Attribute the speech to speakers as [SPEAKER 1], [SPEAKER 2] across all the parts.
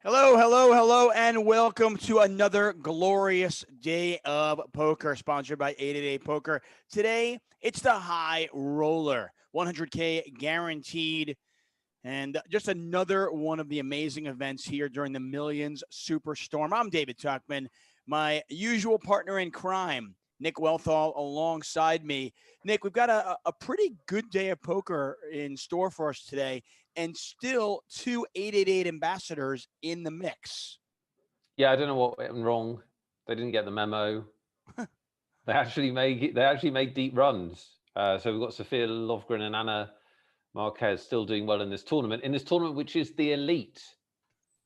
[SPEAKER 1] Hello, hello, hello, and welcome to another glorious day of poker, sponsored by 888 Poker. Today, it's the high roller, 100K guaranteed, and just another one of the amazing events here during the Millions Superstorm. I'm David Tuchman, my usual partner in crime, Nick Wealthall, alongside me. Nick, we've got a pretty good day of poker in store for us today, and still two 888 ambassadors in the mix.
[SPEAKER 2] Yeah, I don't know what went wrong. They didn't get the memo. They actually made deep runs. So we've got Sophia Lovgren and Anna Marquez still doing well in this tournament. In this tournament, which is the elite.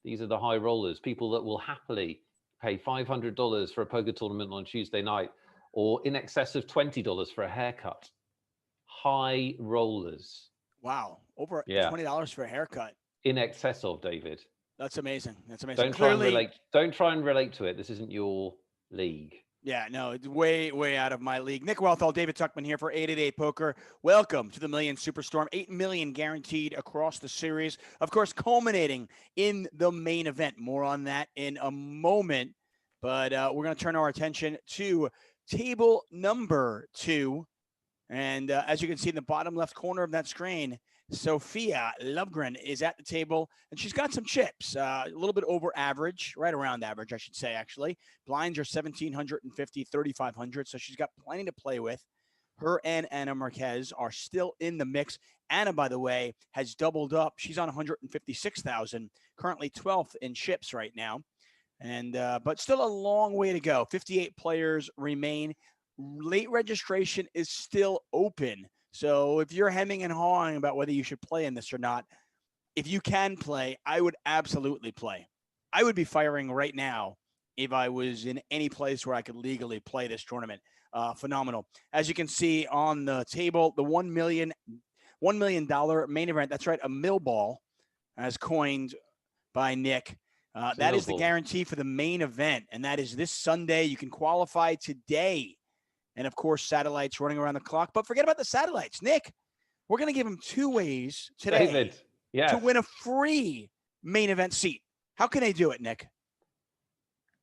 [SPEAKER 2] These are the high rollers, people that will happily pay $500 for a poker tournament on Tuesday night, or in excess of $20 for a haircut. High rollers.
[SPEAKER 1] Wow, over
[SPEAKER 2] Yeah.
[SPEAKER 1] $20 for a haircut.
[SPEAKER 2] In excess of, David.
[SPEAKER 1] That's amazing. That's amazing.
[SPEAKER 2] Don't try and relate to it. This isn't your league.
[SPEAKER 1] Yeah, no, it's way, way out of my league. Nick Wealthall, David Tuchman here for 888 Poker. Welcome to the Million Superstorm. 8 million guaranteed across the series. Of course, culminating in the main event. More on that in a moment. But we're going to turn our attention to table number 2. And as you can see in the bottom left corner of that screen, Sophia Lovgren is at the table, and she's got some chips, a little bit over average, right around average, I should say, actually. Blinds are 1,750, 3,500, so she's got plenty to play with. Her and Anna Marquez are still in the mix. Anna, by the way, has doubled up. She's on 156,000, currently 12th in chips right now. And but still a long way to go. 58 players remain. Late registration is still open. So if you're hemming and hawing about whether you should play in this or not, if you can play, I would absolutely play. I would be firing right now if I was in any place where I could legally play this tournament. Phenomenal. As you can see on the table, the $1 million main event, that's right, a mill ball, as coined by Nick. That is the guarantee for the main event, and that is this Sunday. You can qualify today. And, of course, satellites running around the clock. But forget about the satellites. Nick, we're going to give them 2 ways today
[SPEAKER 2] David, yes,
[SPEAKER 1] to win a free main event seat. How can they do it, Nick?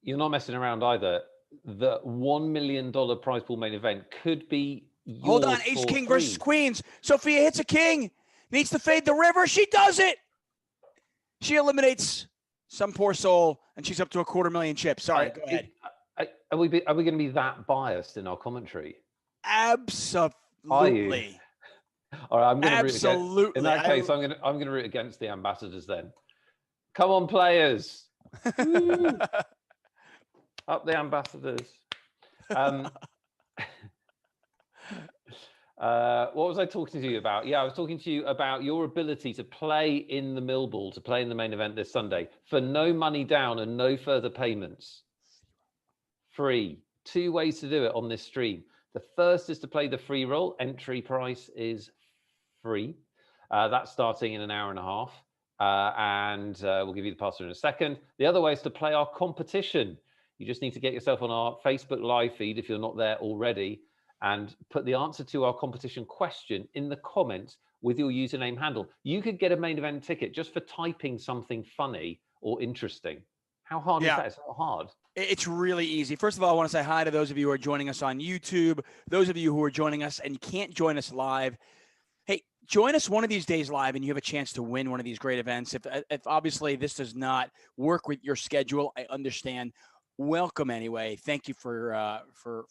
[SPEAKER 2] You're not messing around either. The $1 million prize pool main event could be yours.
[SPEAKER 1] Hold on. Ace-King versus Queens. Sophia hits a king. Needs to fade the river. She does it. She eliminates some poor soul, and she's up to $250,000 chips. Sorry, go ahead.
[SPEAKER 2] Are we going to be that biased in our commentary?
[SPEAKER 1] Absolutely.
[SPEAKER 2] Are you? All right, I'm going to root
[SPEAKER 1] absolutely.
[SPEAKER 2] In that case, I'm going to root against the ambassadors then. Come on, players! Up the ambassadors. What was I talking to you about? Yeah, I was talking to you about your ability to play in the mill ball, to play in the main event this Sunday for no money down and no further payments. Free. 2 ways to do it on this stream. The first is to play the free roll. Entry price is free. That's starting in an hour and a half. And we'll give you the password in a second. The other way is to play our competition. You just need to get yourself on our Facebook live feed if you're not there already, and put the answer to our competition question in the comments with your username handle. You could get a main event ticket just for typing something funny or interesting. How hard is that? It's not hard.
[SPEAKER 1] It's really easy. First of all, I want to say hi to those of you who are joining us on YouTube, those of you who are joining us and can't join us live. Hey, join us one of these days live, and you have a chance to win one of these great events. If obviously this does not work with your schedule, I understand. Welcome anyway. Thank you for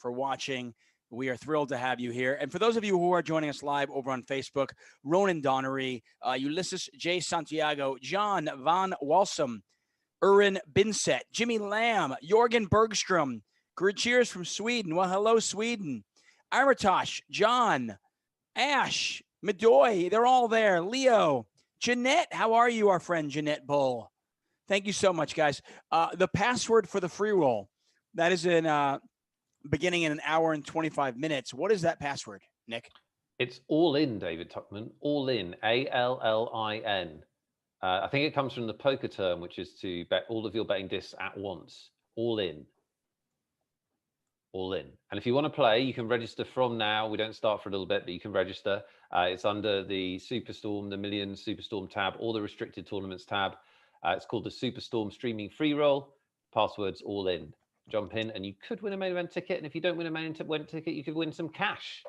[SPEAKER 1] watching. We are thrilled to have you here. And for those of you who are joining us live over on Facebook, Ronan Donnery, Ulysses J. Santiago, John Van Walsum, Urin Binset, Jimmy Lamb, Jorgen Bergstrom, good cheers from Sweden. Well, hello, Sweden. Aratosh, John, Ash, Medoy, they're all there. Leo, Jeanette, how are you, our friend Jeanette Bull? Thank you so much, guys. The password for the free roll, that is beginning in an hour and 25 minutes. What is that password, Nick?
[SPEAKER 2] It's all in, David Tuchman. All in, ALLIN. I think it comes from the poker term, which is to bet all of your betting discs at once. All in. All in. And if you want to play, you can register from now. We don't start for a little bit, but you can register. It's under the Superstorm, the Millions Superstorm tab, or the Restricted Tournaments tab. It's called the Superstorm Streaming Free Roll. Passwords all in. Jump in, and you could win a main event ticket. And if you don't win a main event ticket, you could win some cash.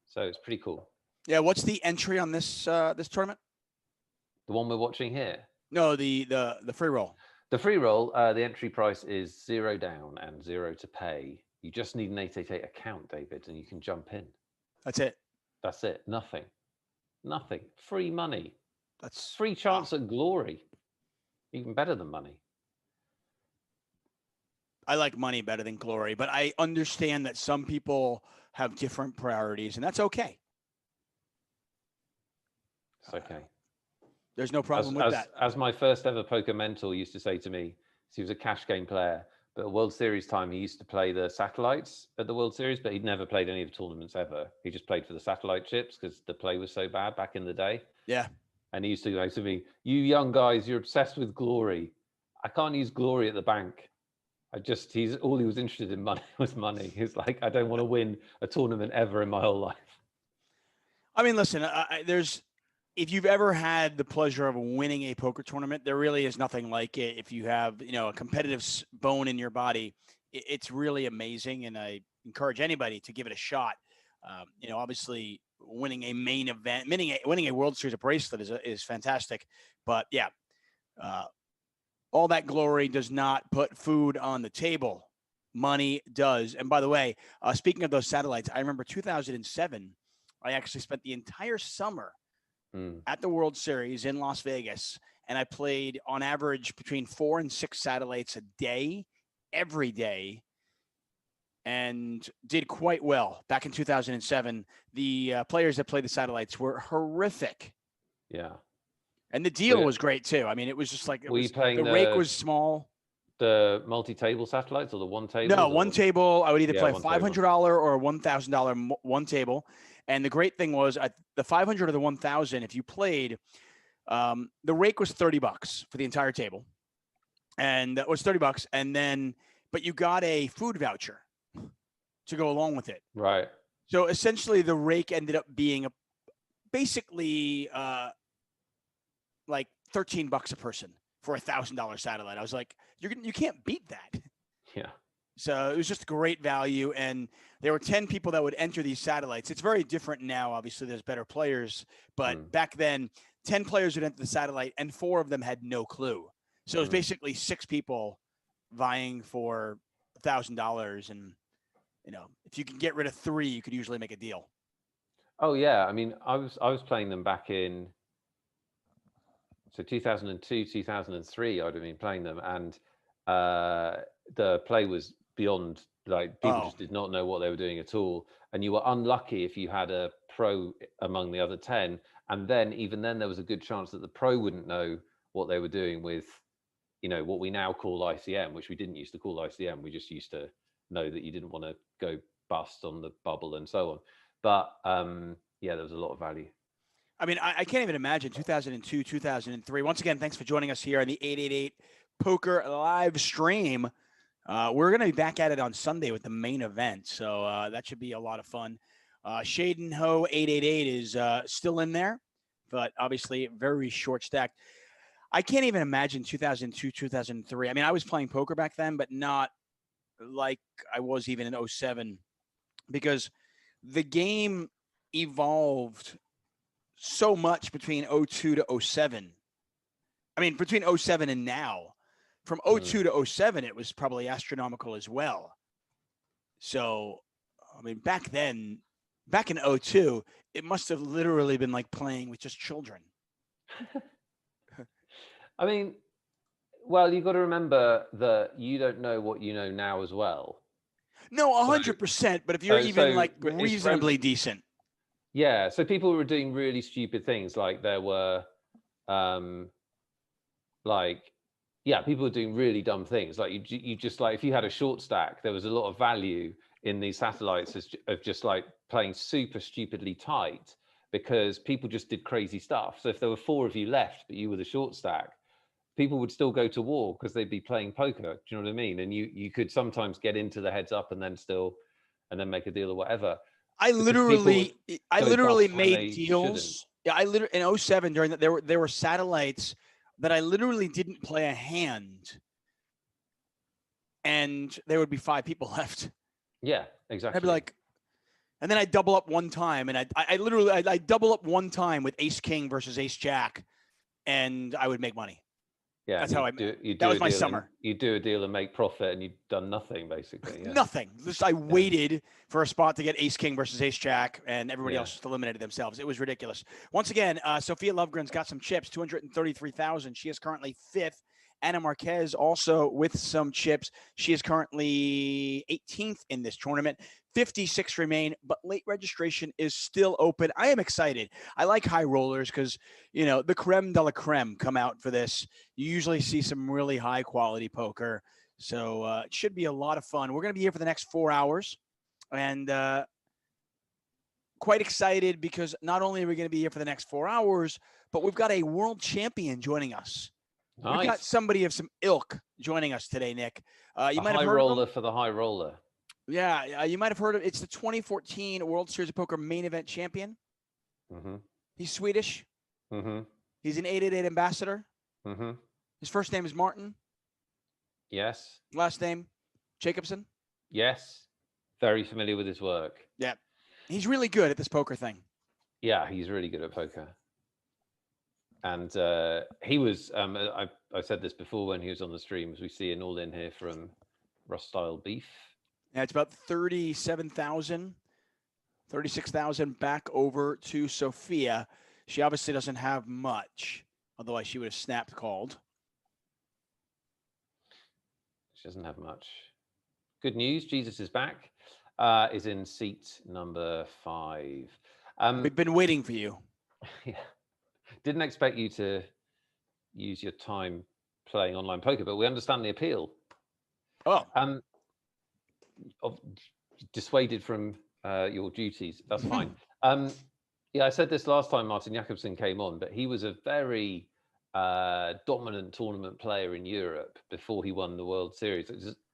[SPEAKER 2] So it's pretty cool.
[SPEAKER 1] Yeah. What's the entry on this this tournament?
[SPEAKER 2] The one we're watching here.
[SPEAKER 1] No, the free roll.
[SPEAKER 2] The free roll. The entry price is $0 down and $0 to pay. You just need an 888 account, David, and you can jump in.
[SPEAKER 1] That's it.
[SPEAKER 2] That's it. Nothing. Free money.
[SPEAKER 1] That's
[SPEAKER 2] free chance at glory. Even better than money.
[SPEAKER 1] I like money better than glory, but I understand that some people have different priorities, and that's okay.
[SPEAKER 2] It's okay.
[SPEAKER 1] There's no problem with that.
[SPEAKER 2] As my first ever poker mentor used to say to me, he was a cash game player, but at World Series time, he used to play the satellites at the World Series, but he'd never played any of the tournaments ever. He just played for the satellite chips because the play was so bad back in the day.
[SPEAKER 1] Yeah.
[SPEAKER 2] And he used to go to me, you young guys, you're obsessed with glory. I can't use glory at the bank. All he was interested in was money. He's like, I don't want to win a tournament ever in my whole life.
[SPEAKER 1] I mean, listen, if you've ever had the pleasure of winning a poker tournament, there really is nothing like it. If you have, a competitive bone in your body, it's really amazing. And I encourage anybody to give it a shot. Obviously winning a main event, winning a World Series of bracelet is fantastic. But yeah, all that glory does not put food on the table. Money does. And by the way, speaking of those satellites, I remember 2007, I actually spent the entire summer at the World Series in Las Vegas. And I played on average between 4 and 6 satellites a day, every day, and did quite well. Back in 2007, the players that played the satellites were horrific.
[SPEAKER 2] Yeah.
[SPEAKER 1] And the deal was great too. I mean, it was just like the rake was small.
[SPEAKER 2] The multi-table satellites or the one table?
[SPEAKER 1] No, one table. I would either play a $500 or a $1,000 one table. And the great thing was the 500 or the 1,000. If you played, the rake was $30 for the entire table, and that was $30. And then, but you got a food voucher to go along with it.
[SPEAKER 2] Right.
[SPEAKER 1] So essentially, the rake ended up being basically like $13 a person for $1,000 satellite. I was like, you can't beat that.
[SPEAKER 2] Yeah.
[SPEAKER 1] So it was just great value. And there were 10 people that would enter these satellites. It's very different now. Obviously, there's better players. But back then, 10 players would enter the satellite, and 4 of them had no clue. So it was basically 6 people vying for $1,000. And, if you can get rid of 3, you could usually make a deal.
[SPEAKER 2] Oh, yeah. I mean, I was playing them back in 2002, 2003, I'd have been playing them, and the play was beyond, like, people just did not know what they were doing at all, and you were unlucky if you had a pro among the other 10, and then even then there was a good chance that the pro wouldn't know what they were doing with, what we now call ICM, which we didn't used to call ICM. We just used to know that you didn't want to go bust on the bubble and so on. But yeah, there was a lot of value.
[SPEAKER 1] I mean, I can't even imagine 2002, 2003. Once again, thanks for joining us here on the 888 Poker live stream. We're going to be back at it on Sunday with the main event. So that should be a lot of fun. Shaden Ho 888 is still in there, but obviously very short stacked. I can't even imagine 2002, 2003. I mean, I was playing poker back then, but not like I was even in 07, because the game evolved so much between 02 to 07. I mean, between 07 and now. From 02 to 07, it was probably astronomical as well. So, I mean, back then, back in 02, it must have literally been like playing with just children.
[SPEAKER 2] I mean, well, you've got to remember that you don't know what you know now as well.
[SPEAKER 1] No, 100%. But if you're even like reasonably decent.
[SPEAKER 2] Yeah. So people were doing really stupid things. Like there were, people were doing really dumb things. Like you just like, if you had a short stack, there was a lot of value in these satellites of just like playing super stupidly tight, because people just did crazy stuff. So if there were 4 of you left, but you were the short stack, people would still go to war because they'd be playing poker. Do you know what I mean? And you could sometimes get into the heads up and then make a deal or whatever.
[SPEAKER 1] I literally made deals. Yeah, in 07 during that, there were satellites that I literally didn't play a hand, and there would be 5 people left.
[SPEAKER 2] Yeah, exactly.
[SPEAKER 1] I'd be like, and then I double up one time, and I literally double up one time with Ace King versus Ace Jack, and I would make money.
[SPEAKER 2] Yeah,
[SPEAKER 1] that's how
[SPEAKER 2] that
[SPEAKER 1] was my summer.
[SPEAKER 2] You do a deal and make profit, and you've done nothing basically. Yeah.
[SPEAKER 1] Nothing. Just I waited for a spot to get Ace King versus Ace Jack, and everybody else just eliminated themselves. It was ridiculous. Once again, Sophia Lovegren's got some chips, 233,000. She is currently 5th. Anna Marquez also with some chips. She is currently 18th in this tournament. 56 remain, but late registration is still open. I am excited. I like high rollers because, you know, the creme de la creme come out for this. You usually see some really high quality poker. So it should be a lot of fun. We're going to be here for the next 4 hours, and quite excited because not only are we going to be here for the next 4 hours, but we've got a world champion joining us.
[SPEAKER 2] Nice.
[SPEAKER 1] We've got somebody of some ilk joining us today, Nick.
[SPEAKER 2] You might have heard roller for the high roller.
[SPEAKER 1] Yeah, you might have heard of. It's the 2014 World Series of Poker Main Event Champion.
[SPEAKER 2] Mm-hmm.
[SPEAKER 1] He's Swedish.
[SPEAKER 2] Mm-hmm.
[SPEAKER 1] He's an 888 ambassador.
[SPEAKER 2] Mm-hmm.
[SPEAKER 1] His first name is Martin.
[SPEAKER 2] Yes.
[SPEAKER 1] Last name Jacobson.
[SPEAKER 2] Yes. Very familiar with his work.
[SPEAKER 1] Yeah. He's really good at this poker thing.
[SPEAKER 2] Yeah, he's really good at poker. And he was, I said this before when he was on the streams, we see an all-in here from Russ Style Beef.
[SPEAKER 1] Yeah, it's about 37,000, 36,000 back over to Sophia. She obviously doesn't have much, otherwise she would have snapped called.
[SPEAKER 2] She doesn't have much. Good news, Jesus is back, is in seat number 5.
[SPEAKER 1] We've been waiting for you.
[SPEAKER 2] Yeah. Didn't expect you to use your time playing online poker, but we understand the appeal.
[SPEAKER 1] Oh.
[SPEAKER 2] Dissuaded from your duties. That's fine. Yeah, I said this last time Martin Jacobson came on, but he was a very dominant tournament player in Europe before he won the World Series.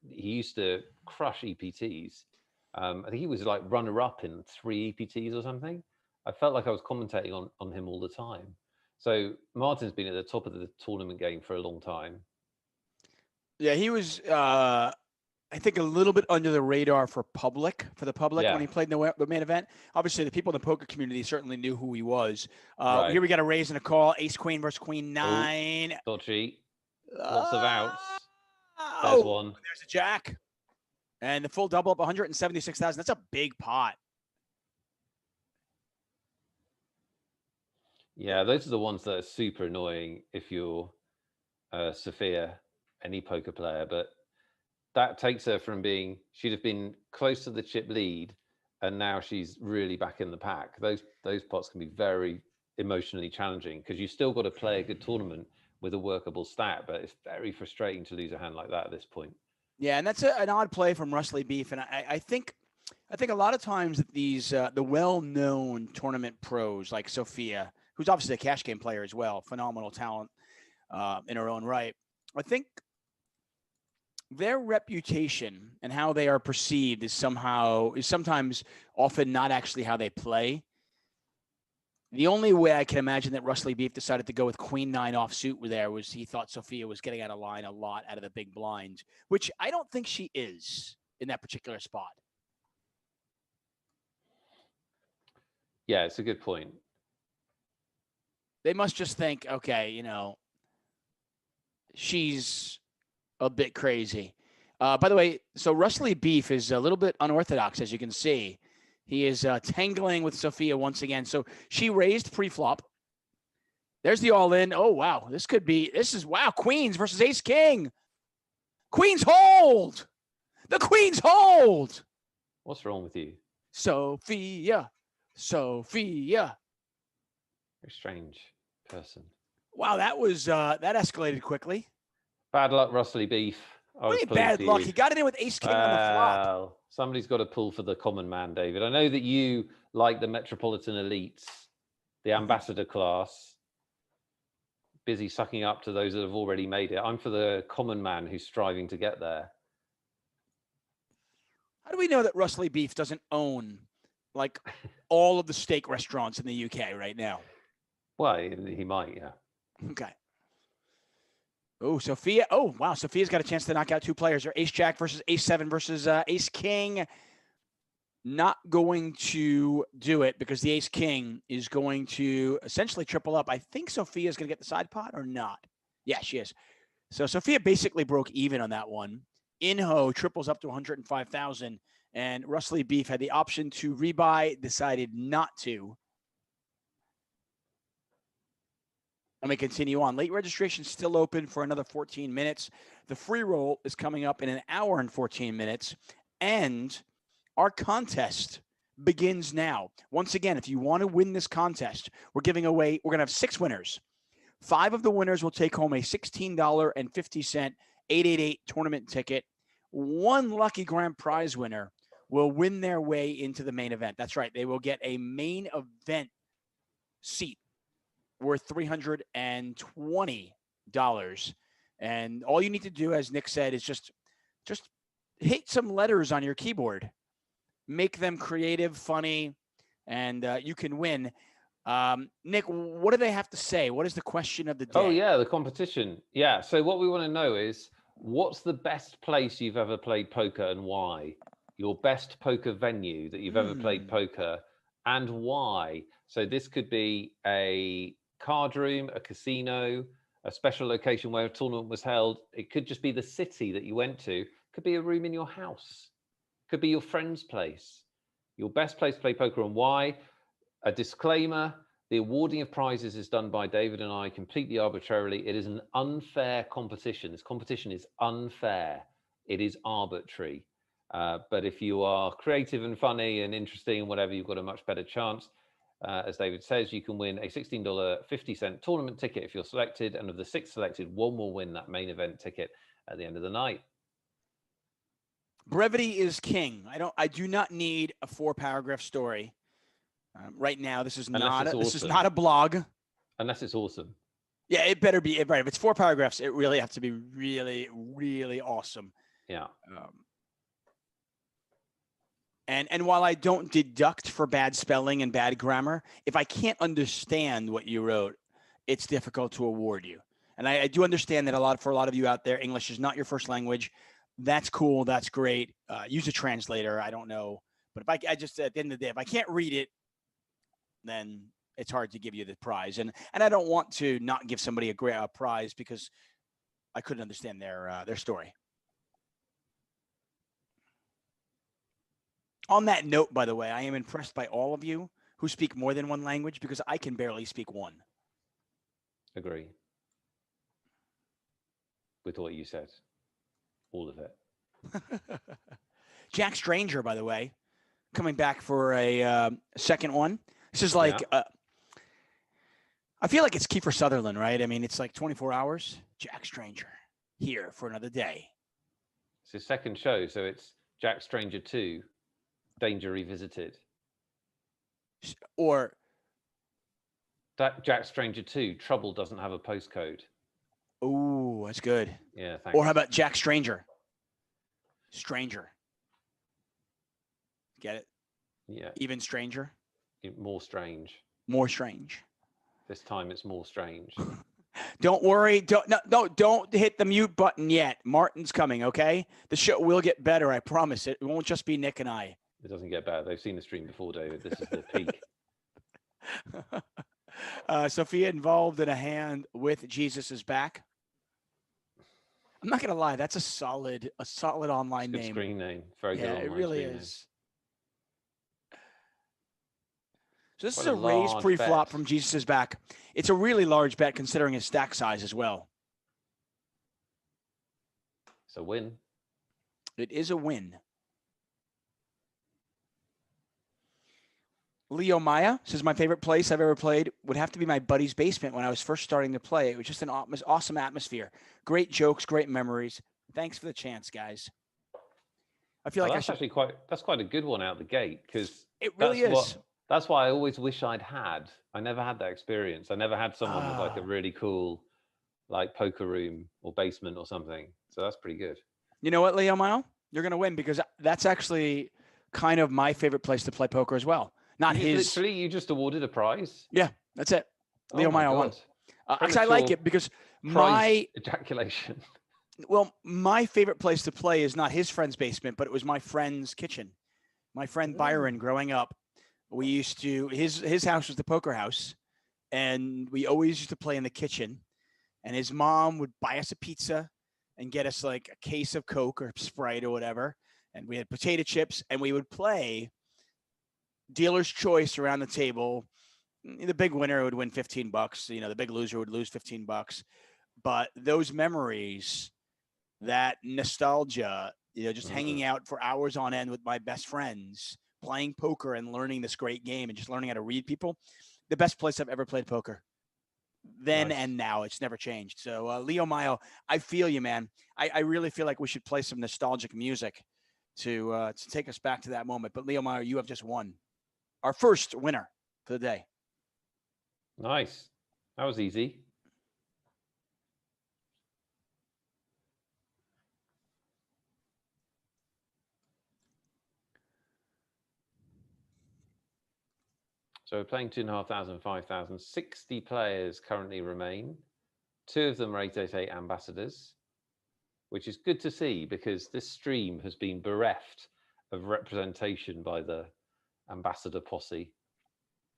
[SPEAKER 2] He used to crush EPTs. I think he was like runner-up in 3 EPTs or something. I felt like I was commentating on him all the time. So Martin's been at the top of the tournament game for a long time. Yeah,
[SPEAKER 1] he was, I think, a little bit under the radar for the public when he played in the main event. Obviously, the people in the poker community certainly knew who he was. Right. Here we got a raise and a call. Ace Queen versus Queen 9.
[SPEAKER 2] Dodgy. Lots of outs. There's one.
[SPEAKER 1] There's a jack. And the full double up, 176,000. That's a big pot.
[SPEAKER 2] Yeah, those are the ones that are super annoying if you're Sophia, any poker player. But that takes her from she'd have been close to the chip lead, and now she's really back in the pack. Those pots can be very emotionally challenging because you still got to play a good tournament with a workable stat, but it's very frustrating to lose a hand like that at this point.
[SPEAKER 1] Yeah, and that's an odd play from Rusley Beef, and I think a lot of times that these the well-known tournament pros like Sophia, who's obviously a cash game player as well, phenomenal talent in her own right. I think their reputation and how they are perceived is sometimes often not actually how they play. The only way I can imagine that Rusley Beef decided to go with Queen 9 offsuit there was he thought Sophia was getting out of line a lot out of the big blind, which I don't think she is in that particular spot.
[SPEAKER 2] Yeah, it's a good point.
[SPEAKER 1] They must just think, okay, she's a bit crazy. By the way, so Rusley Beef is a little bit unorthodox, as you can see. He is tangling with Sophia once again. So she raised pre-flop. There's the all-in. Oh, wow. This is, wow, Queens versus Ace-King. Queens hold. The Queens hold.
[SPEAKER 2] What's wrong with you?
[SPEAKER 1] Sophia.
[SPEAKER 2] Very strange person.
[SPEAKER 1] Wow, that escalated quickly.
[SPEAKER 2] Bad luck, Rusley Beef.
[SPEAKER 1] Bad luck. He got it in with Ace-King on the flop.
[SPEAKER 2] Somebody's got to pull for the common man, David. I know that you like the Metropolitan elites, the ambassador class, busy sucking up to those that have already made it. I'm for the common man who's striving to get there.
[SPEAKER 1] How do we know that Rusley Beef doesn't own like all of the steak restaurants in the UK right now?
[SPEAKER 2] Well, he might, yeah.
[SPEAKER 1] Okay. Oh, Sophia. Oh, wow. Sophia's got a chance to knock out two players. Or Ace Jack versus Ace 7 versus Ace King. Not going to do it because the Ace King is going to essentially triple up. I think Sophia's going to get the side pot or not. Yeah, she is. So Sophia basically broke even on that one. Inho triples up to 105,000, and Russell Beef had the option to rebuy, decided not to. And we continue on. Late registration still open for another 14 minutes. The free roll is coming up in an hour and 14 minutes. And our contest begins now. Once again, if you want to win this contest, we're going to have 6 winners. 5 of the winners will take home a $16.50 888 tournament ticket. 1 lucky grand prize winner will win their way into the main event. That's right. They will get a main event seat worth $320. And all you need to do, as Nick said, is just hit some letters on your keyboard. Make them creative, funny, and you can win. Nick, what do they have to say? What is the question of the day?
[SPEAKER 2] Oh, yeah, the competition. Yeah, so what we want to know is, what's the best place you've ever played poker and why? Your best poker venue that you've ever played poker and why? So this could be a card room, a casino, a special location where a tournament was held. It could just be the city that you went to. It could be a room in your house. It could be your friend's place. Your best place to play poker and why. A disclaimer, the awarding of prizes is done by David and I completely arbitrarily. It is an unfair competition. This competition is unfair. It is arbitrary. But if you are creative and funny and interesting and whatever, you've got a much better chance. As David says, you can win a $16.50 tournament ticket if you're selected. And of the 6 selected, 1 will win that main event ticket at the end of the night.
[SPEAKER 1] Brevity is king. I do not need a 4-paragraph story. Right now, this is not a blog.
[SPEAKER 2] Unless it's awesome.
[SPEAKER 1] Yeah, it better be. Right, if it's 4 paragraphs, it really has to be really, really awesome.
[SPEAKER 2] Yeah.
[SPEAKER 1] And while I don't deduct for bad spelling and bad grammar, if I can't understand what you wrote, it's difficult to award you. And I do understand that for a lot of you out there, English is not your first language. That's cool. That's great. Use a translator. I don't know. But if I just, at the end of the day, if I can't read it, then it's hard to give you the prize. And I don't want to not give somebody a prize because I couldn't understand their story. On that note, by the way, I am impressed by all of you who speak more than 1 language because I can barely speak 1.
[SPEAKER 2] Agree. With what you said. All of it.
[SPEAKER 1] Jack Stranger, by the way, coming back for a second one. This is like, I feel like it's Kiefer Sutherland, right? I mean, it's like 24 hours. Jack Stranger here for another day.
[SPEAKER 2] It's his second show, so it's Jack Stranger 2, Danger Revisited.
[SPEAKER 1] Or
[SPEAKER 2] Jack Stranger 2, Trouble Doesn't Have a Postcode.
[SPEAKER 1] Oh, that's good.
[SPEAKER 2] Yeah, thanks.
[SPEAKER 1] Or how about Jack Stranger? Stranger. Get it?
[SPEAKER 2] Yeah.
[SPEAKER 1] Even stranger?
[SPEAKER 2] More strange.
[SPEAKER 1] More strange.
[SPEAKER 2] This time it's more strange.
[SPEAKER 1] Don't worry. Don't hit the mute button yet. Martin's coming, okay? The show will get better, I promise. It won't just be Nick and I.
[SPEAKER 2] It doesn't get better. They've seen the stream before, David. This is the peak.
[SPEAKER 1] Sophia involved in a hand with Jesus is back. I'm not gonna lie, that's a solid online
[SPEAKER 2] good
[SPEAKER 1] name.
[SPEAKER 2] Screen name. Very good.
[SPEAKER 1] Yeah, it really is.
[SPEAKER 2] Name.
[SPEAKER 1] So this is a raised pre-flop from Jesus is back. It's a really large bet considering his stack size as well.
[SPEAKER 2] It's a win.
[SPEAKER 1] It is a win. Leo Maya says, my favorite place I've ever played would have to be my buddy's basement when I was first starting to play. It was just an awesome atmosphere. Great jokes, great memories. Thanks for the chance, guys. I feel like
[SPEAKER 2] that's quite a good one out the gate because
[SPEAKER 1] it really is.
[SPEAKER 2] That's why I always wish I'd had. I never had that experience. I never had someone with like a really cool like poker room or basement or something. So that's pretty good.
[SPEAKER 1] You know what, Leo Maya? You're going to win because that's actually kind of my favorite place to play poker as well. Not his.
[SPEAKER 2] Literally, you just awarded a prize?
[SPEAKER 1] Yeah, that's it. Leo Maya won. Actually, I like it because
[SPEAKER 2] prize ejaculation.
[SPEAKER 1] Well, my favorite place to play is not his friend's basement, but it was my friend's kitchen. My friend Byron, growing up, we used to his house was the poker house, and we always used to play in the kitchen. And his mom would buy us a pizza and get us like a case of Coke or Sprite or whatever, and we had potato chips, and we would play dealer's choice around the table. The big winner would win $15. You know, the big loser would lose $15. But those memories, that nostalgia, you know, just hanging out for hours on end with my best friends, playing poker and learning this great game and just learning how to read people, the best place I've ever played poker. Then and now, it's never changed. So, Leo Mayo, I feel you, man. I really feel like we should play some nostalgic music to take us back to that moment. But Leo Mayo, you have just won our first winner for the day.
[SPEAKER 2] Nice. That was easy. So we're playing 2,500, 5,000. 60 players currently remain. 2 of them are 888 ambassadors, which is good to see because this stream has been bereft of representation by the ambassador posse.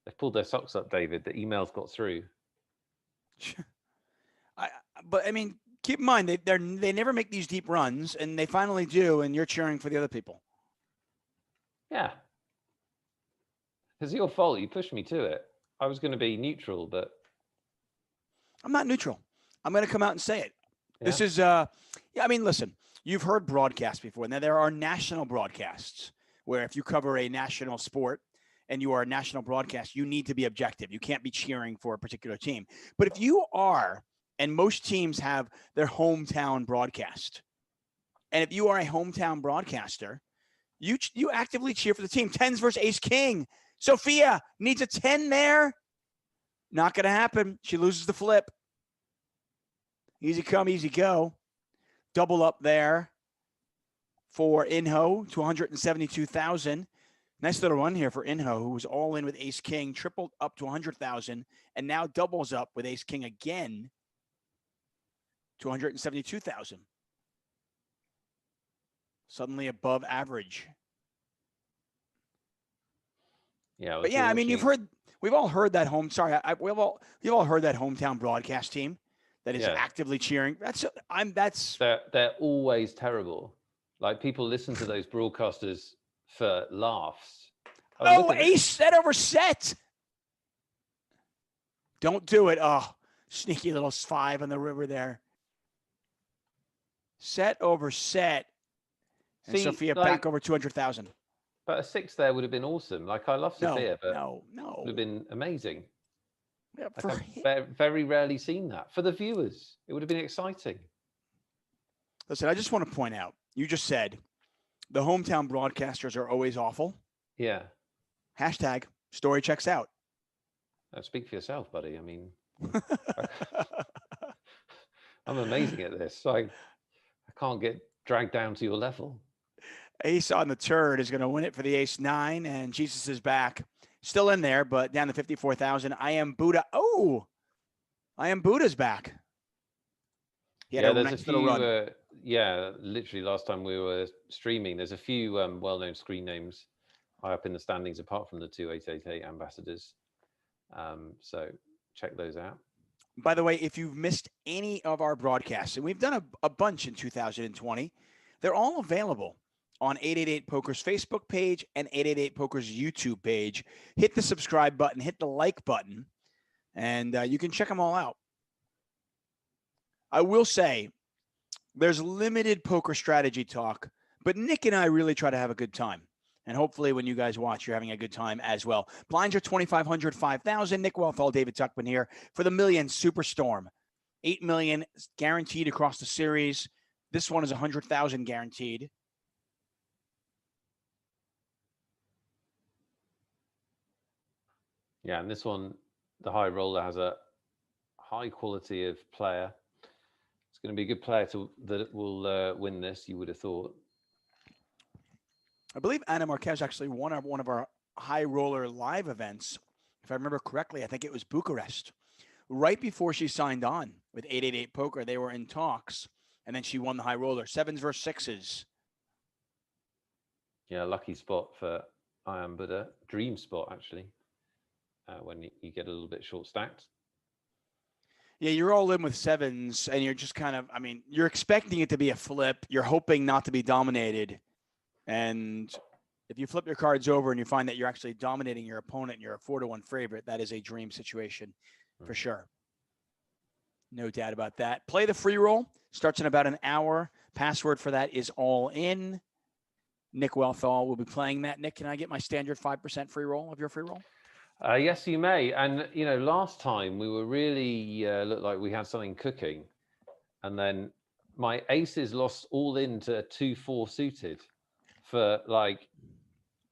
[SPEAKER 2] They've pulled their socks up, David. The emails got through.
[SPEAKER 1] But I mean, keep in mind they never make these deep runs, and they finally do, and you're cheering for the other people.
[SPEAKER 2] Yeah. It's your fault. You pushed me to it. I was going to be neutral, but
[SPEAKER 1] I'm not neutral. I'm going to come out and say it.
[SPEAKER 2] Yeah.
[SPEAKER 1] This is, I mean, listen, you've heard broadcasts before. Now, there are national broadcasts where if you cover a national sport and you are a national broadcast, you need to be objective. You can't be cheering for a particular team. But if you are, and most teams have their hometown broadcast, and if you are a hometown broadcaster, you actively cheer for the team. 10s versus ace king. Sophia needs a 10 there. Not going to happen. She loses the flip. Easy come, easy go. Double up there for Inho to 172,000. Nice little run here for Inho, who was all in with ace king, tripled up to 100,000, and now doubles up with ace king again to 172,000. Suddenly above average.
[SPEAKER 2] Yeah,
[SPEAKER 1] but yeah, I mean, we've all heard that we've all heard that hometown broadcast team that is actively cheering.
[SPEAKER 2] They're always terrible. Like, people listen to those broadcasters for laughs.
[SPEAKER 1] Oh, ace set over set. Don't do it. Oh, sneaky little 5 on the river there. Set over set. And Sophia back over 200,000.
[SPEAKER 2] But a 6 there would have been awesome. Like, I love Sophia, but
[SPEAKER 1] no.
[SPEAKER 2] Would have been amazing.
[SPEAKER 1] Yeah,
[SPEAKER 2] I've very rarely seen that. For the viewers, it would have been exciting.
[SPEAKER 1] Listen, I just want to point out, you just said the hometown broadcasters are always awful.
[SPEAKER 2] Yeah.
[SPEAKER 1] Hashtag story checks out.
[SPEAKER 2] Speak for yourself, buddy. I mean, I'm amazing at this. I can't get dragged down to your level.
[SPEAKER 1] Ace on the turn is going to win it for the ace 9, and Jesus is back. Still in there, but down to 54,000. I am Buddha. Oh, I am Buddha's back.
[SPEAKER 2] There's a few. Literally last time we were streaming, there's a few well-known screen names high up in the standings, apart from the 2 888 ambassadors. So check those out.
[SPEAKER 1] By the way, if you've missed any of our broadcasts, and we've done a bunch in 2020, they're all available on 888 Poker's Facebook page and 888 Poker's YouTube page. Hit the subscribe button, hit the like button, and you can check them all out. I will say there's limited poker strategy talk, but Nick and I really try to have a good time. And hopefully when you guys watch, you're having a good time as well. Blinds are 2,500, 5,000. Nick Wealthall, David Tuchman here for the Million Superstorm. 8 million guaranteed across the series. This one is 100,000 guaranteed.
[SPEAKER 2] Yeah, and this one, the high roller has a high quality of player. It's going to be a good player that will win this, you would have thought.
[SPEAKER 1] I believe Anna Marquez actually won one of our high roller live events. If I remember correctly, I think it was Bucharest, right before she signed on with 888 Poker. They were in talks, and then she won the high roller. 7s versus 6s.
[SPEAKER 2] Yeah, lucky spot for Ian Buddha. Dream spot, actually, when you get a little bit short stacked.
[SPEAKER 1] Yeah, you're all in with 7s, and you're just kind of, I mean, you're expecting it to be a flip. You're hoping not to be dominated. And if you flip your cards over and you find that you're actually dominating your opponent and you're a 4-1 favorite, that is a dream situation for sure. No doubt about that. Play the free roll. Starts in about an hour. Password for that is all in. Nick Wealthall will be playing that. Nick, can I get my standard 5% free roll of your free roll?
[SPEAKER 2] Yes, you may. And, last time we were really looked like we had something cooking. And then my aces lost all into 2-4 suited for like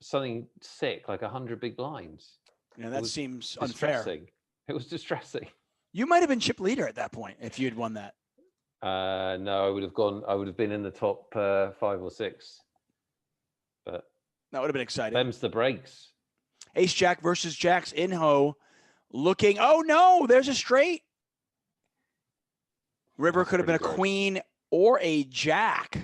[SPEAKER 2] something sick, like 100 big blinds.
[SPEAKER 1] Yeah, that seems
[SPEAKER 2] distressing.
[SPEAKER 1] Unfair.
[SPEAKER 2] It was distressing.
[SPEAKER 1] You might have been chip leader at that point if you had won that.
[SPEAKER 2] No, I would have been in the top 5 or 6. But
[SPEAKER 1] that would have been exciting.
[SPEAKER 2] Them's the breaks.
[SPEAKER 1] Ace Jack versus Jacks in Ho. Looking, oh no, there's a straight. River could have been a queen or a jack,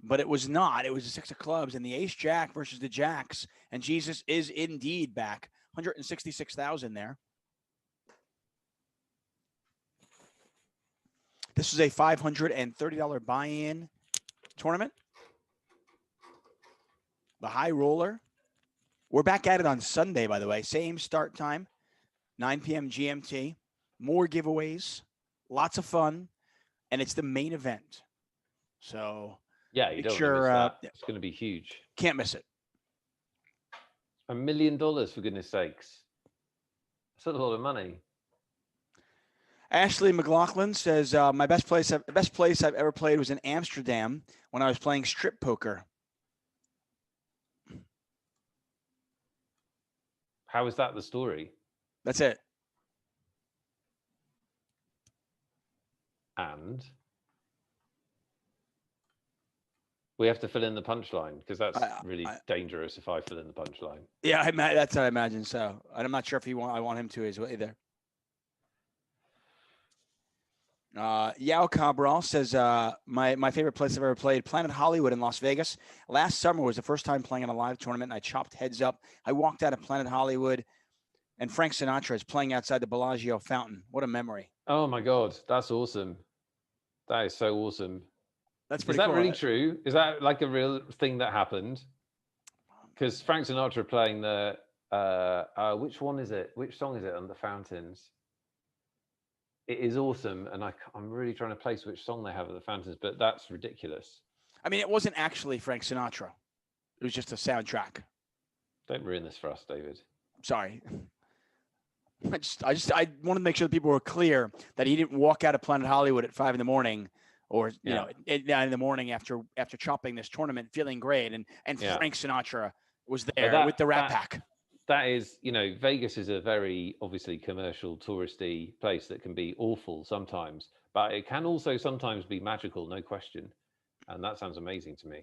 [SPEAKER 1] but it was not. It was a 6 of clubs, and the Ace Jack versus the Jacks. And Jesus is indeed back. 166,000 there. This is a $530 buy-in tournament. The high roller. We're back at it on Sunday, by the way. Same start time, 9 p.m. GMT. More giveaways, lots of fun, and it's the main event. So
[SPEAKER 2] yeah, you don't want to miss that. It's going to be huge.
[SPEAKER 1] Can't miss it.
[SPEAKER 2] $1 million, for goodness sakes. That's a lot of money.
[SPEAKER 1] Ashley McLaughlin says, the best place I've ever played was in Amsterdam when I was playing strip poker.
[SPEAKER 2] How is that the story?
[SPEAKER 1] That's it.
[SPEAKER 2] And we have to fill in the punchline because that's really dangerous if I fill in the punchline.
[SPEAKER 1] Yeah, that's what I imagine so. I'm not sure if I want him to as well either. Yao Cabral says, my favorite place I've ever played, Planet Hollywood in Las Vegas. Last summer was the first time playing in a live tournament, and I chopped heads up. I walked out of Planet Hollywood, and Frank Sinatra is playing outside the Bellagio fountain. What a memory.
[SPEAKER 2] Oh, my God. That's awesome. That is so awesome.
[SPEAKER 1] That's pretty
[SPEAKER 2] cool. Is that
[SPEAKER 1] cool,
[SPEAKER 2] really true? Is that like a real thing that happened? Because Frank Sinatra playing the, which one is it? Which song is it on the Fountains? It is awesome, and I'm really trying to place which song they have at the Fountains, but that's ridiculous.
[SPEAKER 1] I mean, it wasn't actually Frank Sinatra. It was just a soundtrack.
[SPEAKER 2] Don't ruin this for us, David.
[SPEAKER 1] Sorry. I wanted to make sure that people were clear that he didn't walk out of Planet Hollywood at 5 a.m. or you know, at 9 a.m. after chopping this tournament, feeling great, and Frank Sinatra was there with the Rat Pack.
[SPEAKER 2] That is, Vegas is a very obviously commercial, touristy place that can be awful sometimes, but it can also sometimes be magical, no question. And that sounds amazing to me.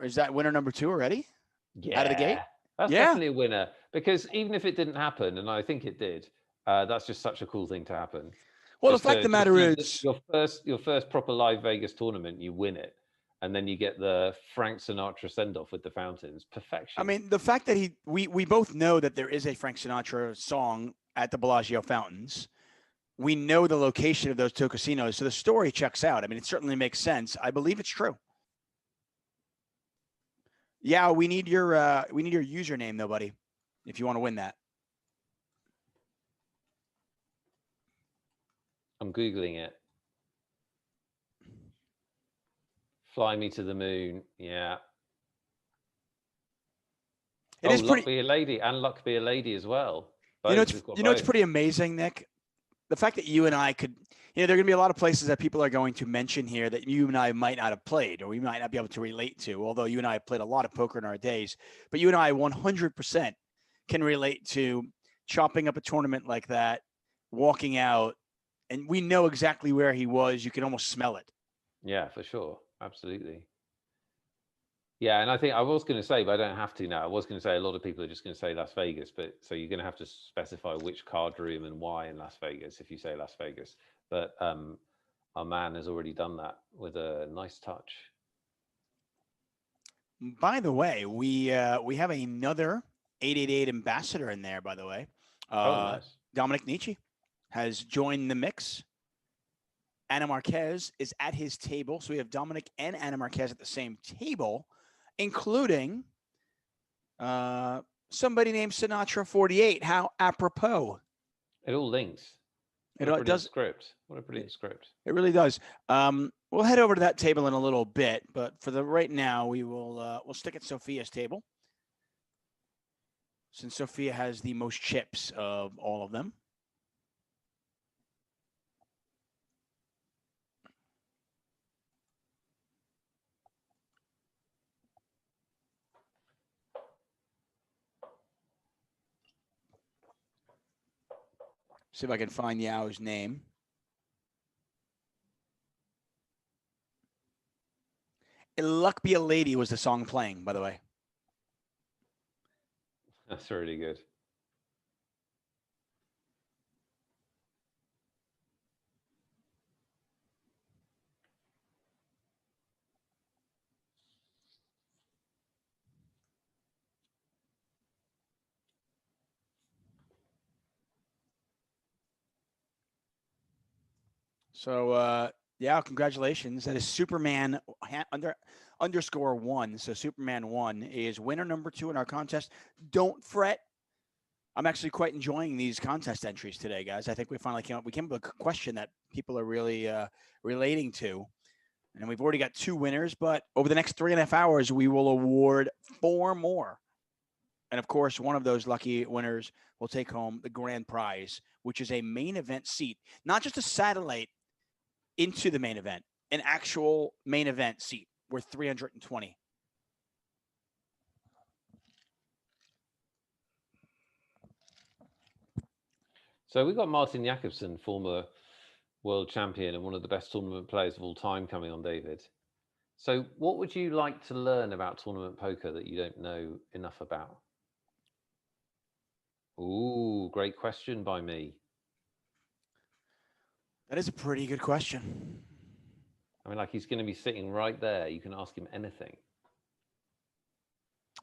[SPEAKER 1] Is that winner number 2 already?
[SPEAKER 2] Yeah.
[SPEAKER 1] Out of the gate?
[SPEAKER 2] That's definitely a winner, because even if it didn't happen, and I think it did, that's just such a cool thing to happen.
[SPEAKER 1] Well, the fact of the matter is,
[SPEAKER 2] your first proper live Vegas tournament, you win it. And then you get the Frank Sinatra send-off with the Fountains. Perfection.
[SPEAKER 1] I mean, the fact that we both know that there is a Frank Sinatra song at the Bellagio Fountains. We know the location of those 2 casinos, so the story checks out. I mean, it certainly makes sense. I believe it's true. Yeah, we need your username though, buddy, if you want to win that.
[SPEAKER 2] I'm Googling it. Fly me to the moon. Yeah.
[SPEAKER 1] It is
[SPEAKER 2] Luck be a lady, and Luck be a lady as well.
[SPEAKER 1] It's pretty amazing, Nick. The fact that you and I could, there are going to be a lot of places that people are going to mention here that you and I might not have played, or we might not be able to relate to, although you and I have played a lot of poker in our days. But you and I 100% can relate to chopping up a tournament like that, walking out, and we know exactly where he was. You can almost smell it.
[SPEAKER 2] Yeah, for sure. Absolutely. Yeah, and I think I was going to say, but I don't have to now. I was going to say a lot of people are just going to say Las Vegas, but so you're going to have to specify which card room and why in Las Vegas if you say Las Vegas. But our man has already done that with a nice touch.
[SPEAKER 1] By the way, we have another 888 ambassador in there. By the way,
[SPEAKER 2] Nice.
[SPEAKER 1] Dominic Nietzsche has joined the mix. Anna Marquez is at his table, so we have Dominic and Anna Marquez at the same table, including somebody named Sinatra 48. How apropos!
[SPEAKER 2] It all links.
[SPEAKER 1] It does.
[SPEAKER 2] Script. What a brilliant script.
[SPEAKER 1] It really does. We'll head over to that table in a little bit, but for the right now, we'll stick at Sophia's table, since Sophia has the most chips of all of them. See if I can find Yao's name. Luck Be a Lady was the song playing, by the way.
[SPEAKER 2] That's really good.
[SPEAKER 1] So, yeah, congratulations. That is Superman _1. So Superman 1 is winner number 2 in our contest. Don't fret. I'm actually quite enjoying these contest entries today, guys. I think we finally came up with a question that people are really relating to. And we've already got 2 winners, but over the next 3.5 hours, we will award 4 more. And of course, one of those lucky winners will take home the grand prize, which is a main event seat, not just a satellite into the main event, an actual main event seat worth $320.
[SPEAKER 2] So we've got Martin Jacobson, former world champion and one of the best tournament players of all time, coming on, David. So what would you like to learn about tournament poker that you don't know enough about? Ooh, great question by me.
[SPEAKER 1] That is a pretty good question.
[SPEAKER 2] I mean, like, he's going to be sitting right there. You can ask him anything.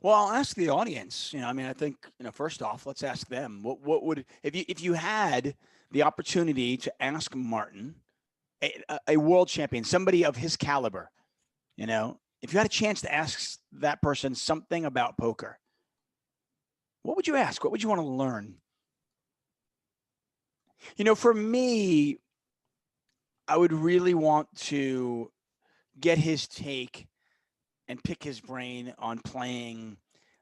[SPEAKER 1] Well, I'll ask the audience. I mean, I think, first off, let's ask them. What would, if you had the opportunity to ask Martin, a world champion, somebody of his caliber, if you had a chance to ask that person something about poker, what would you ask? What would you want to learn? For me, I would really want to get his take and pick his brain on playing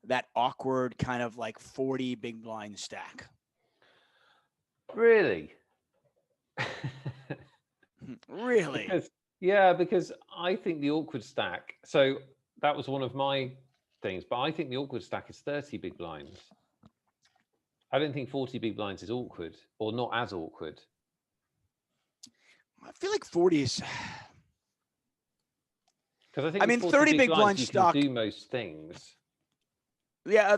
[SPEAKER 1] that awkward kind of like 40 big blind stack.
[SPEAKER 2] Really?
[SPEAKER 1] Really?
[SPEAKER 2] Because I think the awkward stack, so that was one of my things, but I think the awkward stack is 30 big blinds. I don't think 40 big blinds is awkward, or not as awkward.
[SPEAKER 1] I feel like 40 is...
[SPEAKER 2] Because I think
[SPEAKER 1] 30 big blind stock,
[SPEAKER 2] you can do most things.
[SPEAKER 1] Yeah,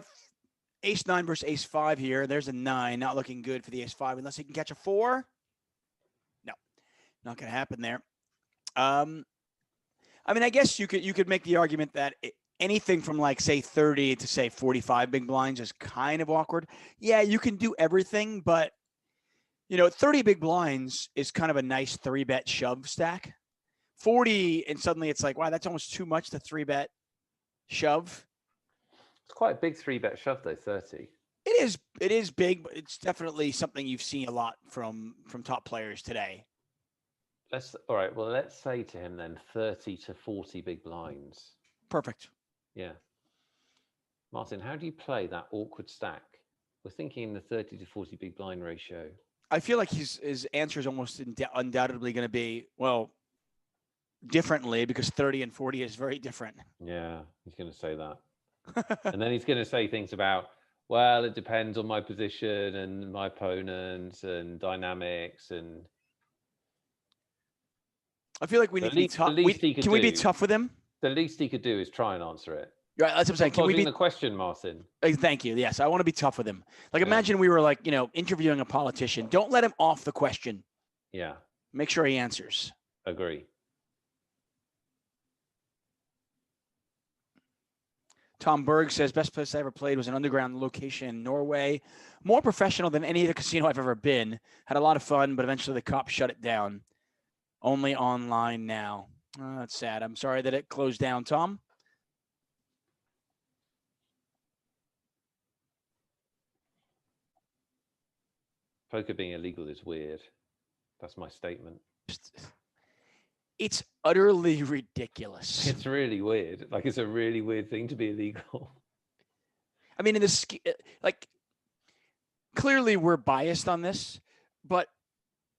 [SPEAKER 1] ace 9 versus ace 5 here. There's a 9, not looking good for the ace 5 unless he can catch a 4. No, not going to happen there. I guess you could make the argument that anything from like say 30 to say 45 big blinds is kind of awkward. Yeah, you can do everything, but 30 big blinds is kind of a nice 3-bet shove stack. 40 and suddenly it's like, wow, that's almost too much to 3-bet shove.
[SPEAKER 2] It's quite a big 3-bet shove though, 30.
[SPEAKER 1] It is big, but it's definitely something you've seen a lot from top players today.
[SPEAKER 2] Let's say to him then 30 to 40 big blinds.
[SPEAKER 1] Perfect.
[SPEAKER 2] Yeah. Martin, how do you play that awkward stack? We're thinking in the 30 to 40 big blind ratio.
[SPEAKER 1] I feel like his answer is almost undoubtedly going to be, well, differently, because 30 and 40 is very different.
[SPEAKER 2] Yeah, he's going to say that. And then he's going to say things about, well, it depends on my position and my opponents and dynamics. And
[SPEAKER 1] I feel like we need to be tough. Can we be tough with him?
[SPEAKER 2] The least he could do is try and answer it.
[SPEAKER 1] Right, that's what I'm saying. Can we be
[SPEAKER 2] the question, Martin?
[SPEAKER 1] Thank you. Yes, I want to be tough with him. Like, imagine we were like, interviewing a politician. Don't let him off the question.
[SPEAKER 2] Yeah.
[SPEAKER 1] Make sure he answers.
[SPEAKER 2] Agree.
[SPEAKER 1] Tom Berg says, best place I ever played was an underground location in Norway. More professional than any other casino I've ever been. Had a lot of fun, but eventually the cops shut it down. Only online now. Oh, that's sad. I'm sorry that it closed down, Tom.
[SPEAKER 2] Poker being illegal is weird. That's my statement.
[SPEAKER 1] It's utterly ridiculous.
[SPEAKER 2] It's really weird. Like, it's a really weird thing to be illegal.
[SPEAKER 1] I mean, clearly we're biased on this, but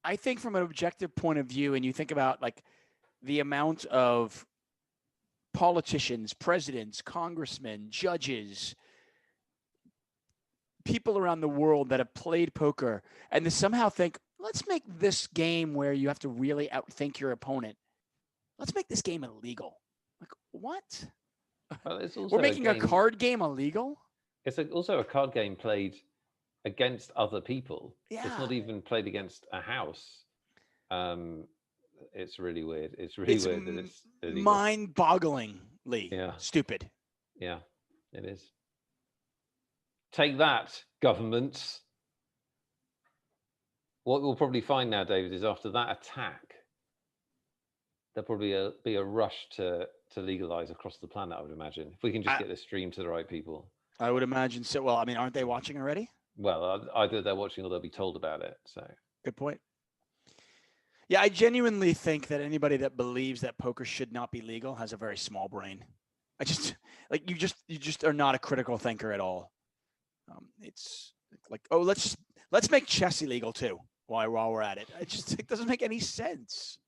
[SPEAKER 1] I think from an objective point of view, and you think about like the amount of politicians, presidents, congressmen, judges, people around the world that have played poker and they somehow think, let's make this game where you have to really outthink your opponent. Let's make this game illegal. Like, what?
[SPEAKER 2] Well, it's also
[SPEAKER 1] we're making a card game illegal?
[SPEAKER 2] It's also a card game played against other people.
[SPEAKER 1] Yeah.
[SPEAKER 2] It's not even played against a house. It's really weird. It's really weird that it's illegal.
[SPEAKER 1] Mind-bogglingly stupid.
[SPEAKER 2] Yeah, it is. Take that, governments. What we'll probably find now, David, is after that attack, there'll probably be a rush to legalize across the planet, I would imagine, if we can just get this stream to the right people.
[SPEAKER 1] I would imagine so. Well, I mean, aren't they watching already?
[SPEAKER 2] Well, either they're watching or they'll be told about it. So
[SPEAKER 1] good point. Yeah, I genuinely think that anybody that believes that poker should not be legal has a very small brain. I just like you just are not a critical thinker at all. It's like, oh, let's make chess illegal too while we're at it. It doesn't make any sense.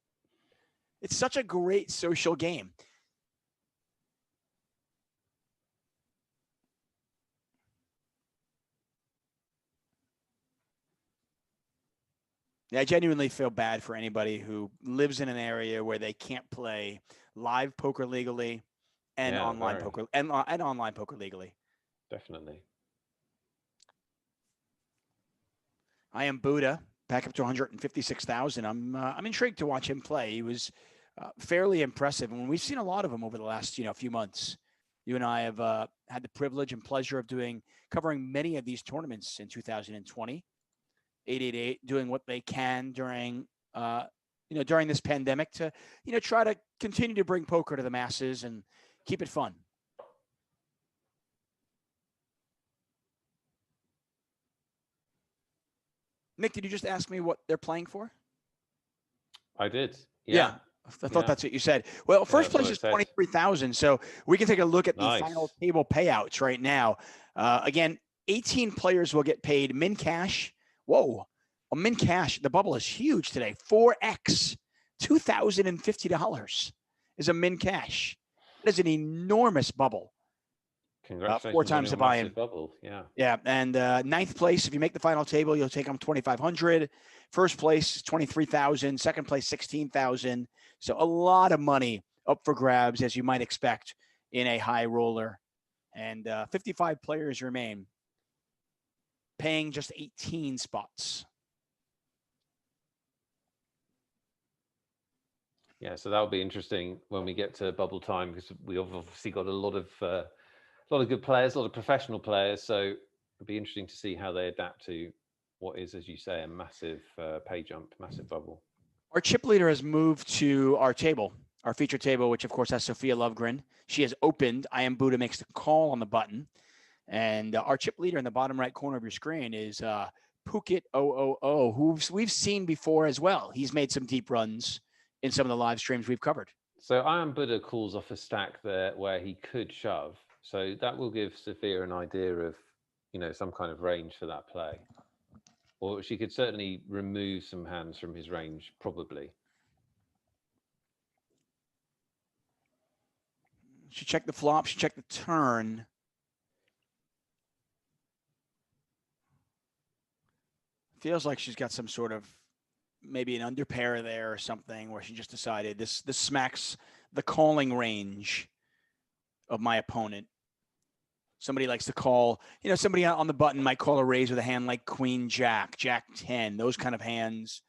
[SPEAKER 1] It's such a great social game. Yeah, I genuinely feel bad for anybody who lives in an area where they can't play live poker legally and online poker and online poker legally.
[SPEAKER 2] Definitely.
[SPEAKER 1] I am Buddha, back up to 156,000. I'm intrigued to watch him play. He was fairly impressive, and we've seen a lot of him over the last few months. You and I have had the privilege and pleasure of covering many of these tournaments in 2020. 888 doing what they can during during this pandemic to try to continue to bring poker to the masses and keep it fun. Nick, did you just ask me what they're playing for?
[SPEAKER 2] I did.
[SPEAKER 1] Yeah. I thought that's what you said. Well, first place is 23,000. So we can take a look at the final table payouts right now. Again, 18 players will get paid min cash. Whoa, a min cash. The bubble is huge today. 4x, $2,050 is a min cash. That is an enormous bubble.
[SPEAKER 2] Congratulations.
[SPEAKER 1] 4 times the buy-in.
[SPEAKER 2] Bubble. Yeah.
[SPEAKER 1] Yeah. And ninth place, if you make the final table, you'll take home 2,500. First place, 23,000. Second place, 16,000. So a lot of money up for grabs, as you might expect in a high roller. And 55 players remain, paying just 18 spots.
[SPEAKER 2] Yeah, so that'll be interesting when we get to bubble time, because we've obviously got a lot of good players, a lot of professional players. So it'll be interesting to see how they adapt to what is, as you say, a massive pay jump, massive bubble.
[SPEAKER 1] Our chip leader has moved to our table, our feature table, which of course has Sophia Lovegren. She has opened. I Am Buddha makes the call on the button. And our chip leader in the bottom right corner of your screen is Phuket 000, who we've seen before as well. He's made some deep runs in some of the live streams we've covered.
[SPEAKER 2] So I Am Buddha calls off a stack there where he could shove. So that will give Sophia an idea of, some kind of range for that play. Or she could certainly remove some hands from his range, probably.
[SPEAKER 1] She checked the flop. She checked the turn. Feels like she's got some sort of maybe an under pair there or something, where she just decided this smacks the calling range of my opponent. Somebody likes to call, somebody on the button might call a raise with a hand like Queen Jack, Jack 10, those kind of hands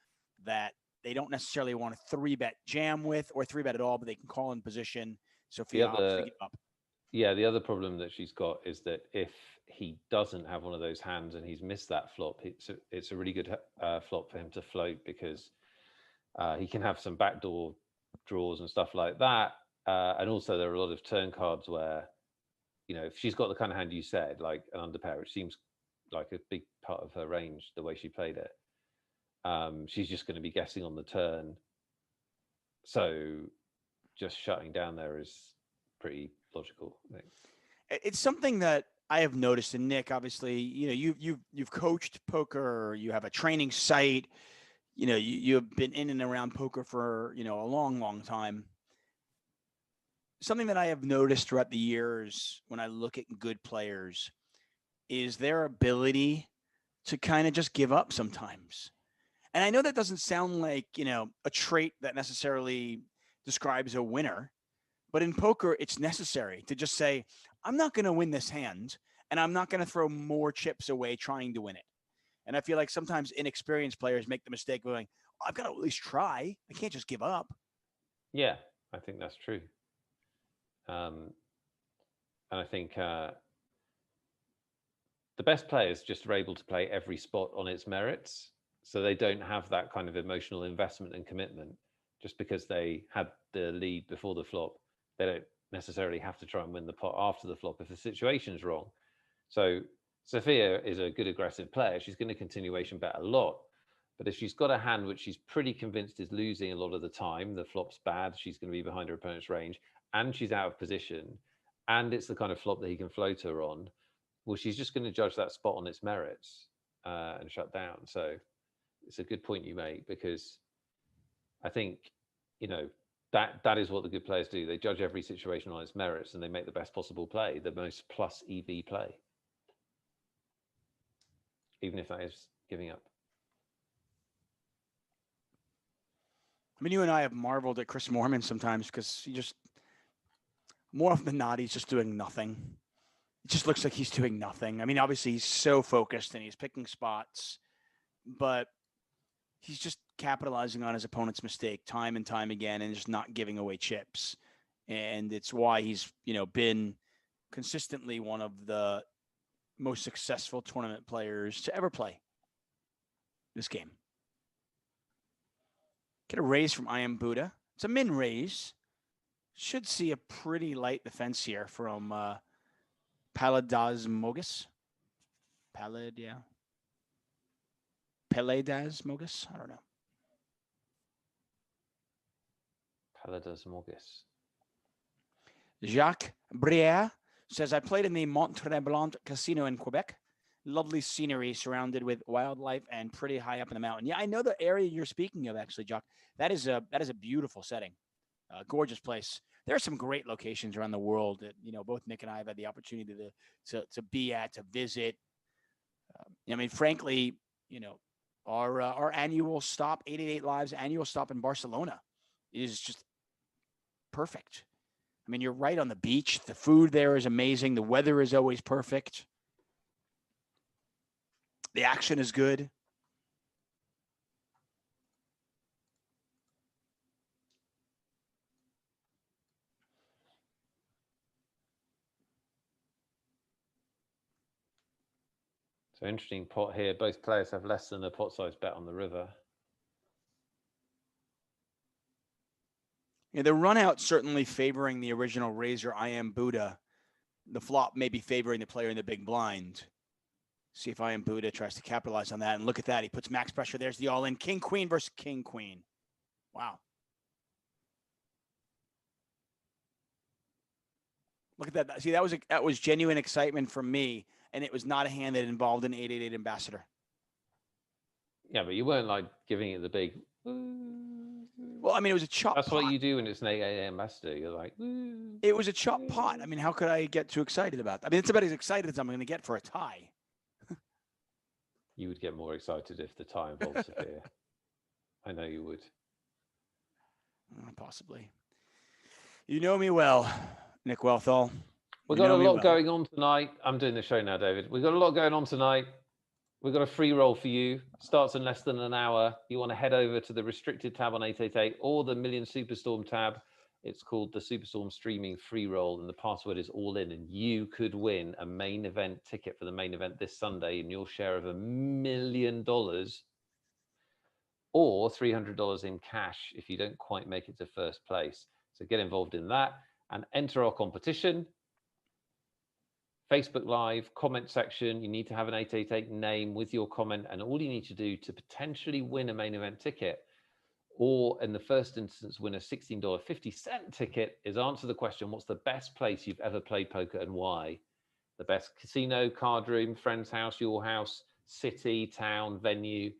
[SPEAKER 1] that they don't necessarily want to 3-bet jam with or 3-bet at all, but they can call in position. Sophia opts to give up.
[SPEAKER 2] Yeah, the other problem that she's got is that if he doesn't have one of those hands and he's missed that flop, it's a really good flop for him to float, because he can have some backdoor draws and stuff like that. And also there are a lot of turn cards where, if she's got the kind of hand you said, like an underpair, which seems like a big part of her range, the way she played it, she's just going to be guessing on the turn. So just shutting down there is pretty logical, I think.
[SPEAKER 1] It's something that I have noticed. And Nick, obviously, you've coached poker, you have a training site, you've been in and around poker for, a long, long time. Something that I have noticed throughout the years when I look at good players is their ability to kind of just give up sometimes. And I know that doesn't sound like, a trait that necessarily describes a winner, but in poker, it's necessary to just say, I'm not going to win this hand, and I'm not going to throw more chips away trying to win it. And I feel like sometimes inexperienced players make the mistake of going, I've got to at least try. I can't just give up.
[SPEAKER 2] Yeah, I think that's true. And I think the best players just are able to play every spot on its merits. So they don't have that kind of emotional investment and commitment just because they had the lead before the flop. They don't necessarily have to try and win the pot after the flop if the situation's wrong. So Sophia is a good aggressive player. She's going to continuation bet a lot. But if she's got a hand which she's pretty convinced is losing a lot of the time, the flop's bad, she's going to be behind her opponent's range, and she's out of position, and it's the kind of flop that he can float her on, well, she's just going to judge that spot on its merits and shut down. So it's a good point you make, because I think, that is what the good players do. They judge every situation on its merits and they make the best possible play, the most plus EV play, even if that is giving up.
[SPEAKER 1] I mean, you and I have marveled at Chris Moorman sometimes because he just, more often than not, he's just doing nothing. It just looks like he's doing nothing. I mean, obviously he's so focused and he's picking spots, but he's just capitalizing on his opponent's mistake time and time again and just not giving away chips. And it's why he's, been consistently one of the most successful tournament players to ever play this game. Get a raise from I Am Buddha. It's a min raise. Should see a pretty light defense here from Paladasmogus. Paladasmogus? I don't know.
[SPEAKER 2] Paladasmogus.
[SPEAKER 1] Jacques Briere says, I played in the Mont-Tremblant Casino in Quebec. Lovely scenery surrounded with wildlife and pretty high up in the mountain. Yeah, I know the area you're speaking of, actually, Jacques. That is a beautiful setting. Gorgeous place. There are some great locations around the world that, both Nick and I have had the opportunity to be at, to visit. I mean, frankly, our annual stop, 888 Live's annual stop in Barcelona is just perfect. I mean, you're right on the beach. The food there is amazing. The weather is always perfect. The action is good.
[SPEAKER 2] So interesting pot here. Both players have less than a pot size bet on the river.
[SPEAKER 1] Yeah, the run out certainly favoring the original raiser, I Am Buddha. The flop may be favoring the player in the big blind. See if I Am Buddha tries to capitalize on that. And look at that. He puts max pressure. There's the all-in. King-Queen versus King-Queen. Wow. Look at that. See, that was genuine excitement from me, and it was not a hand that involved an 888 ambassador.
[SPEAKER 2] Yeah, but you weren't like giving it the big.
[SPEAKER 1] Well, I mean, it was a chop
[SPEAKER 2] That's
[SPEAKER 1] pot.
[SPEAKER 2] what you do when it's an 888 ambassador. You're like,
[SPEAKER 1] it was a chop pot. I mean, how could I get too excited about that? I mean, it's about as excited as I'm going to get for a tie.
[SPEAKER 2] You would get more excited if the tie involved Sophia. I know you would.
[SPEAKER 1] Possibly. You know me well, Nick Wealthall.
[SPEAKER 2] We've
[SPEAKER 1] You
[SPEAKER 2] got a
[SPEAKER 1] know me
[SPEAKER 2] lot
[SPEAKER 1] well.
[SPEAKER 2] going on tonight. I'm doing the show now, David. We've got a lot going on tonight. We've got a free roll for you. Starts in less than an hour. You want to head over to the restricted tab on 888 or the Million Superstorm tab. It's called the Superstorm Streaming Free Roll, and the password is all in. And you could win a main event ticket for the main event this Sunday in your share of $1 million or $300 in cash if you don't quite make it to first place. So get involved in that and enter our competition. Facebook Live, comment section. You need to have an 888 name with your comment, and all you need to do to potentially win a main event ticket, or in the first instance, win a $16.50 ticket, is answer the question, what's the best place you've ever played poker and why? The best casino, card room, friend's house, your house, city, town, venue,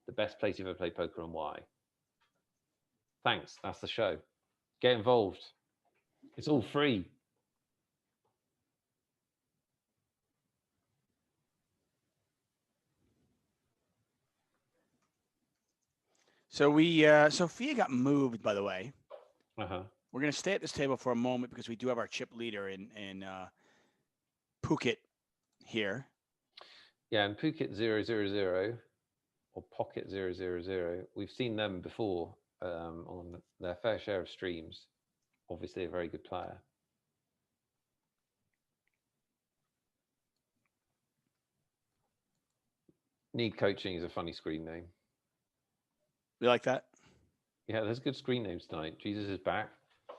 [SPEAKER 2] the best place you've ever played poker and why. Thanks, that's the show. Get involved. It's all free.
[SPEAKER 1] So Sophia got moved, by the way.
[SPEAKER 2] Uh-huh.
[SPEAKER 1] We're going to stay at this table for a moment because we do have our chip leader in Phuket here.
[SPEAKER 2] Yeah, and Phuket 000 or Pocket 000, we've seen them before on their fair share of streams. Obviously, a very good player. Need Coaching is a funny screen name.
[SPEAKER 1] You like that?
[SPEAKER 2] Yeah, there's good screen names tonight. Jesus is back.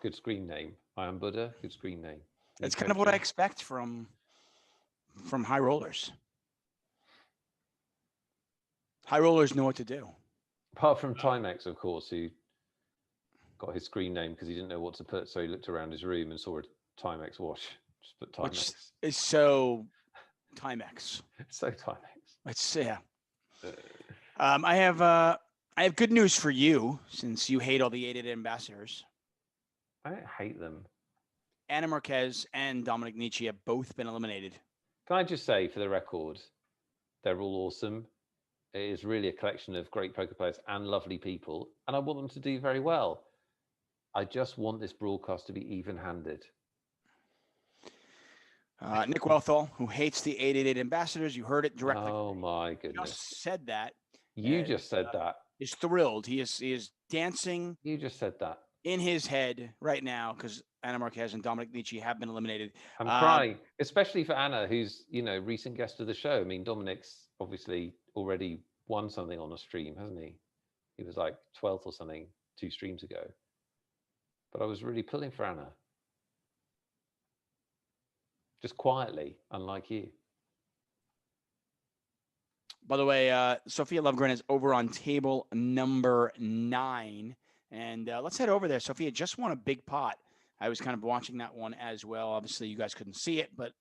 [SPEAKER 2] Good screen name. I am Buddha. Good screen name.
[SPEAKER 1] That's kind of what I expect from high rollers. High rollers know what to do.
[SPEAKER 2] Apart from Timex, of course, who got his screen name because he didn't know what to put, so he looked around his room and saw a Timex watch. Just put Timex.
[SPEAKER 1] Which is so Timex.
[SPEAKER 2] So Timex.
[SPEAKER 1] It's yeah. I have good news for you since you hate all the 888 ambassadors.
[SPEAKER 2] I don't hate them.
[SPEAKER 1] Anna Marquez and Dominic Nietzsche have both been eliminated.
[SPEAKER 2] Can I just say, for the record, they're all awesome. It is really a collection of great poker players and lovely people, and I want them to do very well. I just want this broadcast to be even-handed.
[SPEAKER 1] Nick Wealthall, who hates the 888 ambassadors, you heard it directly.
[SPEAKER 2] Oh my goodness!
[SPEAKER 1] Just said that.
[SPEAKER 2] You just said that.
[SPEAKER 1] Is thrilled. He is dancing.
[SPEAKER 2] You just said that
[SPEAKER 1] in his head right now because Anna Marquez and Dominic Nietzsche have been eliminated.
[SPEAKER 2] I'm crying, especially for Anna, who's recent guest of the show. I mean, Dominic's obviously already won something on a stream, hasn't he? He was like 12th or something 2 streams ago. But I was really pulling for Anna, just quietly, unlike you.
[SPEAKER 1] By the way, Sophia Lovegren is over on table number 9. And let's head over there. Sophia just won a big pot. I was kind of watching that one as well. Obviously, you guys couldn't see it, but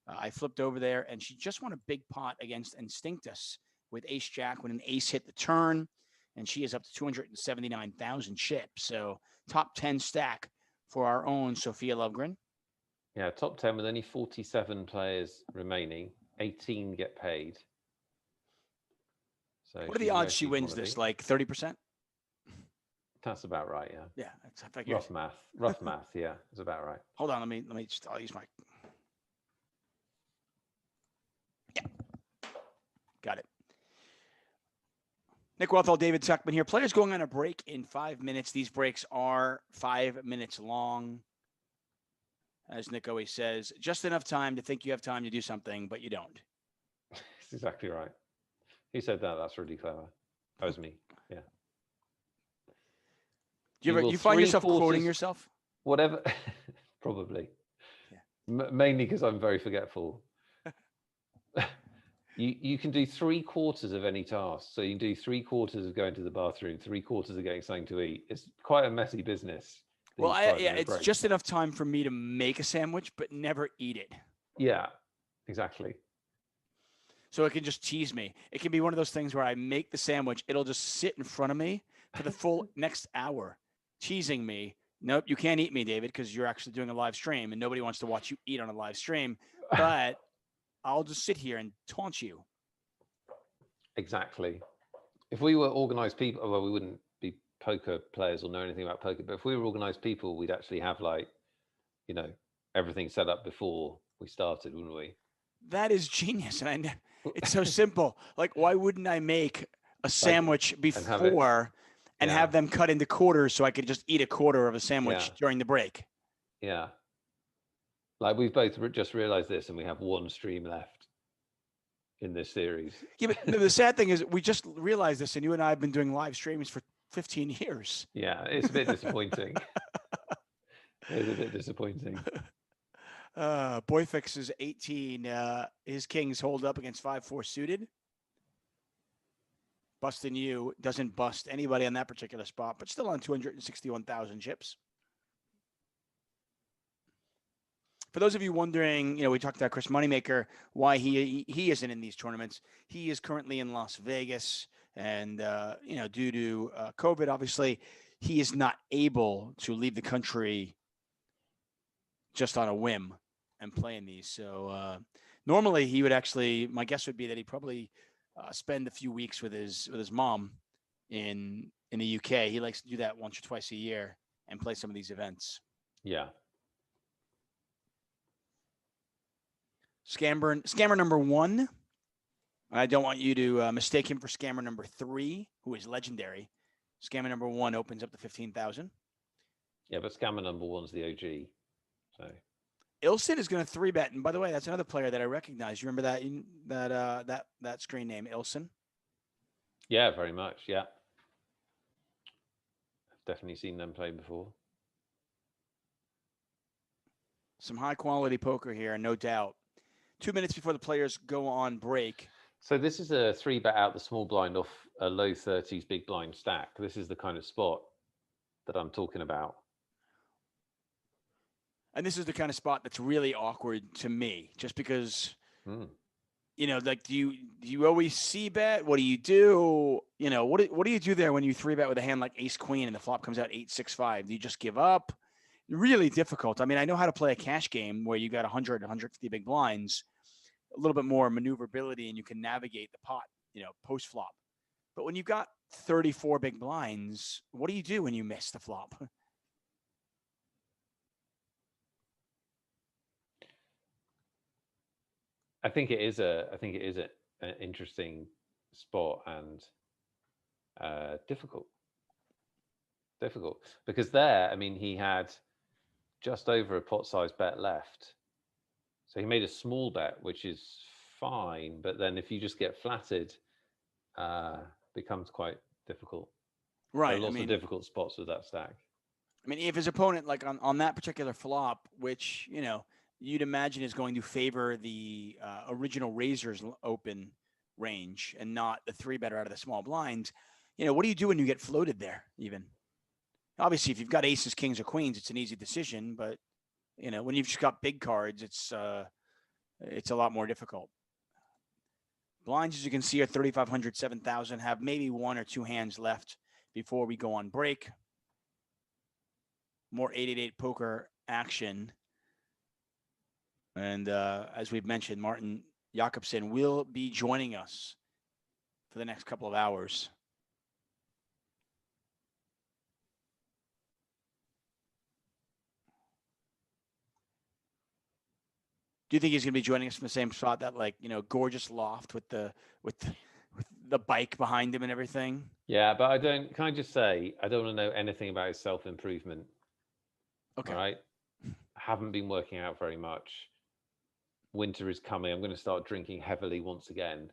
[SPEAKER 1] I flipped over there, and she just won a big pot against Instinctus with Ace Jack when an ace hit the turn, and she is up to 279,000 chips. So top 10 stack for our own Sophia Lovegren.
[SPEAKER 2] Yeah, top 10 with only 47 players remaining. 18 get paid. So
[SPEAKER 1] what are the odds she wins this? Like 30%?
[SPEAKER 2] That's about right, yeah.
[SPEAKER 1] Yeah, that's
[SPEAKER 2] rough math. Rough math, yeah, it's about right.
[SPEAKER 1] Hold on, I'll use my. Yeah, got it. Nick Wealthall, David Tuchman here. Players going on a break in 5 minutes. These breaks are 5 minutes long. As Nick always says, just enough time to think you have time to do something, but you don't.
[SPEAKER 2] That's exactly right. Who said that? That's really clever. That was me, yeah.
[SPEAKER 1] Do you find yourself quoting yourself?
[SPEAKER 2] Whatever, probably. Yeah. Mainly because I'm very forgetful. You can do 3/4 of any task. So you can do 3/4 of going to the bathroom, 3/4 of getting something to eat. It's quite a messy business.
[SPEAKER 1] Well, it's just enough time for me to make a sandwich, but never eat it.
[SPEAKER 2] Yeah, exactly.
[SPEAKER 1] So it can just tease me. It can be one of those things where I make the sandwich. It'll just sit in front of me for the full next hour, teasing me. Nope, you can't eat me, David, because you're actually doing a live stream and nobody wants to watch you eat on a live stream. But I'll just sit here and taunt you.
[SPEAKER 2] Exactly. If we were organized people, well, we wouldn't be poker players or know anything about poker, but if we were organized people, we'd actually have like, everything set up before we started, wouldn't we?
[SPEAKER 1] That is genius. And it's so simple. Like, why wouldn't I make a sandwich before and have them cut into quarters so I could just eat a quarter of a sandwich during the break?
[SPEAKER 2] Yeah. Like, we've both just realized this, and we have one stream left in this series.
[SPEAKER 1] Yeah, but the sad thing is we just realized this, and you and I have been doing live streams for 15 years.
[SPEAKER 2] Yeah, it's a bit disappointing. It's a bit disappointing.
[SPEAKER 1] Boyfix is 18. His kings hold up against 5-4 suited. Busting you doesn't bust anybody on that particular spot, but still on 261,000 chips. For those of you wondering, we talked about Chris Moneymaker, why he isn't in these tournaments. He is currently in Las Vegas, and due to COVID, obviously, he is not able to leave the country just on a whim and play in these. So normally he would actually, my guess would be that he'd probably spend a few weeks with his mom in the UK. He likes to do that once or twice a year and play some of these events.
[SPEAKER 2] Yeah.
[SPEAKER 1] Scammer number 1. I don't want you to mistake him for scammer number 3, who is legendary. Scammer number 1 opens up to 15,000.
[SPEAKER 2] Yeah, but scammer number 1's the OG. So
[SPEAKER 1] Ilson is going to 3-bet, and by the way, that's another player that I recognize. You remember that screen name, Ilson?
[SPEAKER 2] Yeah, very much. Yeah, I've definitely seen them play before.
[SPEAKER 1] Some high quality poker here, no doubt. 2 minutes before the players go on break.
[SPEAKER 2] So this is a 3-bet out the small blind off a low 30s big blind stack. This is the kind of spot that I'm talking about.
[SPEAKER 1] And this is the kind of spot that's really awkward to me, just because, like, do you always see bet? What do you do? What do you do there when you 3-bet with a hand like ace queen and the flop comes out 8-6-5? Do you just give up? Really difficult. I mean, I know how to play a cash game where you got 100, 150 big blinds, a little bit more maneuverability, and you can navigate the pot, post flop. But when you've got 34 big blinds, what do you do when you miss the flop?
[SPEAKER 2] I think it is an interesting spot and difficult because there, I mean, he had just over a pot size bet left. So he made a small bet, which is fine. But then if you just get flattered, becomes quite difficult.
[SPEAKER 1] Right.
[SPEAKER 2] There are lots of difficult spots with that stack.
[SPEAKER 1] I mean, if his opponent, like on that particular flop, which, you'd imagine is going to favor the original Razor's open range and not the 3-better out of the small blinds, what do you do when you get floated there even? Obviously, if you've got aces, kings, or queens, it's an easy decision. But, when you've just got big cards, it's a lot more difficult. Blinds, as you can see, are 3,500, 7,000, have maybe 1 or 2 hands left before we go on break. More 888 poker action. And as we've mentioned, Martin Jacobson will be joining us for the next couple of hours. Do you think he's going to be joining us from the same spot, that gorgeous loft with the bike behind him and everything?
[SPEAKER 2] Yeah, but can I just say, I don't want to know anything about his self-improvement.
[SPEAKER 1] Okay.
[SPEAKER 2] All right. I haven't been working out very much. Winter is coming. I'm going to start drinking heavily once again.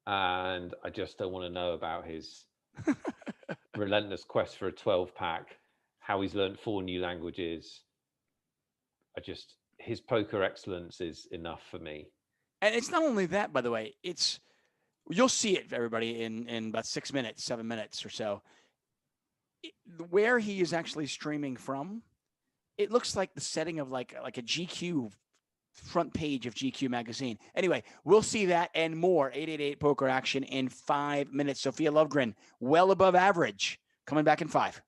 [SPEAKER 2] And I just don't want to know about his relentless quest for a 12-pack, how he's learned 4 new languages. His poker excellence is enough for me.
[SPEAKER 1] And it's not only that, by the way, you'll see it, everybody, in about 6 minutes, 7 minutes or so. Where he is actually streaming from, it looks like the setting of like a GQ front page of GQ magazine. Anyway, we'll see that and more 888 poker action in 5 minutes. Sophia Lovegren, well above average, coming back in 5.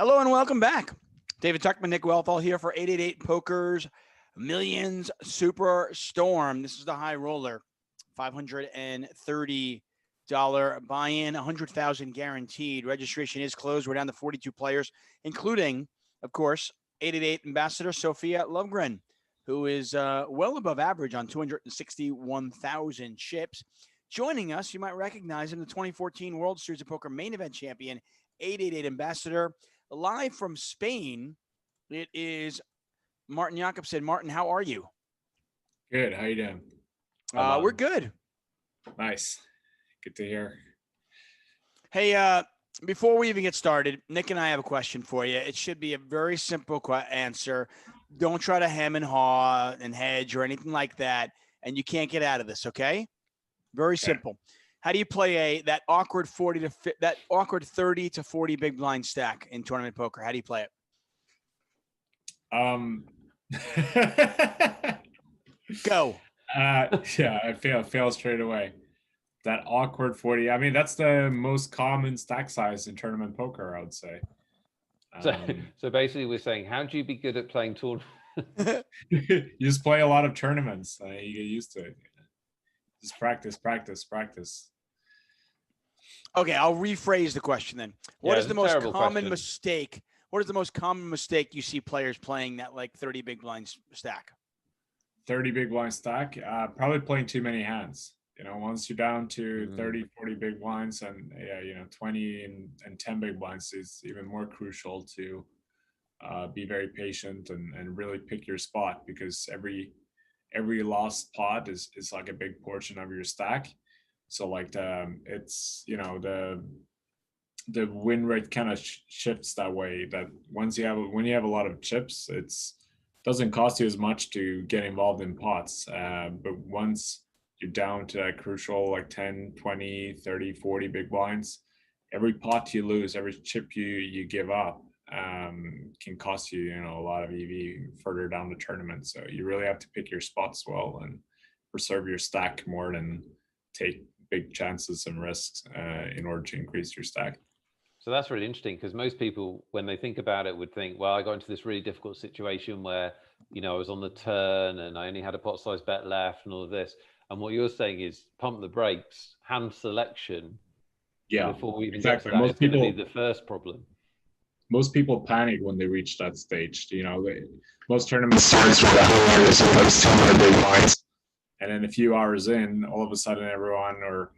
[SPEAKER 1] Hello and welcome back. David Tuchman, Nick Wealthall here for 888 Poker's Millions Superstorm. This is the high roller, $530 buy-in, 100,000 guaranteed. Registration is closed. We're down to 42 players, including, of course, 888 Ambassador Sophia Lovegren, who is well above average on 261,000 chips. Joining us, you might recognize him, the 2014 World Series of Poker Main Event Champion, 888 Ambassador. Live from Spain, it is Martin Jacobson. Martin, how are you?
[SPEAKER 3] Good. How you doing?
[SPEAKER 1] We're good.
[SPEAKER 3] Nice. Good to hear.
[SPEAKER 1] Hey, before we even get started, Nick and I have a question for you. It should be a very simple answer. Don't try to hem and haw and hedge or anything like that, and you can't get out of this, okay? Very simple. How do you play that awkward 30 to 40 big blind stack in tournament poker? How do you play
[SPEAKER 3] it?
[SPEAKER 1] Go.
[SPEAKER 3] Yeah, I fail straight away. That awkward 40. I mean, that's the most common stack size in tournament poker, I would say.
[SPEAKER 2] So basically, we're saying, how do you be good at playing tournaments?
[SPEAKER 3] You just play a lot of tournaments. You get used to it. Just practice.
[SPEAKER 1] Okay, I'll rephrase the question then. What is the most common mistake? What is the most common mistake you see players playing that like 30 big blinds stack?
[SPEAKER 3] 30 big blind stack? Probably playing too many hands. Once you're down to 30, 40 big blinds and 20 and 10 big blinds is even more crucial to be very patient and really pick your spot, because every lost pot is like a big portion of your stack. So like it's the win rate kind of shifts that way, that when you have a lot of chips, it's doesn't cost you as much to get involved in pots, but once you're down to that crucial like 10, 20, 30, 40 big blinds, every pot you lose, every chip you give up can cost you a lot of EV further down the tournament. So you really have to pick your spots well and preserve your stack more than take big chances and risks in order to increase your stack.
[SPEAKER 2] So that's really interesting, because most people, when they think about it, would think, well, I got into this really difficult situation where, I was on the turn and I only had a pot size bet left and all of this. And what you're saying is pump the brakes, hand selection.
[SPEAKER 3] Yeah,
[SPEAKER 2] before we even
[SPEAKER 3] exactly.
[SPEAKER 2] get to that, it's going to be the first problem.
[SPEAKER 3] Most people panic when they reach that stage. Most tournaments starts with 100, sometimes 200 big blinds. And then a few hours in, all of a sudden everyone or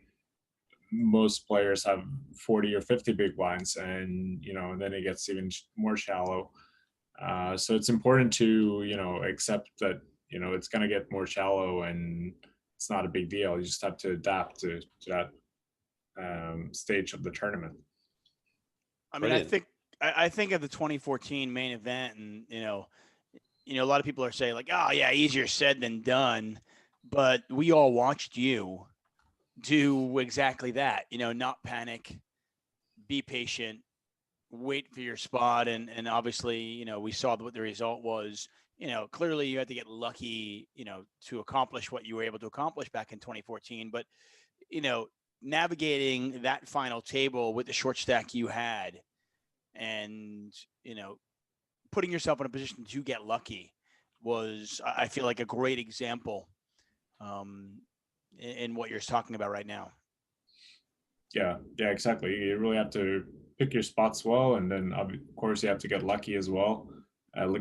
[SPEAKER 3] most players have 40 or 50 big blinds, and then it gets even more shallow. So it's important to accept that it's going to get more shallow and it's not a big deal. You just have to adapt to that stage of the tournament.
[SPEAKER 1] I mean, I think of the 2014 main event, and a lot of people are saying like, oh yeah, easier said than done, but we all watched you do exactly that. Not panic, be patient, wait for your spot, and obviously, we saw what the result was. Clearly you had to get lucky, to accomplish what you were able to accomplish back in 2014. But, navigating that final table with the short stack you had and, putting yourself in a position to get lucky was, I feel like, a great example in what you're talking about right now.
[SPEAKER 3] Yeah, exactly. You really have to pick your spots well, and then of course you have to get lucky as well.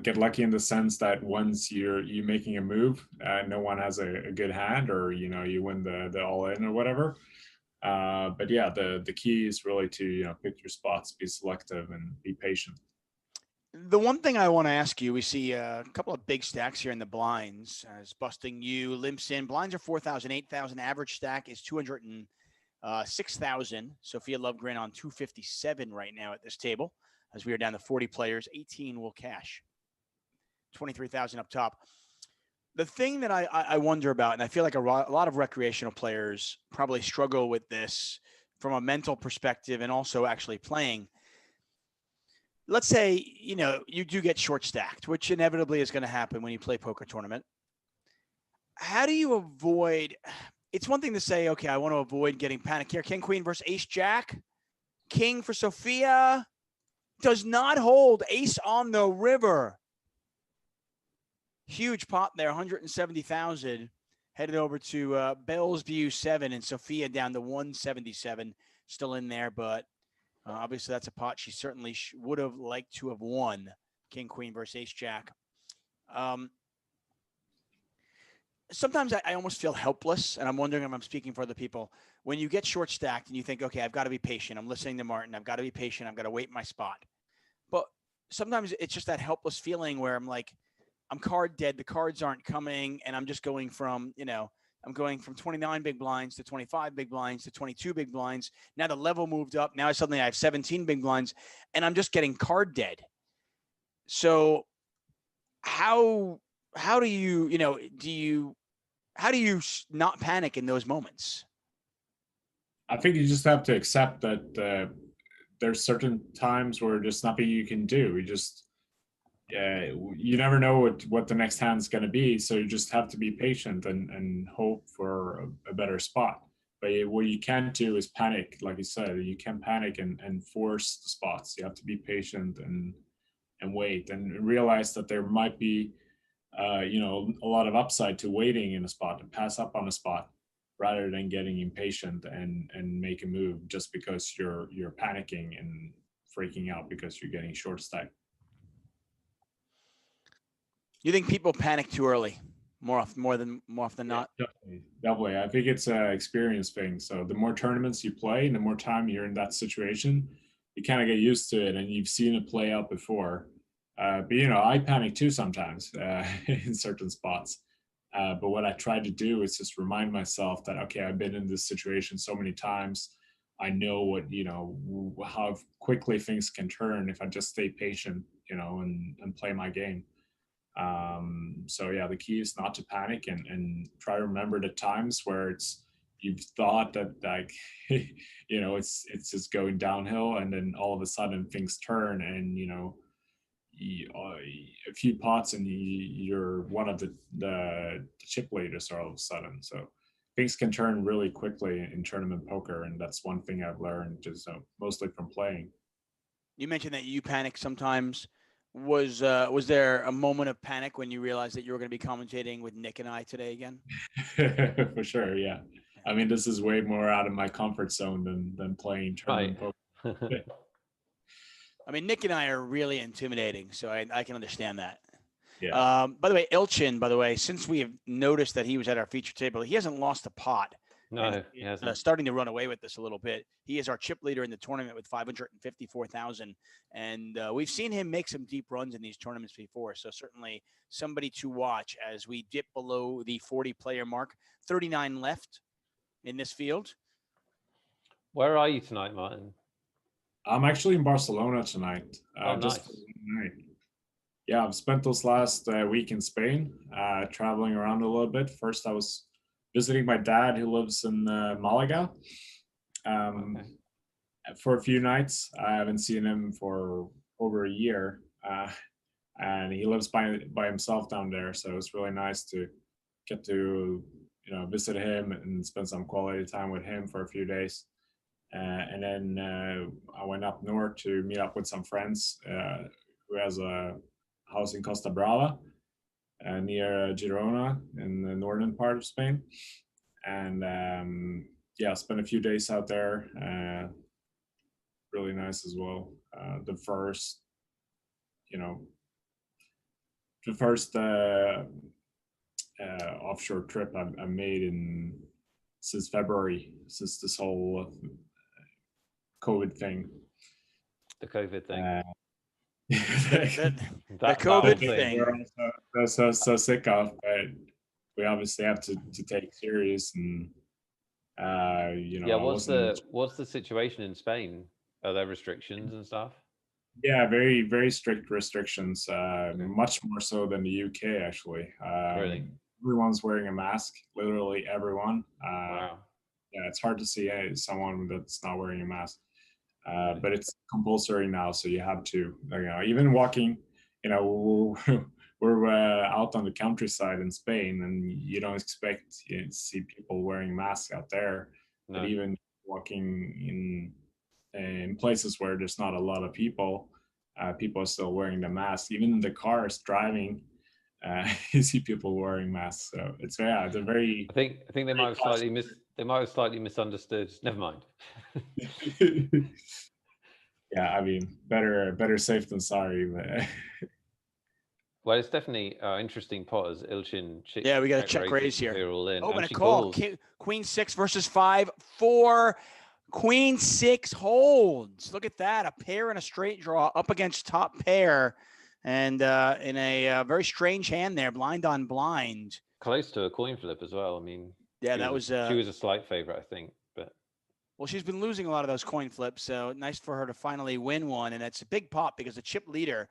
[SPEAKER 3] Get lucky in the sense that once you're making a move, no one has a good hand, or you win the all in or whatever. But yeah, the key is really to pick your spots, be selective, and be patient.
[SPEAKER 1] The one thing I want to ask you, we see a couple of big stacks here in the blinds. As Busting You limps in. Blinds are 4,000, 8,000. Average stack is 206,000. Sophia Lovegren on 257 right now at this table. As we are down to 40 players, 18 will cash. 23,000 up top. The thing that I wonder about, and I feel like a lot of recreational players probably struggle with this from a mental perspective and also actually playing. Let's say, you do get short stacked, which inevitably is going to happen when you play poker tournament. How do you avoid, it's one thing to say, okay, I want to avoid getting panic here. King, queen versus ace, jack, king for Sophia, does not hold. Ace on the river. Huge pot there, 170,000. Headed over to Bell's View 7 and Sophia down to 177. Still in there, but obviously that's a pot she certainly would have liked to have won. King, Queen versus Ace, Jack. Sometimes I almost feel helpless, and I'm wondering if I'm speaking for other people. When you get short stacked and you think, okay, I've got to be patient. I'm listening to Martin. I've got to be patient. I've got to wait my spot. But sometimes it's just that helpless feeling where I'm like, I'm card dead. The cards aren't coming, and I'm just going from, I'm going from 29 big blinds to 25 big blinds to 22 big blinds. Now the level moved up. Now suddenly I have 17 big blinds, and I'm just getting card dead. So how do you, how do you not panic in those moments?
[SPEAKER 3] I think you just have to accept that there's certain times where there's nothing you can do. You never know what the next hand's going to be, so you just have to be patient and hope for a better spot. But what you can't do is panic, like you said. You can't panic and force the spots. You have to be patient and wait and realize that there might be a lot of upside to waiting in a spot, to pass up on a spot rather than getting impatient and make a move just because you're panicking and freaking out because you're getting short stacked.
[SPEAKER 1] You think people panic too early more often not?
[SPEAKER 3] Definitely. I think it's an experience thing. So the more tournaments you play and the more time you're in that situation, you kind of get used to it and you've seen it play out before. But I panic too sometimes in certain spots. But what I try to do is just remind myself that, okay, I've been in this situation so many times. I know how quickly things can turn if I just stay patient, and play my game. So yeah, the key is not to panic and try to remember the times where you've thought that it's just going downhill and then all of a sudden things turn and a few pots and you're one of the chip leaders all of a sudden. So things can turn really quickly in tournament poker, and that's one thing I've learned just mostly from playing.
[SPEAKER 1] You mentioned that you panic sometimes. Was there a moment of panic when you realized that you were going to be commentating with Nick and I today again?
[SPEAKER 3] For sure, yeah. I mean, this is way more out of my comfort zone than playing tournament poker.
[SPEAKER 1] I mean, Nick and I are really intimidating, so I can understand that.
[SPEAKER 3] Yeah.
[SPEAKER 1] By the way, Ilchin, since we have noticed that he was at our feature table, he hasn't lost a pot.
[SPEAKER 2] No, he hasn't.
[SPEAKER 1] Starting to run away with this a little bit. He is our chip leader in the tournament with 554,000, and we've seen him make some deep runs in these tournaments before. So certainly somebody to watch as we dip below the 40-player mark. 39 left in this field.
[SPEAKER 2] Where are you tonight, Martin?
[SPEAKER 3] I'm actually in Barcelona tonight.
[SPEAKER 2] Oh, nice.
[SPEAKER 3] Just for one night. Yeah, I've spent this last week in Spain, traveling around a little bit. First, I was visiting my dad who lives in Malaga for a few nights. I haven't seen him for over a year, and he lives by himself down there. So it's really nice to get to visit him and spend some quality time with him for a few days. And then I went up north to meet up with some friends who has a house in Costa Brava near Girona in the northern part of Spain. And spent a few days out there. Really nice as well. The first offshore trip I made since February, since this whole COVID thing.
[SPEAKER 2] The COVID thing.
[SPEAKER 1] The COVID thing.
[SPEAKER 3] We're so sick of, but we obviously have to take serious and
[SPEAKER 2] what's the situation in Spain? Are there restrictions and stuff?
[SPEAKER 3] Yeah, very, very strict restrictions, much more so than the UK actually.
[SPEAKER 2] Really?
[SPEAKER 3] Everyone's wearing a mask, literally everyone.
[SPEAKER 2] Wow.
[SPEAKER 3] Yeah, it's hard to see someone that's not wearing a mask. But it's compulsory now, so you have to. Even walking, we're out on the countryside in Spain, and you don't expect to see people wearing masks out there. No. But even walking in places where there's not a lot of people, people are still wearing the mask. Even in the cars driving, you see people wearing masks. So it's it's a very.
[SPEAKER 2] I think they might have slightly misunderstood. Never mind.
[SPEAKER 3] Yeah, I mean, better safe than sorry. But
[SPEAKER 2] Well, it's definitely interesting pot as Ilchin.
[SPEAKER 1] Yeah, we got a check raise here.
[SPEAKER 2] We're all in.
[SPEAKER 1] Oh, and a
[SPEAKER 2] she
[SPEAKER 1] call.
[SPEAKER 2] calls.
[SPEAKER 1] Queen 6 versus 5, 4. Queen 6 holds. Look at that. A pair and a straight draw up against top pair. And in a very strange hand there, blind on blind.
[SPEAKER 2] Close to a coin flip as well. I mean,
[SPEAKER 1] Yeah,
[SPEAKER 2] she was a slight favorite, I think. But
[SPEAKER 1] well, she's been losing a lot of those coin flips, so nice for her to finally win one. And it's a big pop because the chip leader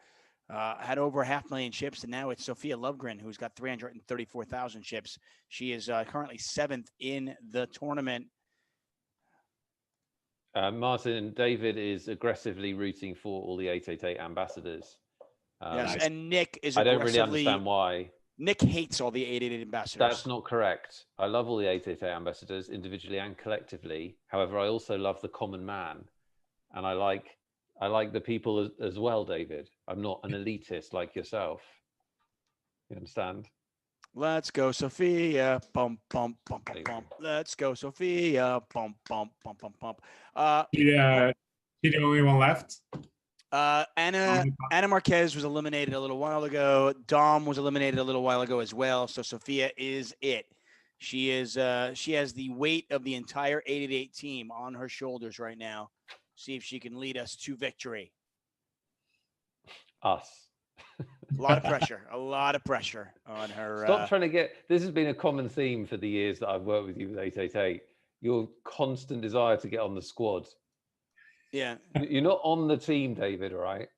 [SPEAKER 1] had over 500,000 chips, and now it's Sophia Lovegren, who's got 334,000 chips. She is currently 7th in the tournament.
[SPEAKER 2] Martin, David is aggressively rooting for all the 888 ambassadors.
[SPEAKER 1] Yes, and Nick is
[SPEAKER 2] I don't really understand why.
[SPEAKER 1] Nick hates all the 888 ambassadors.
[SPEAKER 2] That's not correct. I love all the 888 ambassadors individually and collectively. However, I also love the common man. And I like the people as well, David. I'm not an elitist like yourself. You understand?
[SPEAKER 1] Let's go, Sophia. Bump, bump, bump, bump, bump. Let's go, Sophia. Bump, bump, bump, bump, bump.
[SPEAKER 3] Yeah, she the only one left.
[SPEAKER 1] Anna Marquez was eliminated a little while ago. Dom was eliminated a little while ago as well. So Sophia is it. She has the weight of the entire 888 team on her shoulders right now. See if she can lead us to victory.
[SPEAKER 2] Us.
[SPEAKER 1] A lot of pressure on her.
[SPEAKER 2] Stop trying to get. This has been a common theme for the years that I've worked with you with 888. Your constant desire to get on the squad.
[SPEAKER 1] Yeah.
[SPEAKER 2] You're not on the team, David, right?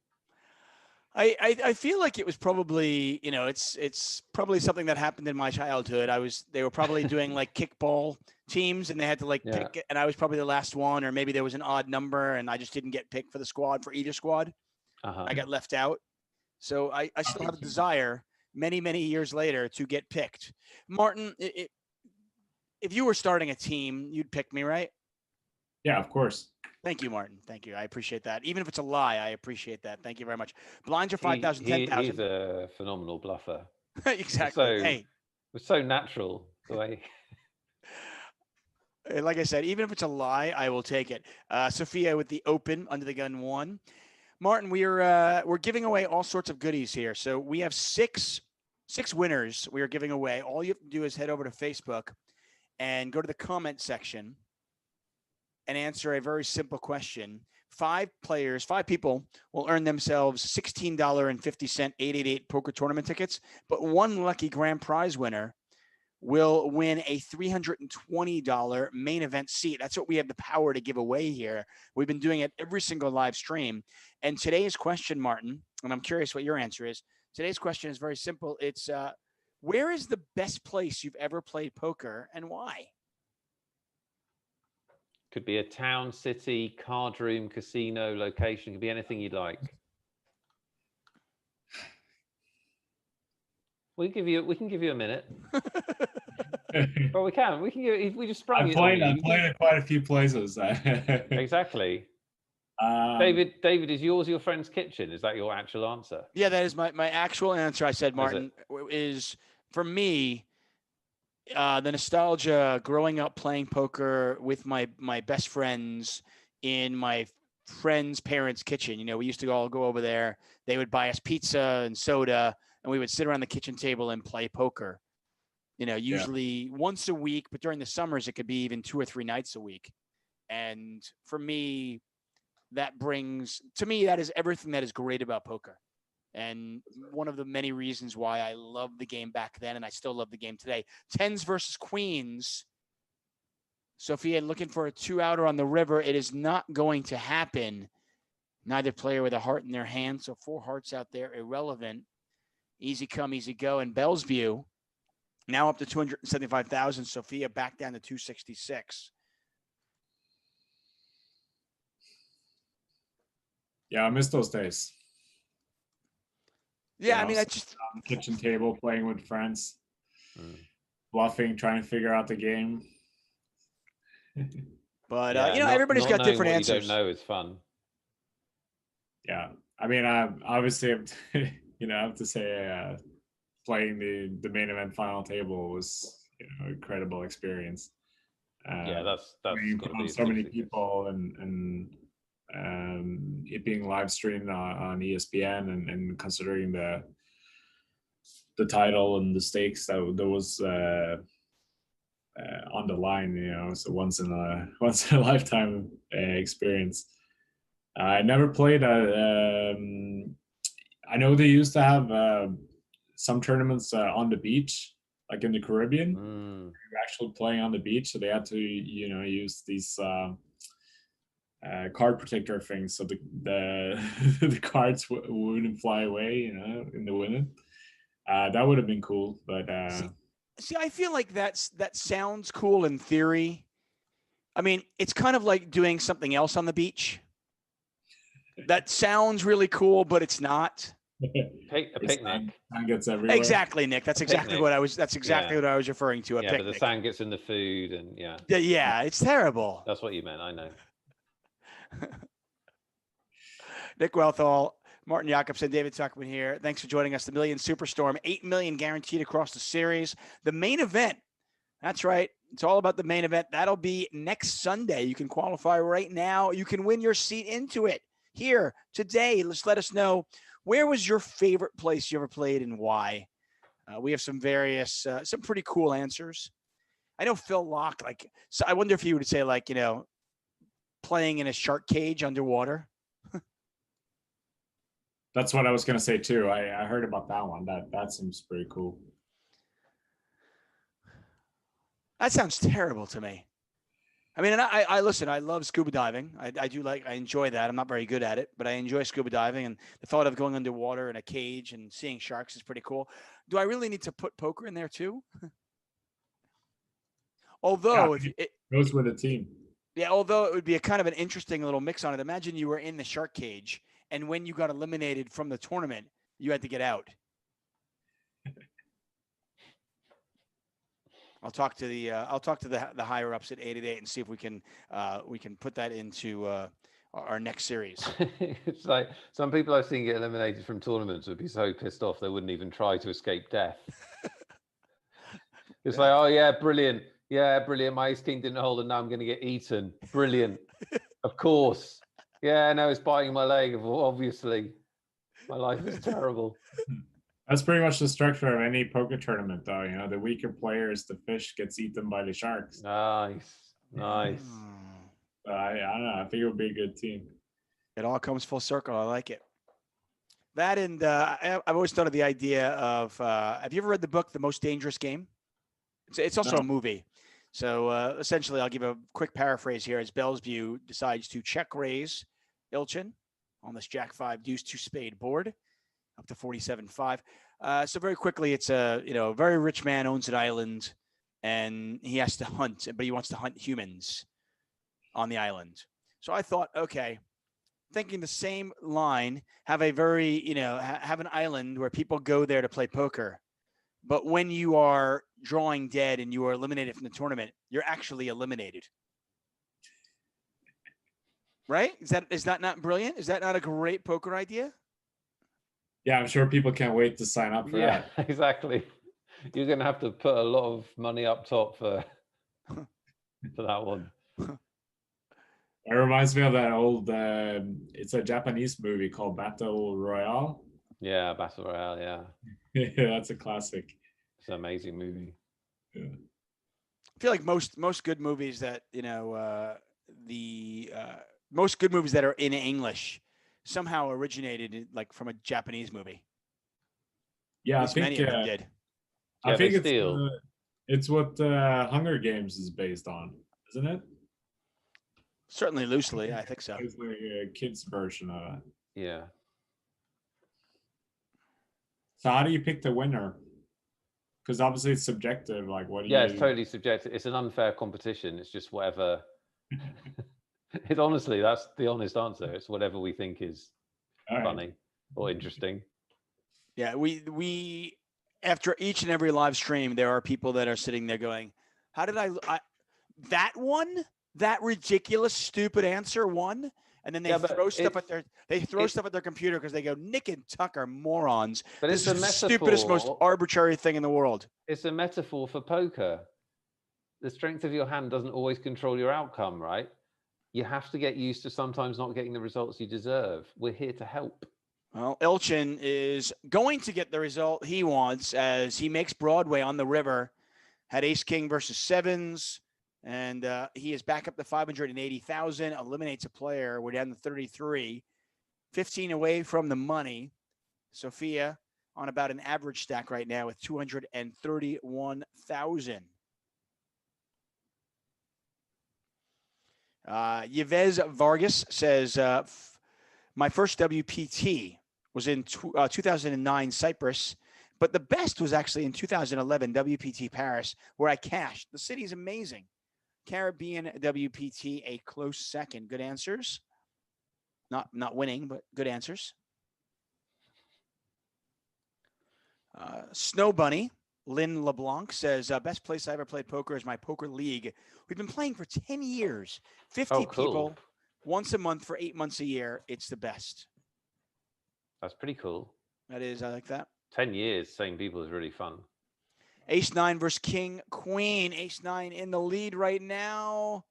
[SPEAKER 1] I feel like it was probably, it's probably something that happened in my childhood. They were probably doing like kickball teams and they had to pick it, and I was probably the last one, or maybe there was an odd number and I just didn't get picked for the squad, for either squad. I got left out. So I still have a desire many, many years later to get picked. Martin, if you were starting a team, you'd pick me, right?
[SPEAKER 3] Yeah, of course.
[SPEAKER 1] Thank you, Martin. Thank you. I appreciate that. Even if it's a lie, I appreciate that. Thank you very much. Blinds are 5,000, 10,000.
[SPEAKER 2] He's a phenomenal bluffer.
[SPEAKER 1] Exactly.
[SPEAKER 2] It's so natural the way.
[SPEAKER 1] Like I said, even if it's a lie, I will take it. Sophia with the open under the gun 1. Martin, we're giving away all sorts of goodies here. So we have six winners we are giving away. All you have to do is head over to Facebook and go to the comment section and answer a very simple question. 5 people will earn themselves $16.50 888 poker tournament tickets, but one lucky grand prize winner will win a $320 main event seat. That's what we have the power to give away here. We've been doing it every single live stream. And today's question, Martin, and I'm curious what your answer is. Today's question is very simple. It's where is the best place you've ever played poker and why?
[SPEAKER 2] Could be a town, city, card room, casino, location. Could be anything you'd like. We can give you a minute. But we can give. If we just sprung
[SPEAKER 3] I'm playing at quite a few places.
[SPEAKER 2] Exactly. David, is yours your friend's kitchen? Is that your actual answer?
[SPEAKER 1] Yeah, that is my actual answer. I said, Martin, is for me. The nostalgia growing up playing poker with my best friends in my friend's parents' kitchen. We used to all go over there. They would buy us pizza and soda, and we would sit around the kitchen table and play poker. Usually once a week, but during the summers, it could be even 2 or 3 nights a week. And for me, that is everything that is great about poker. And one of the many reasons why I loved the game back then, and I still love the game today. 10s versus queens. Sophia looking for a 2-outer on the river. It is not going to happen. Neither player with a heart in their hand. So 4 hearts out there, irrelevant. Easy come, easy go. And Bellsview now up to 275,000. Sophia back down to 266.
[SPEAKER 3] Yeah, I miss those days.
[SPEAKER 1] Yeah, I mean, I just
[SPEAKER 3] kitchen table playing with friends, bluffing, trying to figure out the game.
[SPEAKER 1] But everybody's got different answers.
[SPEAKER 2] You don't know is fun.
[SPEAKER 3] Yeah, I mean, I obviously have to, I have to say, playing the main event final table was incredible experience.
[SPEAKER 2] Yeah, that's
[SPEAKER 3] Being in
[SPEAKER 2] got to
[SPEAKER 3] front
[SPEAKER 2] be
[SPEAKER 3] of
[SPEAKER 2] a
[SPEAKER 3] so
[SPEAKER 2] big
[SPEAKER 3] many
[SPEAKER 2] success.
[SPEAKER 3] people it being live streamed on ESPN and considering the title and the stakes that was on the line, it's a once in a lifetime experience. I never played. I know they used to have some tournaments on the beach, like in the Caribbean. You're actually playing on the beach, so they had to use these card protector things so the the cards wouldn't fly away, in the wind. That would have been cool, but
[SPEAKER 1] See, I feel like that sounds cool in theory. I mean, it's kind of like doing something else on the beach. That sounds really cool, but it's not.
[SPEAKER 2] A picnic.
[SPEAKER 3] Sand gets everywhere.
[SPEAKER 1] Exactly, Nick. That's exactly what I was. That's exactly what I was referring to. A picnic.
[SPEAKER 2] But the sand gets in the food, and
[SPEAKER 1] yeah, it's terrible.
[SPEAKER 2] That's what you meant. I know.
[SPEAKER 1] Nick Wealthall, Martin Jacobson, David Tuchman here. Thanks for joining us. The Million Superstorm, 8 million guaranteed across the series. The main event. That's right. It's all about the main event. That'll be next Sunday. You can qualify right now. You can win your seat into it here today. Let's let us know, where was your favorite place you ever played and why? We have some various, some pretty cool answers. I know Phil Locke, so I wonder if he would say, playing in a shark cage underwater.
[SPEAKER 3] That's what I was going to say too. I heard about that one. That seems pretty cool.
[SPEAKER 1] That sounds terrible to me. I mean, and I listen, I love scuba diving. I enjoy that. I'm not very good at it, but I enjoy scuba diving, and the thought of going underwater in a cage and seeing sharks is pretty cool. Do I really need to put poker in there too? Although
[SPEAKER 3] it goes with a team.
[SPEAKER 1] Yeah, although it would be a kind of an interesting little mix on it. Imagine you were in the shark cage, and when you got eliminated from the tournament, you had to get out. I'll talk to the higher ups at 888 and see if we can put that into our next series.
[SPEAKER 2] It's like some people I've seen get eliminated from tournaments would be so pissed off they wouldn't even try to escape death. It's like, oh yeah, brilliant. Yeah, brilliant. My ace king didn't hold, and now I'm going to get eaten. Brilliant. Of course. Yeah, no, it's biting my leg. Obviously, my life is terrible.
[SPEAKER 3] That's pretty much the structure of any poker tournament, though. The weaker players, the fish gets eaten by the sharks.
[SPEAKER 2] Nice.
[SPEAKER 3] I don't know. I think it would be a good team.
[SPEAKER 1] It all comes full circle. I like it. That, and I've always thought of the idea of, have you ever read the book, The Most Dangerous Game? It's also a movie. So essentially, I'll give a quick paraphrase here. As Bellevue decides to check raise Ilchin on this Jack 5 deuce 2 spade board, up to 47.5. So very quickly, it's a very rich man owns an island, and he has to hunt, but he wants to hunt humans on the island. So I thought, okay, thinking the same line, have a very have an island where people go there to play poker. But when you are drawing dead and you are eliminated from the tournament, you're actually eliminated. Right? Is that not brilliant? Is that not a great poker idea?
[SPEAKER 3] Yeah, I'm sure people can't wait to sign up for that.
[SPEAKER 2] Yeah, exactly. You're going to have to put a lot of money up top for that one.
[SPEAKER 3] It reminds me of that old, it's a Japanese movie called Battle Royale.
[SPEAKER 2] Yeah, Battle Royale, yeah.
[SPEAKER 3] Yeah, that's a classic.
[SPEAKER 2] It's an amazing movie.
[SPEAKER 3] Yeah.
[SPEAKER 1] I feel like most good movies that, most good movies that are in English somehow originated from a Japanese movie.
[SPEAKER 3] Yeah, I think
[SPEAKER 1] many of them did.
[SPEAKER 3] I think it's what Hunger Games is based on, isn't it?
[SPEAKER 1] Certainly loosely, I think so.
[SPEAKER 3] It's like a kid's version of it.
[SPEAKER 2] Yeah.
[SPEAKER 3] So how do you pick the winner? Because obviously it's subjective. Like, what do you?
[SPEAKER 2] Yeah, it's totally subjective. It's an unfair competition. It's just whatever. It's honestly, that's the honest answer. It's whatever we think is funny or interesting.
[SPEAKER 1] Yeah, we after each and every live stream, there are people that are sitting there going, "How did I that one? That ridiculous, stupid answer won?" and then they
[SPEAKER 2] Yeah, but
[SPEAKER 1] throw stuff
[SPEAKER 2] it's-
[SPEAKER 1] at their computer because they go, Nick and Tuck are morons.
[SPEAKER 2] But
[SPEAKER 1] This
[SPEAKER 2] it's
[SPEAKER 1] is
[SPEAKER 2] a
[SPEAKER 1] the stupidest, most
[SPEAKER 2] metaphor.
[SPEAKER 1] arbitrary thing in the world.
[SPEAKER 2] It's a metaphor for poker. The strength of your hand doesn't always control your outcome, right? You have to get used to sometimes not getting the results you deserve. We're here to help.
[SPEAKER 1] Well, Ilchin is going to get the result he wants as he makes Broadway on the river. Had Ace King versus sevens, and he is back up to 580,000. Eliminates a player. We're down to 33, 15 away from the money. Sophia on about an average stack right now with 231,000. Yves Vargas says, my first WPT was in 2009 Cyprus, but the best was actually in 2011 WPT Paris, where I cashed. The city's amazing. Caribbean WPT, a close second. Good answers. Not winning, but good answers. Snow Bunny, Lynn LeBlanc says, best place I ever played poker is my poker league. We've been playing for 10 years, 50 people, once a month for 8 months a year. It's the best.
[SPEAKER 2] That's pretty cool.
[SPEAKER 1] That is, I like that.
[SPEAKER 2] 10 years, same people is really fun.
[SPEAKER 1] Ace 9 versus King Queen. Ace 9 in the lead right now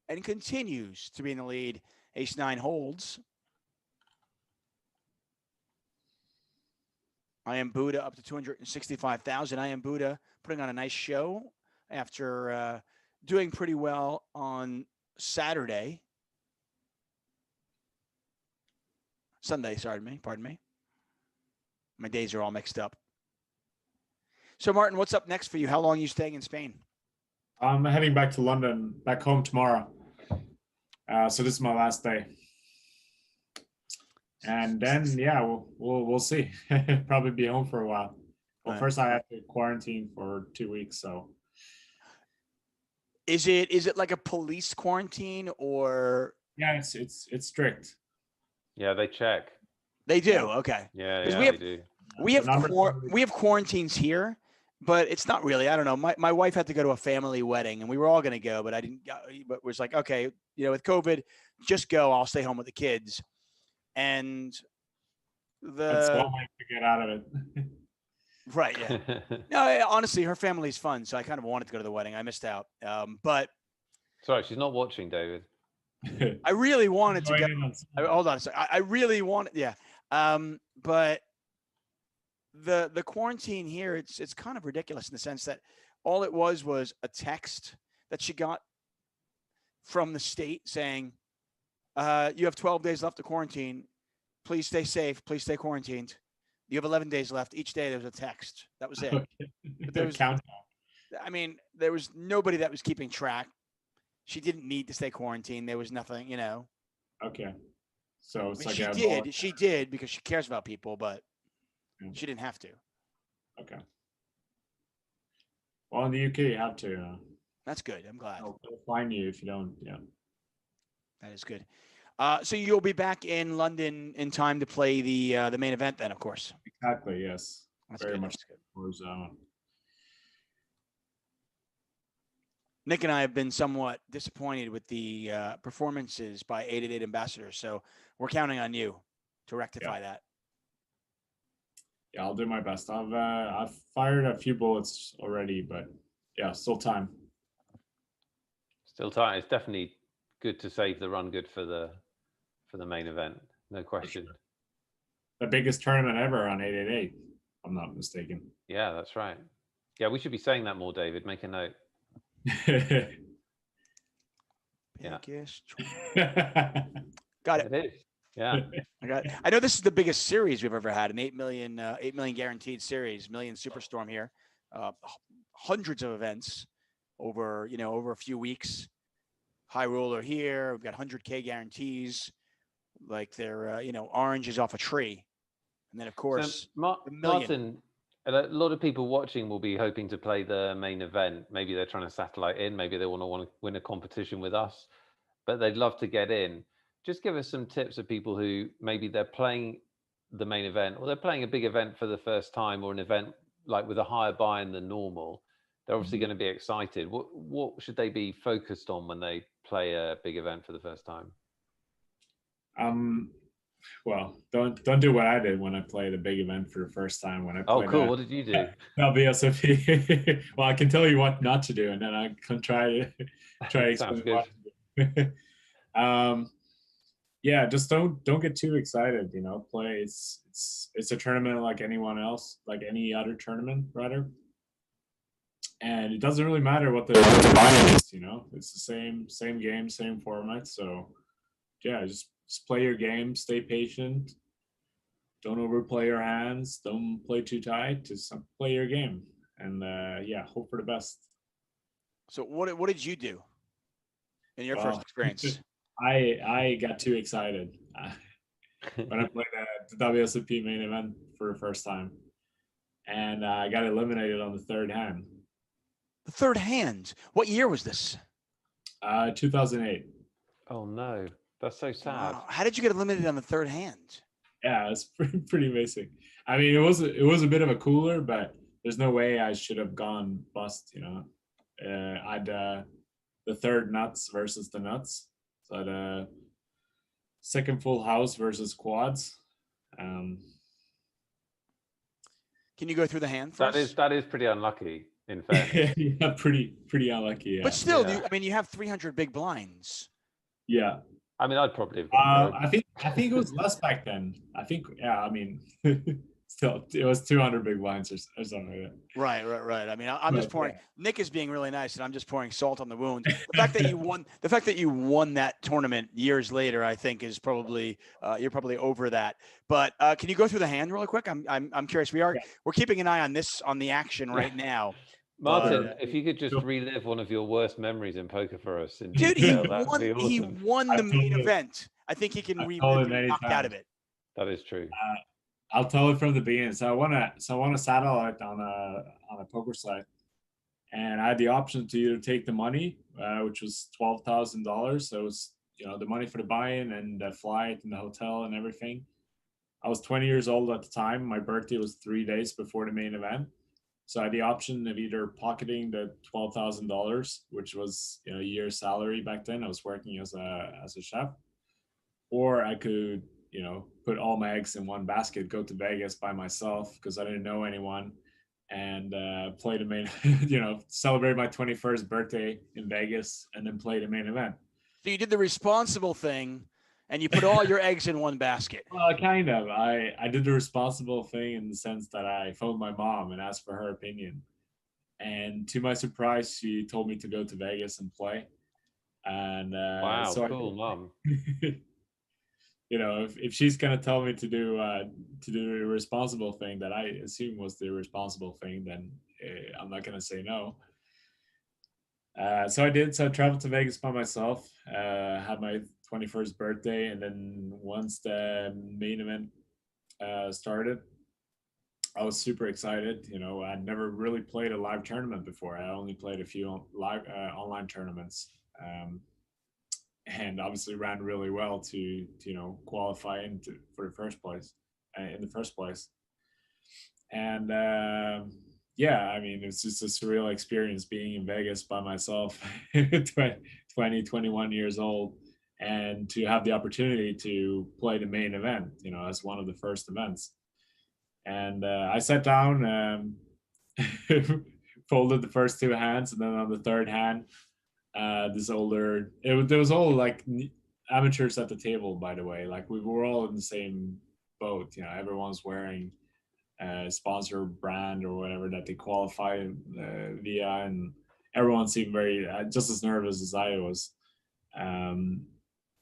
[SPEAKER 1] and continues to be in the lead. Ace 9 holds. I Am Buddha up to 265,000. I Am Buddha putting on a nice show after doing pretty well on Sunday, pardon me. My days are all mixed up. So, Martin, what's up next for you? How long are you staying in Spain?
[SPEAKER 3] I'm heading back to London, back home tomorrow. So this is my last day. And then, yeah, we'll see. Probably be home for a while. Well, first I have to quarantine for 2 weeks. So,
[SPEAKER 1] is it like a police quarantine or?
[SPEAKER 3] Yeah, it's strict.
[SPEAKER 2] Yeah, they check.
[SPEAKER 1] They do. Okay.
[SPEAKER 2] Yeah,
[SPEAKER 1] they do. We have quarantines here, but it's not really. I don't know. My wife had to go to a family wedding, and we were all going to go, but I didn't. But was like, okay, with COVID, just go. I'll stay home with the kids. And
[SPEAKER 3] That's one way to get out of it.
[SPEAKER 1] Right. Yeah. No, honestly, her family's fun, so I kind of wanted to go to the wedding. I missed out. But
[SPEAKER 2] sorry, she's not watching, David.
[SPEAKER 1] I really wanted to go. Hold on a second. I really wanted. Yeah. But the quarantine here, it's kind of ridiculous in the sense that all it was a text that she got from the state saying, you have 12 days left to quarantine. Please stay safe. Please stay quarantined. You have 11 days left. Each day there was a text. That was it.
[SPEAKER 3] Okay.
[SPEAKER 1] But there was, there was nobody that was keeping track. She didn't need to stay quarantined. There was nothing,
[SPEAKER 3] Okay. So it's
[SPEAKER 1] she did because she cares about people, but she didn't have to.
[SPEAKER 3] Okay. Well, in the UK, you have to.
[SPEAKER 1] That's good. I'm glad.
[SPEAKER 3] They'll fine you if you don't. Yeah.
[SPEAKER 1] That is good. So you'll be back in London in time to play the main event, then, of course.
[SPEAKER 3] Exactly. Yes.
[SPEAKER 1] That's
[SPEAKER 3] very
[SPEAKER 1] good.
[SPEAKER 3] much.
[SPEAKER 1] That's good. Nick and I have been somewhat disappointed with the performances by 888 ambassadors, so we're counting on you to rectify that.
[SPEAKER 3] Yeah, I'll do my best. I've fired a few bullets already, but yeah, still time.
[SPEAKER 2] Still time. It's definitely good to save the run good for the main event. No question.
[SPEAKER 3] Sure. The biggest tournament ever on 888, if I'm not mistaken.
[SPEAKER 2] Yeah, that's right. Yeah, we should be saying that more, David. Make a note. Yeah.
[SPEAKER 1] Got it.
[SPEAKER 2] It is. Yeah.
[SPEAKER 1] I got it. I know this is the biggest series we've ever had, an 8 million guaranteed series, million Superstorm here. Hundreds of events over a few weeks. High roller here. We've got 100K guarantees. Like they're, oranges off a tree. And then, of course,
[SPEAKER 2] so, Martin, a lot of people watching will be hoping to play the main event. Maybe they're trying to satellite in. Maybe they want to win a competition with us, but they'd love to get in. Just give us some tips of people who maybe they're playing the main event or they're playing a big event for the first time or an event like with a higher buy-in than normal. They're obviously going to be excited. What should they be focused on when they play a big event for the first time?
[SPEAKER 3] Well, don't do what I did when I played a big event for the first time. When I
[SPEAKER 2] Oh,
[SPEAKER 3] played
[SPEAKER 2] cool. What did you do?
[SPEAKER 3] WSOP. Well, I can tell you what not to do, and then I can try to
[SPEAKER 2] Sounds
[SPEAKER 3] explain
[SPEAKER 2] good.
[SPEAKER 3] what to do. Yeah, just don't get too excited. Play. It's a tournament like anyone else, like any other tournament, rather. And it doesn't really matter what the buy-in is. It's the same game, same format. So yeah, just play your game, stay patient, don't overplay your hands, don't play too tight, just play your game, and yeah, hope for the best.
[SPEAKER 1] So what did you do in your first
[SPEAKER 3] Well,
[SPEAKER 1] experience?
[SPEAKER 3] I got too excited when I played the WSOP main event for the first time, and I got eliminated on the third hand.
[SPEAKER 1] The third hand. What year was this?
[SPEAKER 3] 2008.
[SPEAKER 2] Oh no, that's so sad.
[SPEAKER 1] Wow. How did you get eliminated on the third hand?
[SPEAKER 3] Yeah, it's pretty basic. I mean, it was a bit of a cooler, but there's no way I should have gone bust. I'd the third nuts versus the nuts. So the second full house versus quads. Um,
[SPEAKER 1] Can you go through the hand for us?
[SPEAKER 2] That is pretty unlucky, in fairness.
[SPEAKER 3] yeah, pretty unlucky. Yeah.
[SPEAKER 1] But still,
[SPEAKER 2] Yeah.
[SPEAKER 1] you have 300 big blinds.
[SPEAKER 3] Yeah.
[SPEAKER 2] I mean, I'd probably have gone
[SPEAKER 3] I think it was less back then. I think, yeah. I mean, still, it was 200 big blinds or something like that.
[SPEAKER 1] Right. I mean, I'm just pouring.
[SPEAKER 3] Yeah.
[SPEAKER 1] Nick is being really nice, and I'm just pouring salt on the wound. The fact that you won that tournament years later, I think, is probably you're probably over that. But can you go through the hand really quick? I'm curious. We're keeping an eye on the action right now.
[SPEAKER 2] Martin, if you could just relive one of your worst memories in poker for us.
[SPEAKER 1] Dude, he
[SPEAKER 2] awesome.
[SPEAKER 1] won the main event. I think he can relive and knock out of it.
[SPEAKER 2] That is true.
[SPEAKER 3] I'll tell it from the beginning. So I won a satellite on a poker site, and I had the option to either take the money, which was $12,000. So it was the money for the buy-in and the flight and the hotel and everything. I was 20 years old at the time. My birthday was 3 days before the main event. So I had the option of either pocketing the $12,000, which was a year's salary back then. I was working as a chef, or I could put all my eggs in one basket, go to Vegas by myself because I didn't know anyone, and play the main, celebrate my 21st birthday in Vegas, and then play the main event.
[SPEAKER 1] So you did the responsible thing, and you put all your eggs in one basket.
[SPEAKER 3] Well, kind of. I did the responsible thing in the sense that I phoned my mom and asked for her opinion. And to my surprise, she told me to go to Vegas and play. And
[SPEAKER 2] wow,
[SPEAKER 3] so
[SPEAKER 2] cool, mom.
[SPEAKER 3] If she's gonna tell me to do the responsible thing that I assume was the responsible thing, then I'm not gonna say no. So I did. So I traveled to Vegas by myself. Had my 21st birthday, and then once the main event started, I was super excited. I'd never really played a live tournament before. I only played a few live online tournaments, and obviously ran really well to qualify for the first place in the first place. And yeah, I mean, it's just a surreal experience being in Vegas by myself, 21 years old, and to have the opportunity to play the main event, as one of the first events. And I sat down, folded the first two hands, and then on the third hand, there was all like amateurs at the table, by the way. Like we were all in the same boat. Everyone's wearing sponsor brand or whatever that they qualify via, and everyone seemed very just as nervous as I was.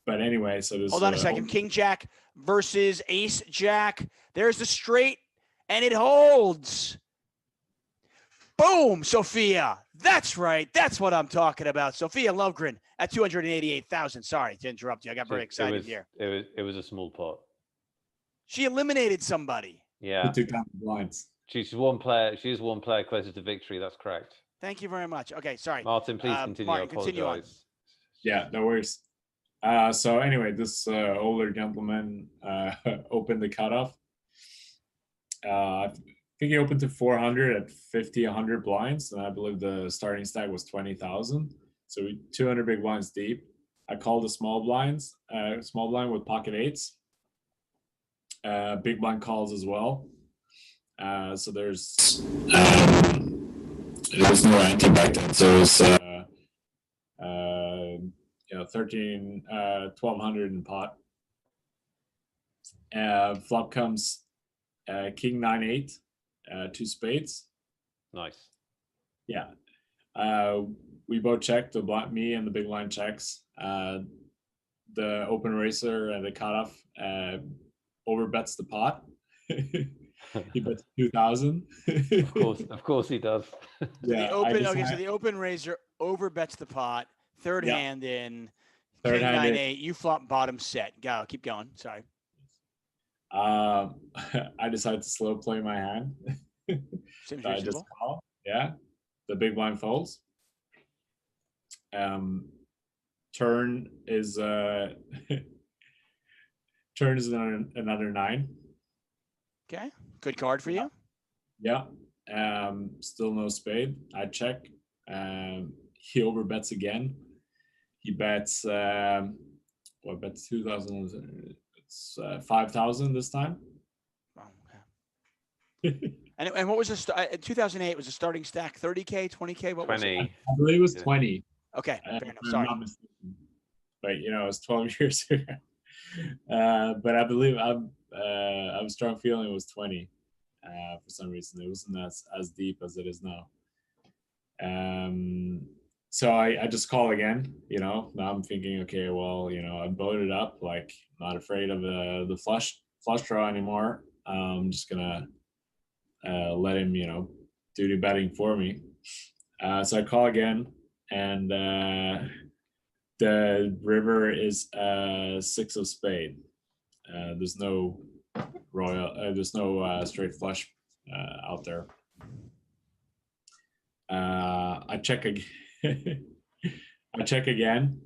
[SPEAKER 3] But anyway, so this.
[SPEAKER 1] Hold on a second. King Jack versus Ace Jack. There's the straight, and it holds. Boom, Sophia. That's right. That's what I'm talking about. Sophia Lovgren at 288,000. Sorry to interrupt you. I got very excited here.
[SPEAKER 2] It was a small pot.
[SPEAKER 1] She eliminated somebody.
[SPEAKER 2] Yeah.
[SPEAKER 3] Took down the blinds.
[SPEAKER 2] She's one player closer to victory. That's correct.
[SPEAKER 1] Thank you very much. Okay, sorry.
[SPEAKER 2] Martin, please continue.
[SPEAKER 1] Martin,
[SPEAKER 2] I apologize.
[SPEAKER 3] Yeah, no worries. So anyway, this older gentleman opened the cutoff. I think he opened to 400 at 50, 100 blinds, and I believe the starting stack was 20,000. So 200 big blinds deep. I call the small blinds, small blind with pocket eights. Big blind calls as well. So there's no ante back then. So it's 1200 in pot. Flop comes king 9-8, 2 spades.
[SPEAKER 2] Nice.
[SPEAKER 3] Yeah. We both check. Me and the big blind checks. The open racer and the cutoff overbets the pot. He bets 2,000.
[SPEAKER 2] Of course he does.
[SPEAKER 1] Yeah, so the open raiser overbets the pot. Third hand in. King 9-8. You flop bottom set. Go. Keep going. Sorry.
[SPEAKER 3] I decided to slow play my hand.
[SPEAKER 1] Seems
[SPEAKER 3] so I just call. Yeah. The big blind folds. Turn is another 9.
[SPEAKER 1] Okay. Good card for you.
[SPEAKER 3] Yeah. Still no spade. I check. He overbets again. He bets bets 2,000. It's 5,000 this time.
[SPEAKER 1] Oh, okay. and what was the 2008 was a starting stack 30K, 20K? What
[SPEAKER 2] 20.
[SPEAKER 1] was it?
[SPEAKER 3] I believe it was 20.
[SPEAKER 1] Okay, fair enough.
[SPEAKER 3] I'm
[SPEAKER 1] Sorry.
[SPEAKER 3] not mistaken. But it was 12 years ago. But I believe I have a strong feeling it was 20. For some reason, it wasn't as deep as it is now. So I just call again. Now I'm thinking, okay, well, I boated up, like not afraid of the flush draw anymore. I'm just gonna let him, do the betting for me. So I call again, and the river is 6 of spade. There's no there's no straight flush out there. I check again. I check again,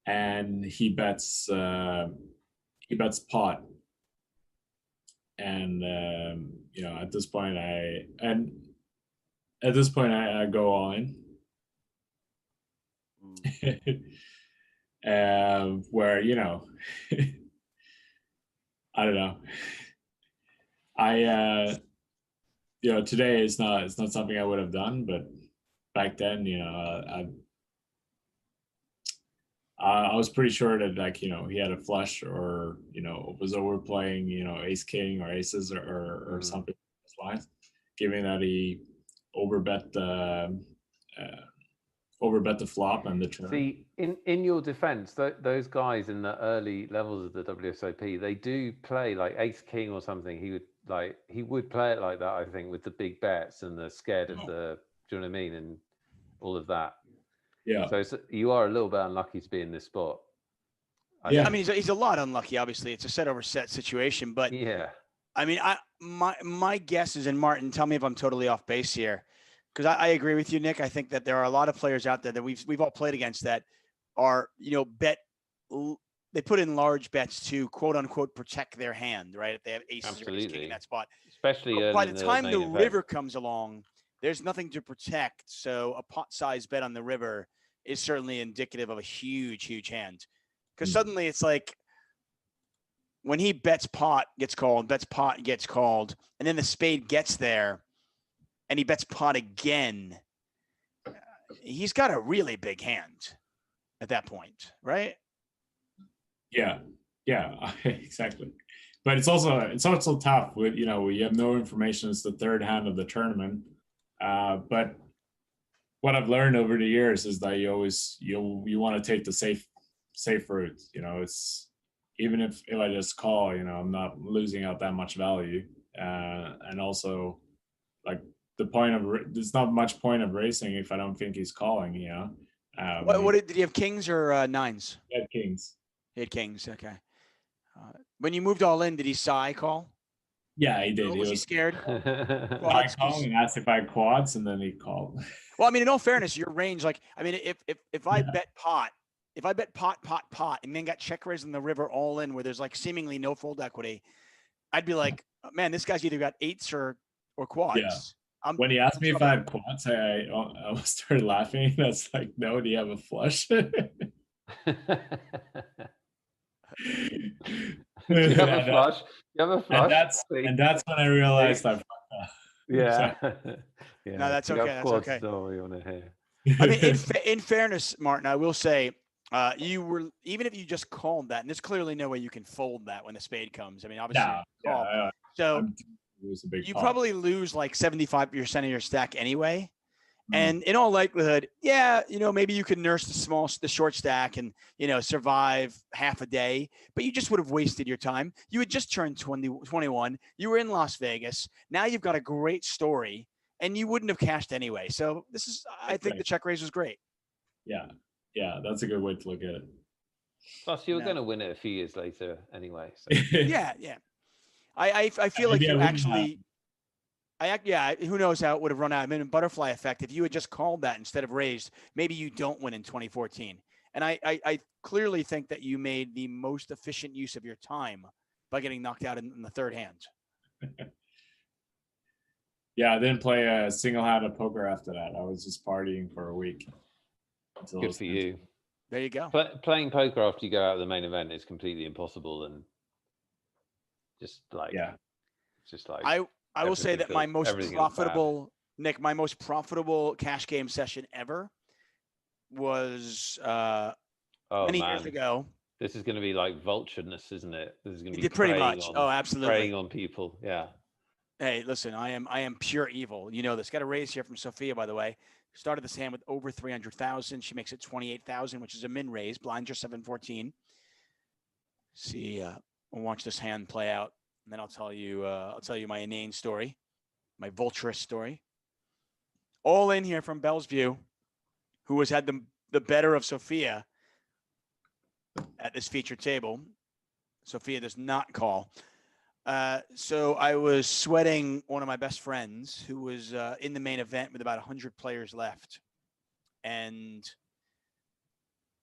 [SPEAKER 3] and he bets pot. And at this point I go all in. Where I don't know. Today it's not something I would have done, but back then, I was pretty sure that he had a flush or was overplaying ace king or aces or something like that, given that he overbet the flop and the turn.
[SPEAKER 2] See, in your defense, those guys in the early levels of the WSOP, they do play like ace king or something. He would play it like that, I think, with the big bets and the scared of the, do you know what I mean, and all of that.
[SPEAKER 3] Yeah.
[SPEAKER 2] So you are a little bit unlucky to be in this spot.
[SPEAKER 1] I mean, he's a lot unlucky. Obviously, it's a set over set situation, but
[SPEAKER 2] yeah.
[SPEAKER 1] I mean, my guess is, and Martin, tell me if I'm totally off base here, because I agree with you, Nick. I think that there are a lot of players out there that we've all played against that are they put in large bets to quote unquote protect their hand, right? If they have aces or ace king in that spot,
[SPEAKER 2] especially
[SPEAKER 1] by the time the river comes along, there's nothing to protect. So a pot size bet on the river is certainly indicative of a huge, huge hand. Because suddenly it's like when he bets pot gets called, and then the spade gets there and he bets pot again, he's got a really big hand at that point, right?
[SPEAKER 3] Yeah, exactly. But it's also tough with you have no information. It's the third hand of the tournament. But what I've learned over the years is that you want to take the safe route. It's even if I just call, I'm not losing out that much value. And also, like there's not much point of racing if I don't think he's calling.
[SPEAKER 1] Did he have kings or nines?
[SPEAKER 3] He had kings.
[SPEAKER 1] He had kings. Okay. When you moved all in, did he call?
[SPEAKER 3] Yeah, he did.
[SPEAKER 1] Was he scared?
[SPEAKER 3] I called and asked if I had quads, and then he called.
[SPEAKER 1] Well, I mean, in all fairness, your range, if I bet pot, and then got check raised in the river all in where there's like seemingly no fold equity, I'd be like, man, this guy's either got eights or quads.
[SPEAKER 3] Yeah. When he asked me if I had quads, I almost started laughing. That's like, no, do you have a flush?
[SPEAKER 2] Do you have a flush? You have a flush?
[SPEAKER 3] And that's when I realized I fucked up.
[SPEAKER 2] Yeah. Yeah.
[SPEAKER 1] No, that's okay. That's okay.
[SPEAKER 2] Story on it here.
[SPEAKER 1] I mean, in fairness, Martin, I will say, you were, even if you just called that, and there's clearly no way you can fold that when the spade comes. I mean, obviously, so you probably lose like 75% of your stack anyway. And in all likelihood, yeah, maybe you could nurse the short stack and, survive half a day, but you just would have wasted your time. You had just turned 21. You were in Las Vegas. Now you've got a great story and you wouldn't have cashed anyway. So I think the check raise was great.
[SPEAKER 3] Yeah. Yeah. That's a good way to look at it.
[SPEAKER 2] Plus you were going to win it a few years later anyway. So.
[SPEAKER 1] Yeah. I feel like you actually... who knows how it would have run out. I mean, butterfly effect. If you had just called that instead of raised, maybe you don't win in 2014. And I clearly think that you made the most efficient use of your time by getting knocked out in the third hand.
[SPEAKER 3] Yeah, I didn't play a single hand of poker after that. I was just partying for a week.
[SPEAKER 2] Good for you.
[SPEAKER 1] There you go.
[SPEAKER 2] Playing poker after you go out of the main event is completely impossible. And just like,
[SPEAKER 1] I will say that my most profitable, Nick, my most profitable cash game session ever was many years ago.
[SPEAKER 2] This is going to be like vultureness, isn't it? This is going to be
[SPEAKER 1] pretty much. Absolutely.
[SPEAKER 2] Preying on people. Yeah.
[SPEAKER 1] Hey, listen, I am pure evil. You know this. Got a raise here from Sophia, by the way. Started this hand with over 300,000. She makes it 28,000, which is a min raise. Blinds are 714. See, we'll watch this hand play out. And then I'll tell you my inane story, my vulturous story. All in here from Bell's View, who has had the better of Sophia at this featured table. Sophia does not call. So I was sweating one of my best friends who was in the main event with about 100 players left. And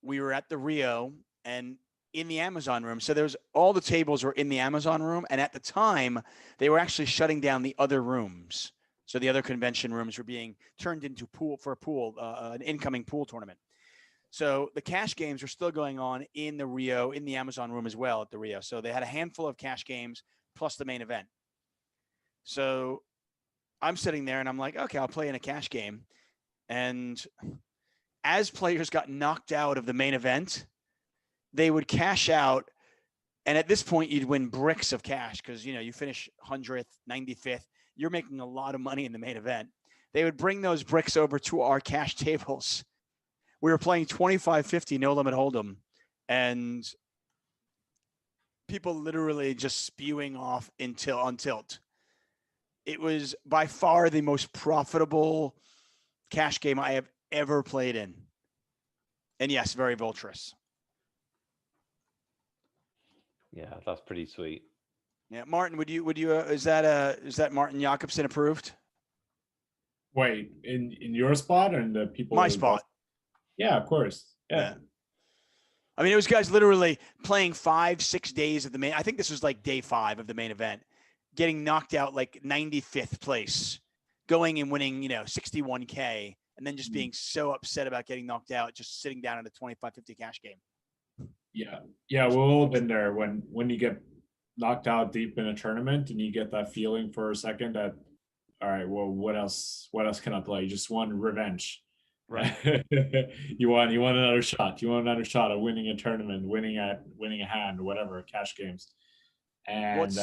[SPEAKER 1] we were at the Rio and in the Amazon room. So all the tables were in the Amazon room. And at the time, they were actually shutting down the other rooms. So the other convention rooms were being turned into an incoming pool tournament. So the cash games were still going on in the Rio, in the Amazon room as well at the Rio. So they had a handful of cash games plus the main event. So I'm sitting there and I'm like, okay, I'll play in a cash game. And as players got knocked out of the main event, they would cash out. And at this point, you'd win bricks of cash because, you finish 100th, 95th. You're making a lot of money in the main event. They would bring those bricks over to our cash tables. We were playing 25-50 no limit hold'em. And people literally just spewing off on tilt. It was by far the most profitable cash game I have ever played in. And yes, very vulturous.
[SPEAKER 2] Yeah, that's pretty sweet.
[SPEAKER 1] Yeah, Martin, would you is that Martin Jacobson approved?
[SPEAKER 3] Wait, in your spot or in the people?
[SPEAKER 1] My spot.
[SPEAKER 3] Yeah, of course. Yeah.
[SPEAKER 1] I mean, it was guys literally playing 5-6 days of the main. I think this was like day 5 of the main event, getting knocked out like 95th place, going and winning, 61K, and then just being so upset about getting knocked out, just sitting down at a 25-50 cash game.
[SPEAKER 3] Yeah, we've all been there when you get knocked out deep in a tournament and you get that feeling for a second that, all right, well, what else can I play? You just want revenge,
[SPEAKER 1] right?
[SPEAKER 3] you want another shot. You want another shot at winning a tournament, winning a hand, whatever, cash games. And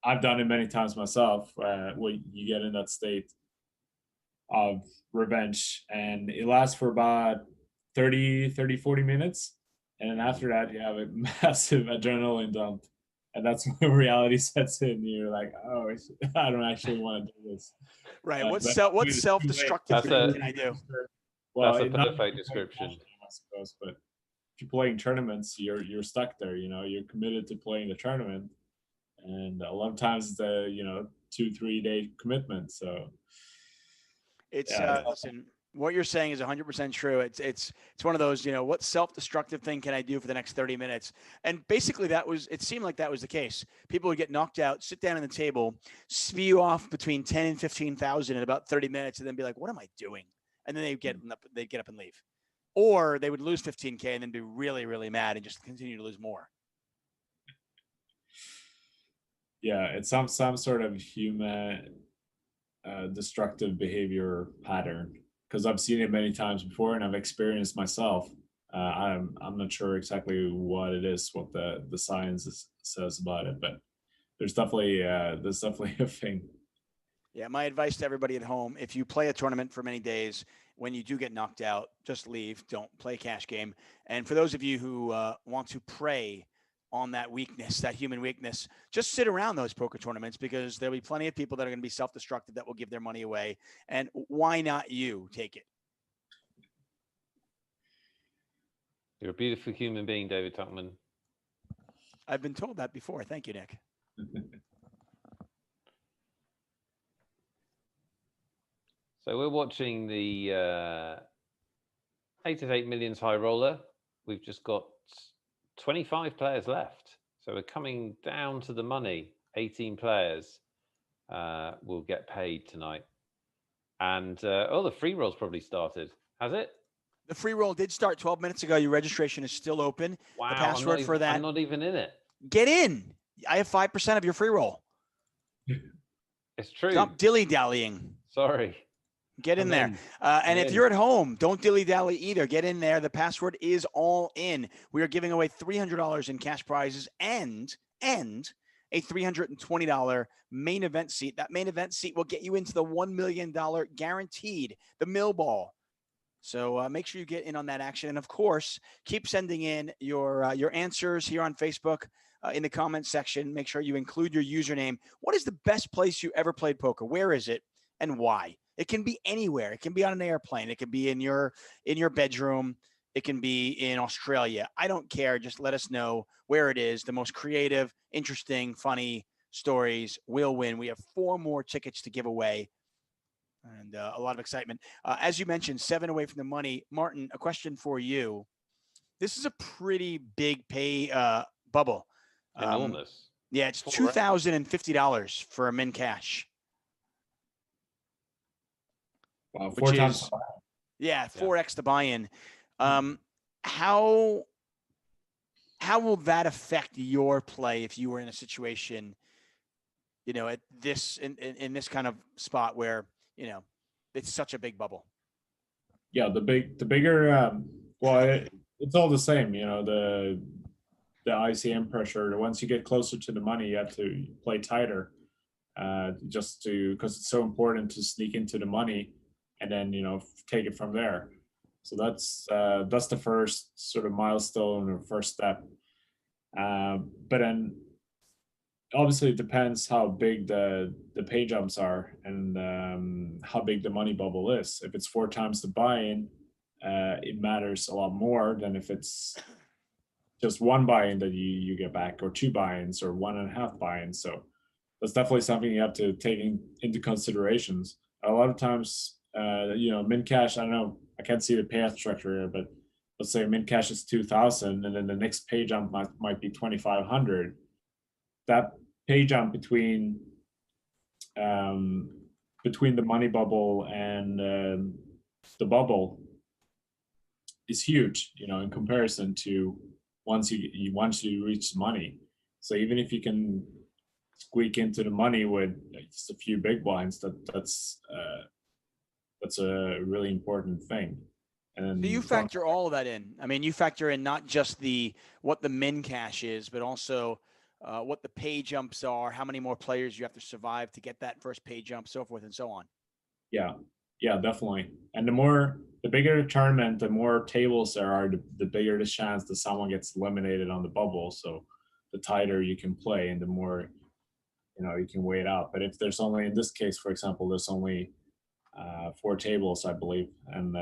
[SPEAKER 3] I've done it many times myself. When you get in that state of revenge, and it lasts for about 30, 40 minutes. And then after that, you have a massive adrenaline dump. And that's when reality sets in. You're like, oh, I don't actually want to do this.
[SPEAKER 1] Right. What self-destructive thing can I do?
[SPEAKER 2] Well, that's a perfect description.
[SPEAKER 3] I suppose, but if you're playing tournaments, you're stuck there. You're committed to playing the tournament. And a lot of times it's a 2-3 day commitment. So
[SPEAKER 1] it's listen, what you're saying is 100% true. It's one of those, what self-destructive thing can I do for the next 30 minutes? And basically it seemed like that was the case. People would get knocked out, sit down on the table, spew off between 10 and 15,000 in about 30 minutes, and then be like, what am I doing? And then they'd get up and leave. or they would lose 15K and then be really, really mad and just continue to lose more.
[SPEAKER 3] Yeah, it's some sort of human destructive behavior pattern, because I've seen it many times before and I've experienced myself. I'm not sure exactly what it is, what the science says about it, but there's definitely a thing.
[SPEAKER 1] Yeah, my advice to everybody at home: if you play a tournament for many days, when you do get knocked out, just leave. Don't play cash game. And for those of you who want to prey on that weakness, that human weakness, just sit around those poker tournaments, because there'll be plenty of people that are going to be self-destructive that will give their money away. And why not you take it?
[SPEAKER 2] You're a beautiful human being, David Tuchman.
[SPEAKER 1] I've been told that before. Thank you, Nick.
[SPEAKER 2] So we're watching the 8 of 8 millions high roller. We've just got 25 players left. So we're coming down to the money. 18 players will get paid tonight. And the free roll's probably started. Has it?
[SPEAKER 1] The free roll did start 12 minutes ago. Your registration is still open.
[SPEAKER 2] Wow.
[SPEAKER 1] The password for that.
[SPEAKER 2] I'm not even in it.
[SPEAKER 1] Get in. I have 5% of your free roll.
[SPEAKER 2] It's true.
[SPEAKER 1] Stop dilly-dallying.
[SPEAKER 2] Sorry.
[SPEAKER 1] Get in there. And if you're at home, don't dilly-dally either. Get in there. The password is all in. We are giving away $300 in cash prizes and a $320 main event seat. That main event seat will get you into the $1 million guaranteed, the mill ball. So make sure you get in on that action. And, of course, keep sending in your answers here on Facebook in the comments section. Make sure you include your username. What is the best place you ever played poker? Where is it and why? It can be anywhere. It can be on an airplane. It can be in your bedroom. It can be in Australia. I don't care. Just let us know where it is. The most creative, interesting, funny stories will win. We have 4 more tickets to give away, and a lot of excitement. As you mentioned, 7 away from the money. Martin, a question for you. This is a pretty big pay bubble.
[SPEAKER 2] Enormous.
[SPEAKER 1] Yeah, it's $2,050 for a min cash.
[SPEAKER 3] Wow, 4 times.
[SPEAKER 1] Yeah, 4x the buy-in. How will that affect your play if you were in a situation, at this in this kind of spot where it's such a big bubble?
[SPEAKER 3] Yeah, the bigger. It's all the same. The ICM pressure. Once you get closer to the money, you have to play tighter, because it's so important to sneak into the money and then take it from there. So that's the first sort of milestone or first step. But then obviously it depends how big the pay jumps are and how big the money bubble is. If it's 4 times the buy-in, it matters a lot more than if it's just 1 buy-in that you get back, or 2 buy-ins, or 1.5 buy-ins. So that's definitely something you have to take into considerations. A lot of times, min cash, I don't know, I can't see the payout structure here, but let's say min cash is 2,000, and then the next pay jump might be 2,500. That pay jump between the money bubble and the bubble is huge, in comparison to once you reach money. So even if you can squeak into the money with just a few big blinds, that's a really important thing. And
[SPEAKER 1] so you factor all of that in. I mean, you factor in not just what the min cash is, but also what the pay jumps are, how many more players you have to survive to get that first pay jump, so forth and so on.
[SPEAKER 3] Yeah, definitely. And the bigger the tournament, the more tables there are, the bigger the chance that someone gets eliminated on the bubble. So the tighter you can play and the more, you can wait out. But if there's only, in this case, for example, there's only 4 tables, I believe. And,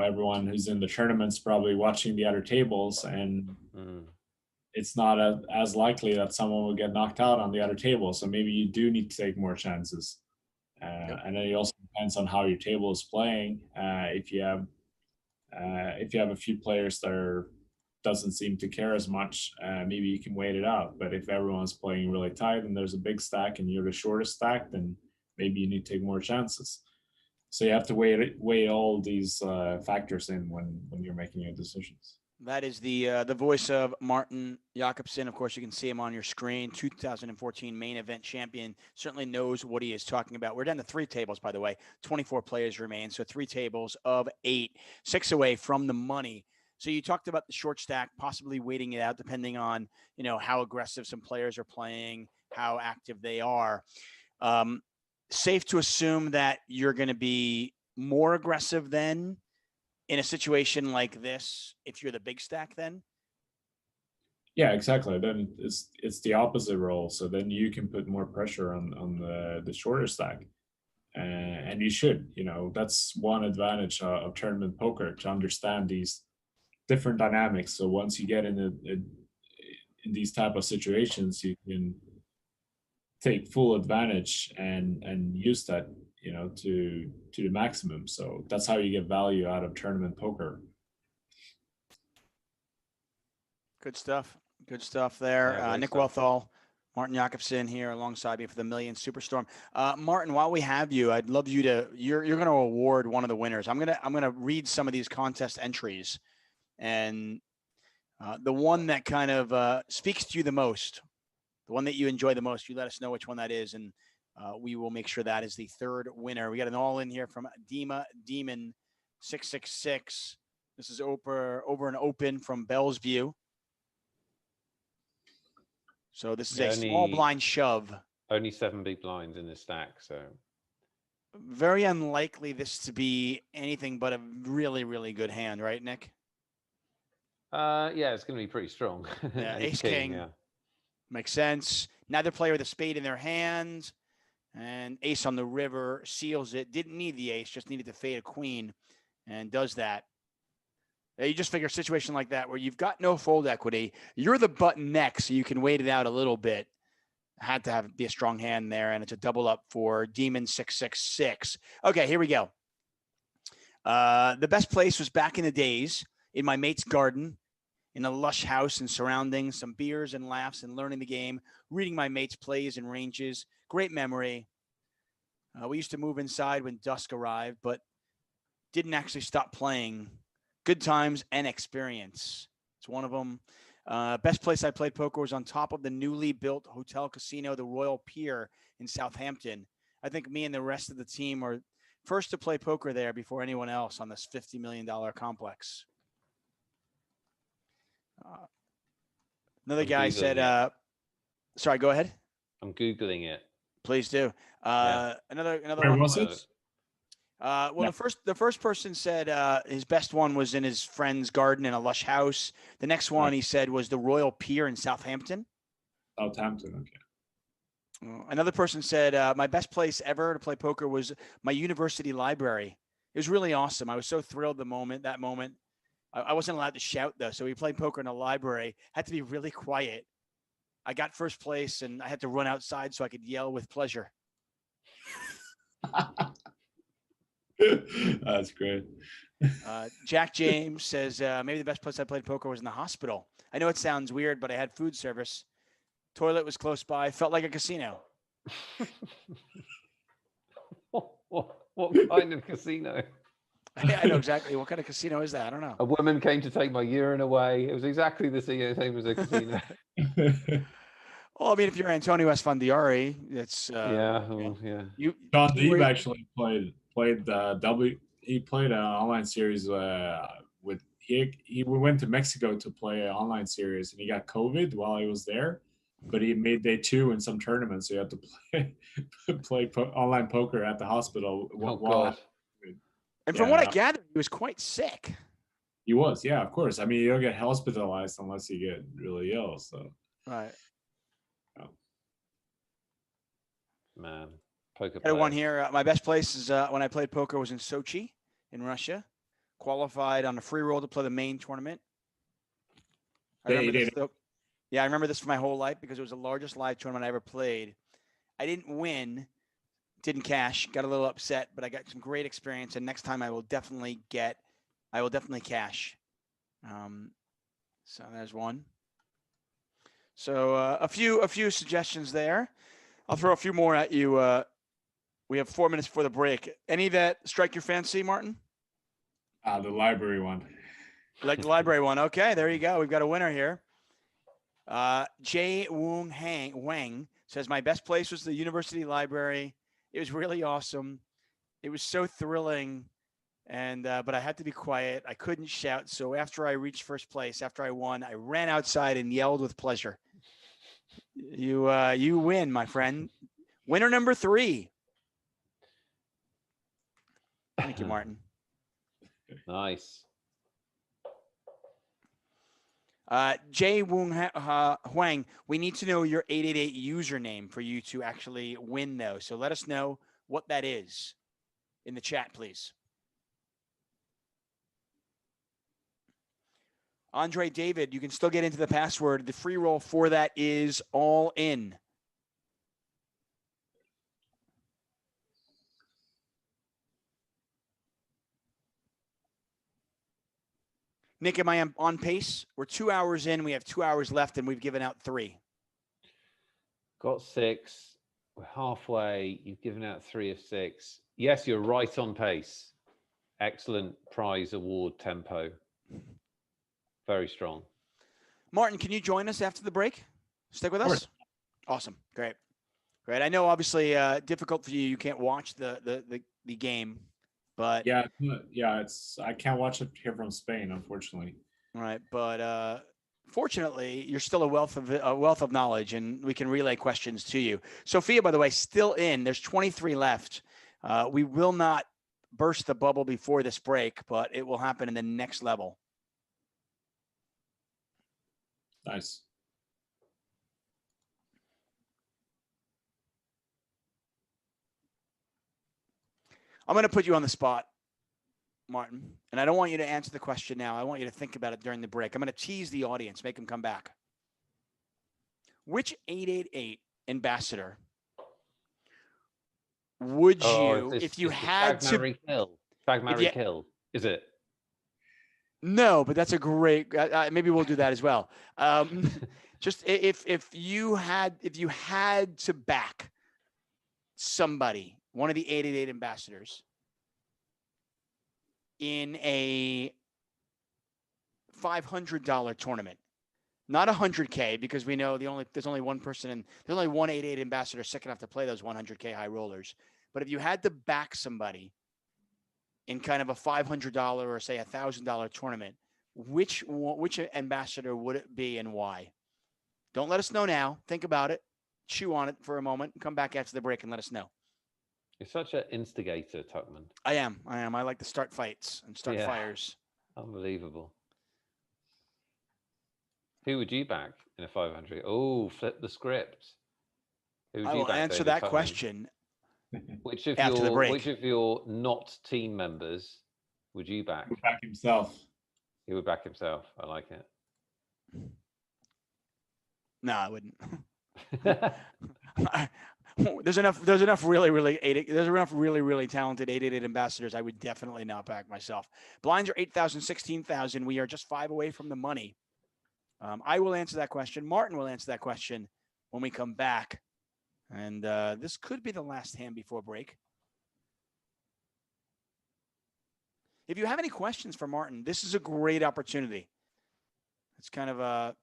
[SPEAKER 3] everyone who's in the tournament's probably watching the other tables, and it's not as likely that someone will get knocked out on the other table. So maybe you do need to take more chances. And then it also depends on how your table is playing. If you have a few players that doesn't seem to care as much, maybe you can wait it out. But if everyone's playing really tight and there's a big stack and you're the shortest stack, then maybe you need to take more chances. So you have to weigh all these factors in when you're making your decisions.
[SPEAKER 1] That is the voice of Martin Jacobson. Of course, you can see him on your screen. 2014 main event champion. Certainly knows what he is talking about. We're down to 3 tables, by the way. 24 players remain, so 3 tables of 8, 6 away from the money. So you talked about the short stack, possibly waiting it out, depending on how aggressive some players are playing, how active they are. Safe to assume that you're going to be more aggressive then in a situation like this, if you're the big stack, then?
[SPEAKER 3] Yeah, exactly. Then it's the opposite role. So then you can put more pressure on the shorter stack, and you should. That's one advantage of tournament poker, to understand these different dynamics. So once you get in these type of situations, you can take full advantage and use that to the maximum. So that's how you get value out of tournament poker.
[SPEAKER 1] Good stuff. Good stuff there.
[SPEAKER 2] Yeah,
[SPEAKER 1] Nick
[SPEAKER 2] stuff.
[SPEAKER 1] Wealthall, Martin Jacobson here alongside me for the Million Superstorm. Martin, while we have you, I'd love you to. You're going to award one of the winners. I'm gonna read some of these contest entries, and the one that kind of speaks to you the most, the one that you enjoy the most, you let us know which one that is, and we will make sure that is the 3rd winner. We got an all in here from Demon 666. This is over an open from Bell's View. So this is a small blind shove.
[SPEAKER 2] Only 7 big blinds in the stack, so
[SPEAKER 1] very unlikely this to be anything but a really, really good hand, right, Nick?
[SPEAKER 2] Yeah, it's going to be pretty strong.
[SPEAKER 1] Yeah, Ace King.
[SPEAKER 2] Yeah.
[SPEAKER 1] Makes sense. Neither player with a spade in their hands, and Ace on the river seals it. Didn't need the ace, just needed to fade a queen, and does that. You just figure a situation like that where you've got no fold equity, you're the button next, so you can wait it out a little bit. Had to be a strong hand there, and it's a double up for Demon 666. Okay, here we go. The best place was back in the days in my mate's garden, in a lush house and surroundings, some beers and laughs and learning the game, reading my mate's plays and ranges. Great memory. We used to move inside when dusk arrived, but didn't actually stop playing. Good times and experience. It's one of them. Best place I played poker was on top of the newly built hotel casino, the Royal Pier in Southampton. I think me and the rest of the team were first to play poker there before anyone else on this $50 million complex. Another guy said, sorry, go ahead.
[SPEAKER 2] I'm Googling it.
[SPEAKER 1] Please do. Another
[SPEAKER 3] Where
[SPEAKER 1] one
[SPEAKER 3] was it?
[SPEAKER 1] Well, no. the first person said his best one was in his friend's garden in a lush house. The next one he said was the Royal Pier in Southampton.
[SPEAKER 3] Southampton, okay.
[SPEAKER 1] Another person said my best place ever to play poker was my university library. It was really awesome. I was so thrilled that moment. I wasn't allowed to shout though, so we played poker in a library. Had to be really quiet. I got first place, and I had to run outside so I could yell with pleasure.
[SPEAKER 3] That's great.
[SPEAKER 1] Jack James says maybe the best place I played poker was in the hospital. I know it sounds weird, but I had food service. Toilet was close by. Felt like a casino.
[SPEAKER 2] What kind of casino?
[SPEAKER 1] I know exactly. What kind of casino is that? I don't know.
[SPEAKER 2] A woman came to take my urine away. It was exactly the same as a casino.
[SPEAKER 1] Well, I mean, if you're Antonio Esfandiari, it's
[SPEAKER 2] yeah.
[SPEAKER 3] John Deeb actually played he played an online series with he went to Mexico to play an online series, and he got COVID while he was there, but he made day 2 in some tournaments, so he had to play online poker at the hospital.
[SPEAKER 2] God.
[SPEAKER 1] And from what I gathered, he was quite sick.
[SPEAKER 3] He was, yeah, of course. I mean, you don't get hospitalized unless you get really ill. So
[SPEAKER 1] right.
[SPEAKER 2] Man, poker.
[SPEAKER 1] I had one here. My best place is when I played poker was in Sochi, in Russia. Qualified on a free roll to play the main tournament. I remember this for my whole life because it was the largest live tournament I ever played. I didn't win, didn't cash, got a little upset, but I got some great experience. And next time I will definitely cash. So there's one. So a few suggestions there. I'll throw a few more at you, We have 4 minutes before the break. Any that strike your fancy, Martin?
[SPEAKER 3] The library one.
[SPEAKER 1] You like the library one? Okay, there you go. We've got a winner here. Jae Wang says, my best place was the university library. It was really awesome. It was so thrilling. And but I had to be quiet. I couldn't shout. So after I reached first place, after I won, I ran outside and yelled with pleasure. You win, my friend. Winner number 3. Thank you, Martin.
[SPEAKER 2] Nice.
[SPEAKER 1] Jay Huang, we need to know your 888 username for you to actually win, though. So let us know what that is in the chat, please. Andre David, you can still get into the password. The free roll for that is all in. Nick, am I on pace? We're 2 hours in. We have 2 hours left, and we've given out 3.
[SPEAKER 2] Got 6. We're halfway. You've given out 3 of 6. Yes, you're right on pace. Excellent prize award tempo. Very strong.
[SPEAKER 1] Martin, can you join us after the break? Stick with us. Awesome. Great. Great. I know, obviously, difficult for you. You can't watch the game, but
[SPEAKER 3] yeah, it's I can't watch it here from Spain, unfortunately.
[SPEAKER 1] Right, but fortunately, you're still a wealth of knowledge, and we can relay questions to you. Sophia, by the way, still in. There's 23 left. We will not burst the bubble before this break, but it will happen in the next level.
[SPEAKER 3] Nice.
[SPEAKER 1] I'm going to put you on the spot, Martin, and I don't want you to answer the question now. I want you to think about it during the break. I'm going to tease the audience, make them come back. Which 888 ambassador would you, if you had to...
[SPEAKER 2] Shag, marry, kill, is it?
[SPEAKER 1] No, but that's a great. Maybe we'll do that as well. Just if you had to back somebody, one of the 888 ambassadors, in a $500 tournament, not $100K, because we know there's only one person and there's only one 888 ambassador sick enough to play those $100K high rollers. But if you had to back somebody in kind of a $500 or say $1,000 tournament, which ambassador would it be and why? Don't let us know now. Think about it. Chew on it for a moment and come back after the break and let us know.
[SPEAKER 2] You're such an instigator, Tuchman.
[SPEAKER 1] I am. I like to start fights and start fires.
[SPEAKER 2] Unbelievable. Who would you back in a 500? Oh, flip the script. Who would
[SPEAKER 1] I
[SPEAKER 2] you
[SPEAKER 1] will
[SPEAKER 2] back,
[SPEAKER 1] answer
[SPEAKER 2] David
[SPEAKER 1] that
[SPEAKER 2] Tuchman?
[SPEAKER 1] question
[SPEAKER 2] Which of
[SPEAKER 1] after the break.
[SPEAKER 2] Which of your not team members would you back?
[SPEAKER 3] He would back himself.
[SPEAKER 2] He would back himself. I like it.
[SPEAKER 1] No, I wouldn't. There's enough really talented 888 ambassadors. I would definitely not back myself. Blinds are 8,000, 16,000. We are just 5 away from the money. I will answer that question. Martin will answer that question when we come back. And this could be the last hand before break. If you have any questions for Martin, this is a great opportunity. It's kind of a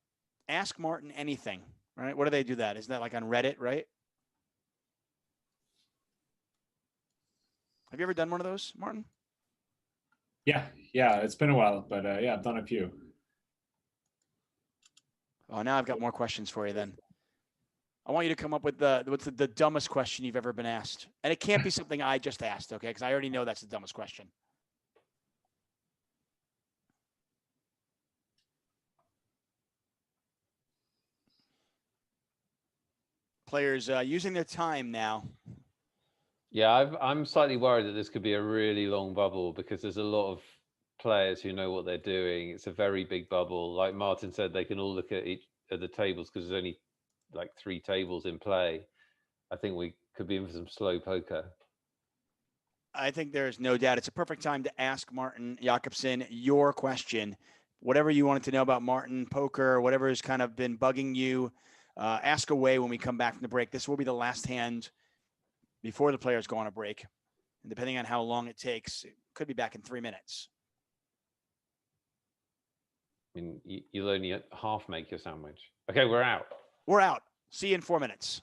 [SPEAKER 1] ask Martin anything, right? What do they do that? Isn't that like on Reddit, right? Have you ever done one of those, Martin?
[SPEAKER 3] Yeah, it's been a while, but yeah, I've done a few.
[SPEAKER 1] Oh, now I've got more questions for you then. I want you to come up with what's the dumbest question you've ever been asked. And it can't be something I just asked, okay? Because I already know that's the dumbest question. Players using their time now.
[SPEAKER 2] Yeah, I'm slightly worried that this could be a really long bubble because there's a lot of players who know what they're doing. It's a very big bubble. Like Martin said, they can all look at the tables because there's only like 3 tables in play. I think we could be in for some slow poker.
[SPEAKER 1] I think there's no doubt. It's a perfect time to ask Martin Jacobson your question. Whatever you wanted to know about Martin, poker, whatever has kind of been bugging you, ask away when we come back from the break. This will be the last hand before the players go on a break. And depending on how long it takes, it could be back in 3 minutes.
[SPEAKER 2] I mean, you'll only half make your sandwich. Okay, we're out.
[SPEAKER 1] We're out. See you in 4 minutes.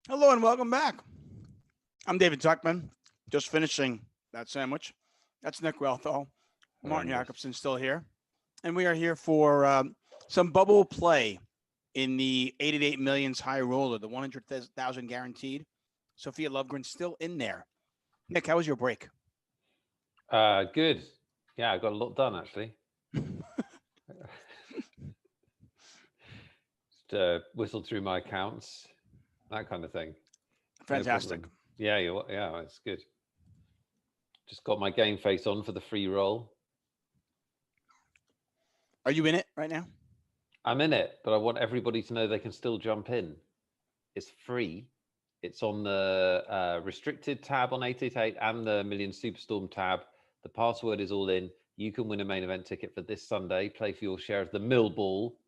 [SPEAKER 1] Hello and welcome back. I'm David Tuchman, just finishing that sandwich. That's Nick Wealthall. Martin
[SPEAKER 2] Horrendous.
[SPEAKER 1] Jacobson still here. And we are here for some bubble play in the 88 millions high roller, the 100,000 guaranteed. Sophia Lovegren's still in there. Nick, how was your break?
[SPEAKER 2] Good. Yeah, I got a lot done actually. Just whistled through my accounts, that kind of thing.
[SPEAKER 1] Fantastic.
[SPEAKER 2] No, yeah, it's good. Just got my game face on for the free roll.
[SPEAKER 1] Are you in it right now?
[SPEAKER 2] I'm in it, but I want everybody to know they can still jump in. It's free. It's on the restricted tab on 888 and the Million Superstorm tab. The password is all in. You can win a main event ticket for this Sunday. Play for your share of the mill ball,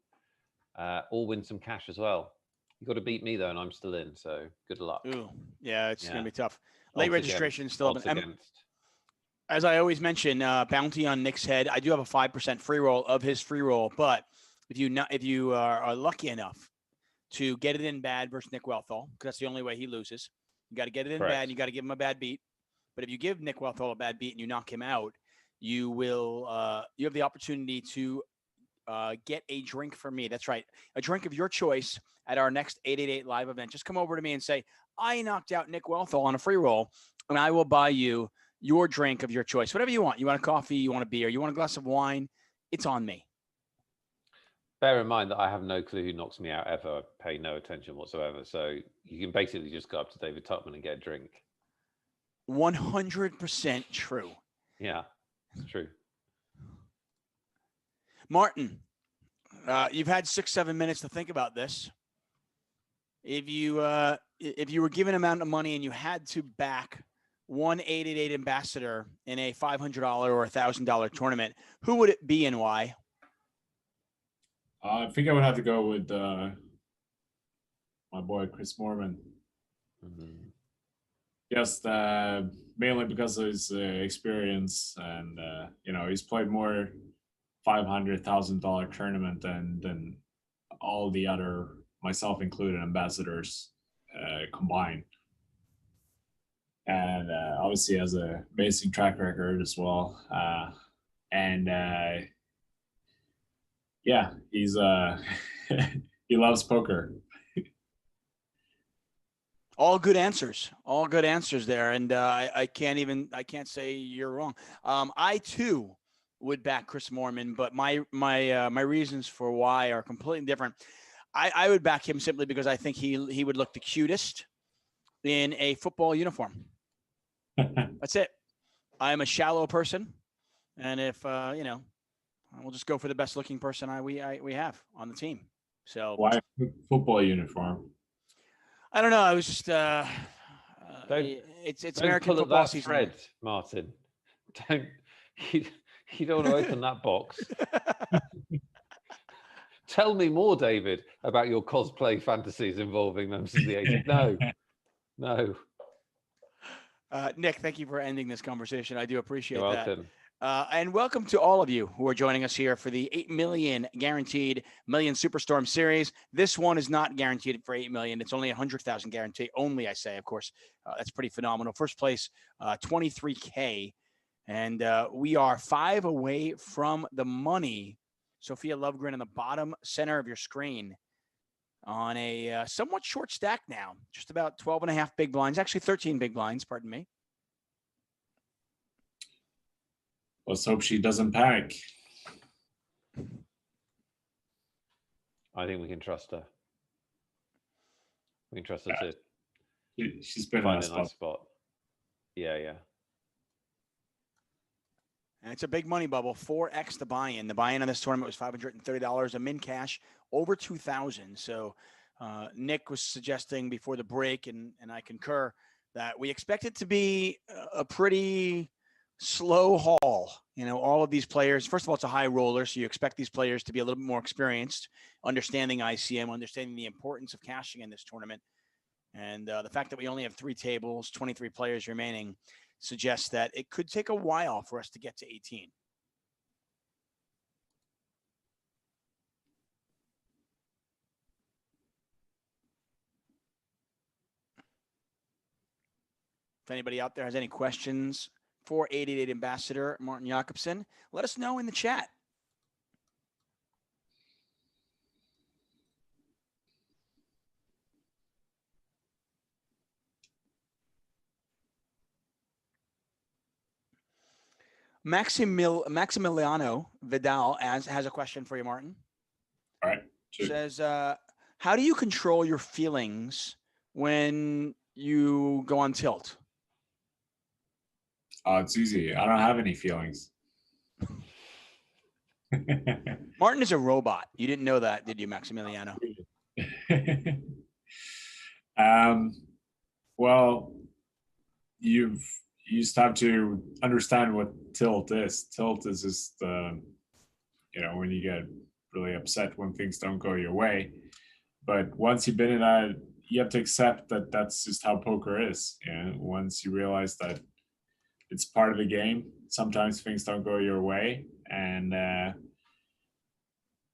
[SPEAKER 2] or win some cash as well. You got to beat me though, and I'm still in. So good luck.
[SPEAKER 1] Ooh, yeah, it's going to be tough.
[SPEAKER 2] Odds
[SPEAKER 1] Late registration
[SPEAKER 2] against,
[SPEAKER 1] still
[SPEAKER 2] odds
[SPEAKER 1] open.
[SPEAKER 2] against.
[SPEAKER 1] As I always mention, bounty on Nick's head. I do have a 5% free roll of his free roll, but if you are lucky enough to get it in bad versus Nick Wealthall, because that's the only way he loses, you got to get it in
[SPEAKER 2] Correct.
[SPEAKER 1] bad. And you got to give him a bad beat. But if you give Nick Wealthall a bad beat and you knock him out, you will you have the opportunity to get a drink from me. That's right, a drink of your choice at our next 888 live event. Just come over to me and say, I knocked out Nick Wealthall on a free roll, and I will buy you your drink of your choice, whatever you want. You want a coffee, you want a beer, you want a glass of wine, it's on me.
[SPEAKER 2] Bear in mind that I have no clue who knocks me out ever. I pay no attention whatsoever. So you can basically just go up to David Tuchman and get a drink.
[SPEAKER 1] 100% true.
[SPEAKER 2] Yeah, it's true.
[SPEAKER 1] Martin, you've had 6-7 minutes to think about this. If you were given an amount of money and you had to back one 888 ambassador in a $500 or $1,000 tournament, who would it be and why?
[SPEAKER 3] I think I would have to go with my boy Chris Mormon.
[SPEAKER 2] Mm-hmm.
[SPEAKER 3] Just mainly because of his experience, and he's played more $500,000 tournament than all the other, myself included, ambassadors combined. And obviously has an amazing track record as well. Yeah, he's he loves poker.
[SPEAKER 1] All good answers there. And I can't say you're wrong. I too would back Chris Mormon, but my reasons for why are completely different. I would back him simply because I think he would look the cutest in a football uniform. That's it. I'm a shallow person, and if we'll just go for the best looking person we have on the team. So
[SPEAKER 3] why football uniform?
[SPEAKER 1] I don't know. I was just it's American football season.
[SPEAKER 2] Thread, Martin. Don't you don't want to open that box. Tell me more, David, about your cosplay fantasies involving members of the agent. No.
[SPEAKER 1] Nick, thank you for ending this conversation. I do appreciate
[SPEAKER 2] You're
[SPEAKER 1] that.
[SPEAKER 2] welcome.
[SPEAKER 1] And welcome to all of you who are joining us here for the 8 million guaranteed Million Superstorm series. This one is not guaranteed for 8 million. It's only 100,000 guaranteed only, I say, of course. That's pretty phenomenal. First place, 23K. And we are 5 away from the money. Sophia Lovegren in the bottom center of your screen on a somewhat short stack now. Just about 12 and a half big blinds. Actually, 13 big blinds, pardon me.
[SPEAKER 3] Let's hope she doesn't panic.
[SPEAKER 2] I think we can trust her. We can trust her to
[SPEAKER 3] She's been
[SPEAKER 2] find
[SPEAKER 3] in
[SPEAKER 2] a nice spot. Yeah.
[SPEAKER 1] And it's a big money bubble, 4x the buy-in. The buy-in on this tournament was $530, a min cash over $2,000. So Nick was suggesting before the break, and I concur, that we expect it to be a pretty slow haul. All of these players, first of all, it's a high roller, so you expect these players to be a little bit more experienced, understanding ICM, understanding the importance of cashing in this tournament. And the fact that we only have 3 tables, 23 players remaining, suggests that it could take a while for us to get to 18. If anybody out there has any questions for 888 Ambassador Martin Jacobson, let us know in the chat. Maximiliano Vidal has a question for you, Martin.
[SPEAKER 3] All right. Sure.
[SPEAKER 1] Says, how do you control your feelings when you go on tilt?
[SPEAKER 3] Oh, it's easy. I don't have any feelings.
[SPEAKER 1] Martin is a robot. You didn't know that, did you, Maximiliano?
[SPEAKER 3] Well, you just have to understand what tilt is. Tilt is just, when you get really upset when things don't go your way. But once you've been in that, you have to accept that that's just how poker is. And once you realize that it's part of the game, sometimes things don't go your way, and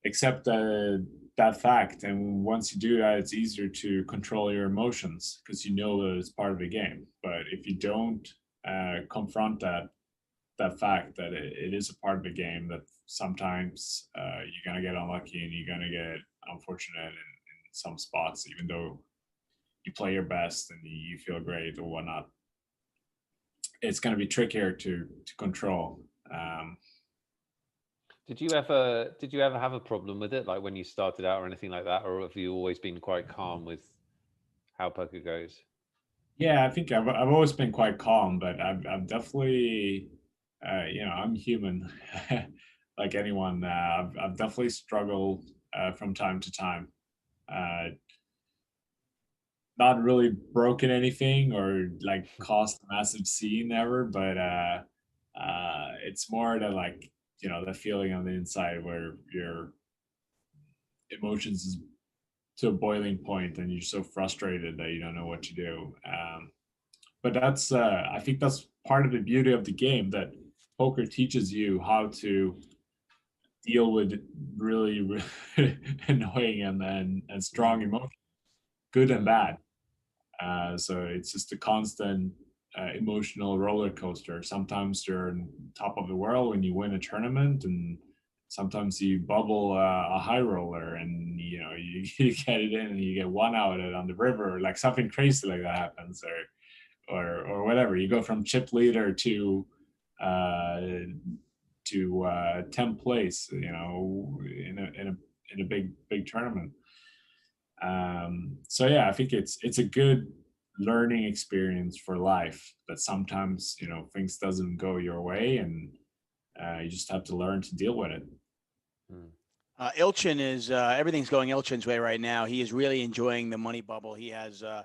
[SPEAKER 3] accept that fact. And once you do that, it's easier to control your emotions because you know that it's part of the game. But if you don't confront that fact that it is a part of the game, that sometimes you're going to get unlucky and you're going to get unfortunate in some spots, even though you play your best and you feel great or whatnot, it's going to be trickier to control.
[SPEAKER 2] Did you ever have a problem with it, like when you started out or anything like that, or have you always been quite calm with how poker goes?
[SPEAKER 3] Yeah, I think I've always been quite calm, but I've definitely, I'm human, like anyone. I've definitely struggled from time to time. Not really broken anything or like caused a massive scene ever, but it's more that, like, the feeling on the inside where your emotions is to a boiling point and you're so frustrated that you don't know what to do. But that's I think that's part of the beauty of the game, that poker teaches you how to deal with really, really annoying and strong emotions, good and bad. So it's just a constant emotional roller coaster. Sometimes you're on top of the world when you win a tournament, and sometimes you bubble a high roller and you get it in and you get one out on the river, or like something crazy like that happens, or whatever. You go from chip leader to 10th place, in a big tournament. So yeah, I think it's a good learning experience for life, that sometimes things doesn't go your way, and you just have to learn to deal with it.
[SPEAKER 1] Ilchin is everything's going Ilchin's way right now. He is really enjoying the money bubble. He's the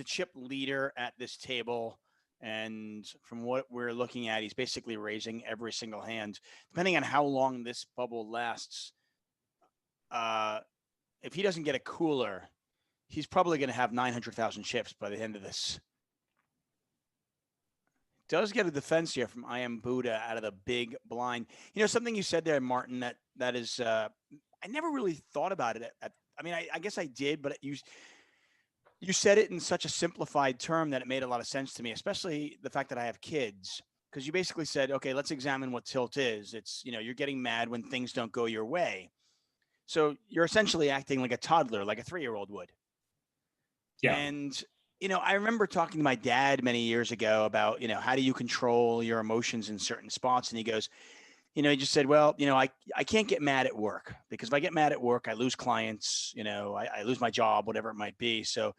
[SPEAKER 1] chip leader at this table, and from what we're looking at, he's basically raising every single hand. Depending on how long this bubble lasts, if he doesn't get a cooler, he's probably going to have 900,000 chips by the end of this. Does get a defense here from I Am Buddha out of the big blind. Something you said there, Martin, that is, I never really thought about it. I guess I did, but you said it in such a simplified term that it made a lot of sense to me, especially the fact that I have kids. Because you basically said, okay, let's examine what tilt is. It's, you're getting mad when things don't go your way. So you're essentially acting like a toddler, like a 3-year-old would.
[SPEAKER 3] Yeah.
[SPEAKER 1] And, I remember talking to my dad many years ago about, how do you control your emotions in certain spots? And he goes, he just said, well, I can't get mad at work, because if I get mad at work, I lose clients, I lose my job, whatever it might be. So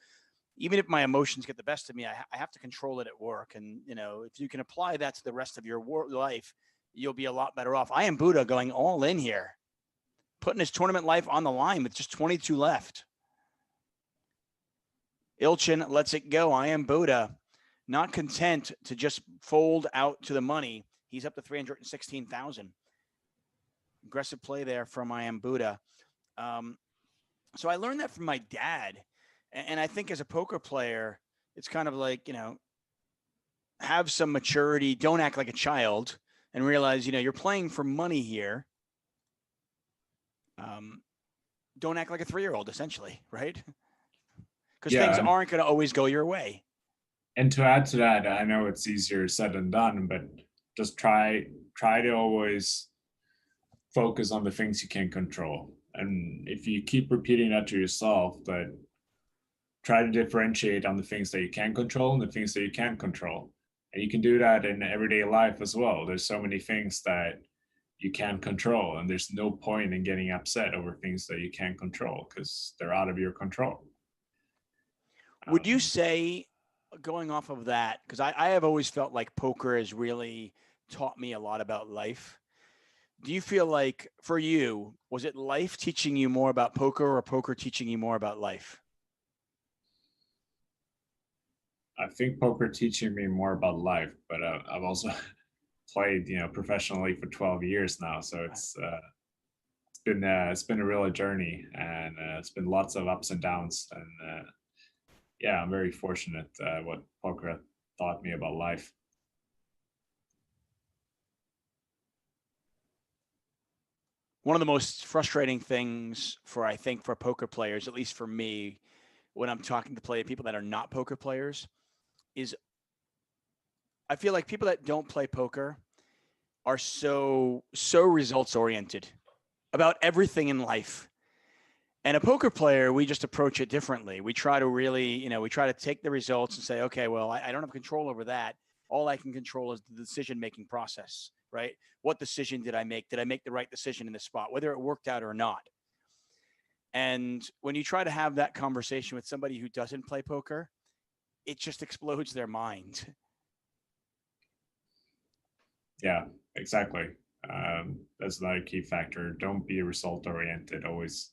[SPEAKER 1] even if my emotions get the best of me, I have to control it at work. And, if you can apply that to the rest of your life, you'll be a lot better off. I Am Buddha going all in here, putting his tournament life on the line with just 22 left. Ilchin lets it go. I Am Buddha, not content to just fold out to the money. He's up to 316,000. Aggressive play there from I Am Buddha. So I learned that from my dad. And I think as a poker player, it's kind of like, have some maturity. Don't act like a child, and realize, you're playing for money here. Don't act like a 3-year-old, essentially, right? Because things aren't going to always go your way.
[SPEAKER 3] And to add to that, I know it's easier said than done, but just try to always focus on the things you can control. And if you keep repeating that to yourself, that try to differentiate on the things that you can control and the things that you can't control. And you can do that in everyday life as well. There's so many things that you can't control, and there's no point in getting upset over things that you can't control because they're out of your control.
[SPEAKER 1] Would you
[SPEAKER 3] Um,
[SPEAKER 1] say, going off of that, because I have always felt like poker has really taught me a lot about life. Do you feel like for you, was it life teaching you more about poker or poker teaching you more about life?
[SPEAKER 3] I think poker teaching me more about life, but I've also played, professionally for 12 years now, so it's been a real journey, and it's been lots of ups and downs, and yeah, I'm very fortunate what poker taught me about life.
[SPEAKER 1] One of the most frustrating things I think, for poker players, at least for me, when I'm talking to people that are not poker players, is I feel like people that don't play poker are so results oriented about everything in life. And a poker player, we just approach it differently. We try to really, we try to take the results and say, okay, well, I don't have control over that. All I can control is the decision-making process, right? What decision did I make? Did I make the right decision in the spot, whether it worked out or not? And when you try to have that conversation with somebody who doesn't play poker, it just explodes their mind.
[SPEAKER 3] Yeah, exactly. That's another key factor. Don't be result oriented. Always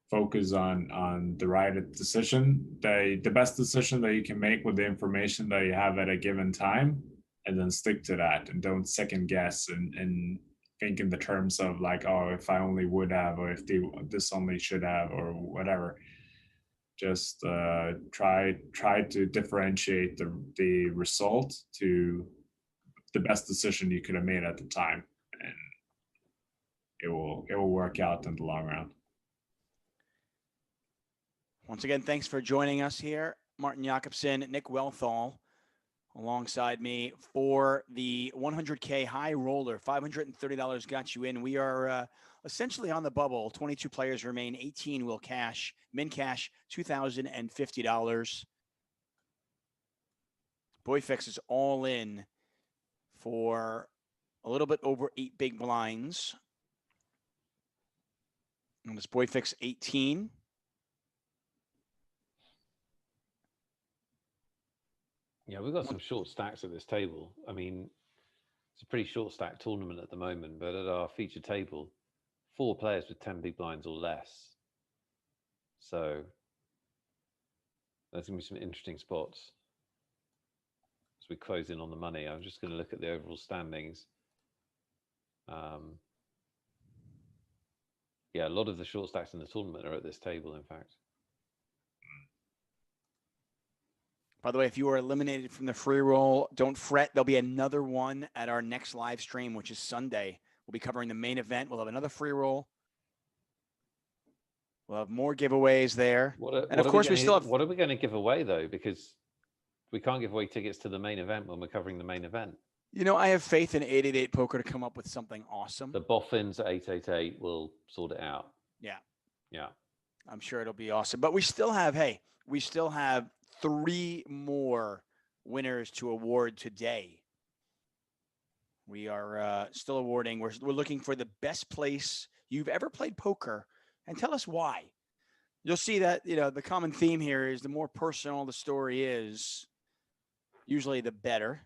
[SPEAKER 3] focus on the right decision, the best decision that you can make with the information that you have at a given time, and then stick to that, and don't second guess and think in the terms of like, oh, if I only would have, or if this only should have, or whatever. Just try to differentiate the result to the best decision you could have made at the time, and it will work out in the long run.
[SPEAKER 1] Once again, thanks for joining us here. Martin Jacobson, Nick Wealthall, alongside me for the 100K high roller. $530 got you in. We are essentially on the bubble. 22 players remain. 18 will cash. Min cash, $2,050. Boyfix is all in for a little bit over 8 big blinds. And this Boyfix 18.
[SPEAKER 2] Yeah, we've got some short stacks at this table. I mean, it's a pretty short stack tournament at the moment, but at our feature table, 4 players with 10 big blinds or less. So there's going to be some interesting spots as we close in on the money. I'm just going to look at the overall standings. Yeah, a lot of the short stacks in the tournament are at this table, in fact.
[SPEAKER 1] By the way, if you are eliminated from the free roll, don't fret. There'll be another one at our next live stream, which is Sunday. We'll be covering the main event. We'll have another free roll. We'll have more giveaways there.
[SPEAKER 2] What are we going to give away, though? Because we can't give away tickets to the main event when we're covering the main event.
[SPEAKER 1] I have faith in 888 Poker to come up with something awesome.
[SPEAKER 2] The boffins at 888 will sort it out.
[SPEAKER 1] Yeah. I'm sure it'll be awesome. But we still have 3 more winners to award today. We are still awarding. We're looking for the best place you've ever played poker, and tell us why. You'll see that, the common theme here is the more personal the story is, usually the better.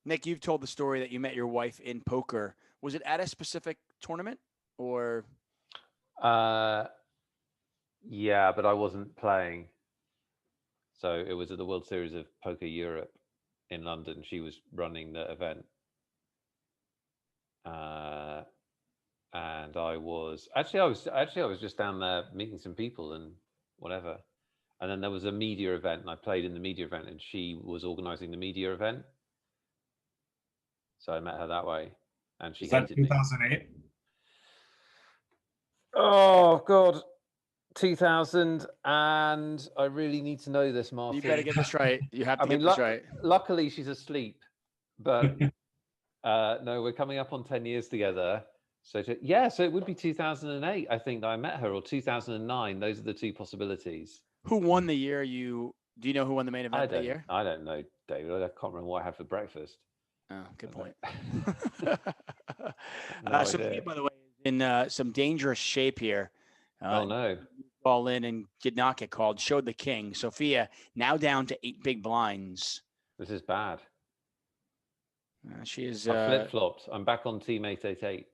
[SPEAKER 1] Nick, you've told the story that you met your wife in poker. Was it at a specific tournament or?
[SPEAKER 2] Yeah, but I wasn't playing. So it was at the World Series of Poker Europe in London. She was running the event. And I was just down there meeting some people and whatever. And then there was a media event, and I played in the media event, and she was organizing the media event. So I met her that way. and she
[SPEAKER 3] Is that
[SPEAKER 2] hated me.
[SPEAKER 3] 2008?
[SPEAKER 2] Oh God, 2000, and I really need to know this, Martin.
[SPEAKER 1] You got to get this right. You have to get this right.
[SPEAKER 2] Luckily, she's asleep, but no, we're coming up on 10 years together. So so it would be 2008, I think, that I met her, or 2009. Those are the two possibilities.
[SPEAKER 1] Who won the year do you know who won the main event that year?
[SPEAKER 2] I don't know, David. I can't remember what I had for breakfast.
[SPEAKER 1] Oh, good point.
[SPEAKER 2] No
[SPEAKER 1] Sophia,
[SPEAKER 2] idea.
[SPEAKER 1] by the way, is in some dangerous shape here.
[SPEAKER 2] Oh no.
[SPEAKER 1] All in and did not get called. Showed the king. Sophia now down to 8 big blinds.
[SPEAKER 2] This is bad.
[SPEAKER 1] She is
[SPEAKER 2] I flip-flopped. I'm back on team 888.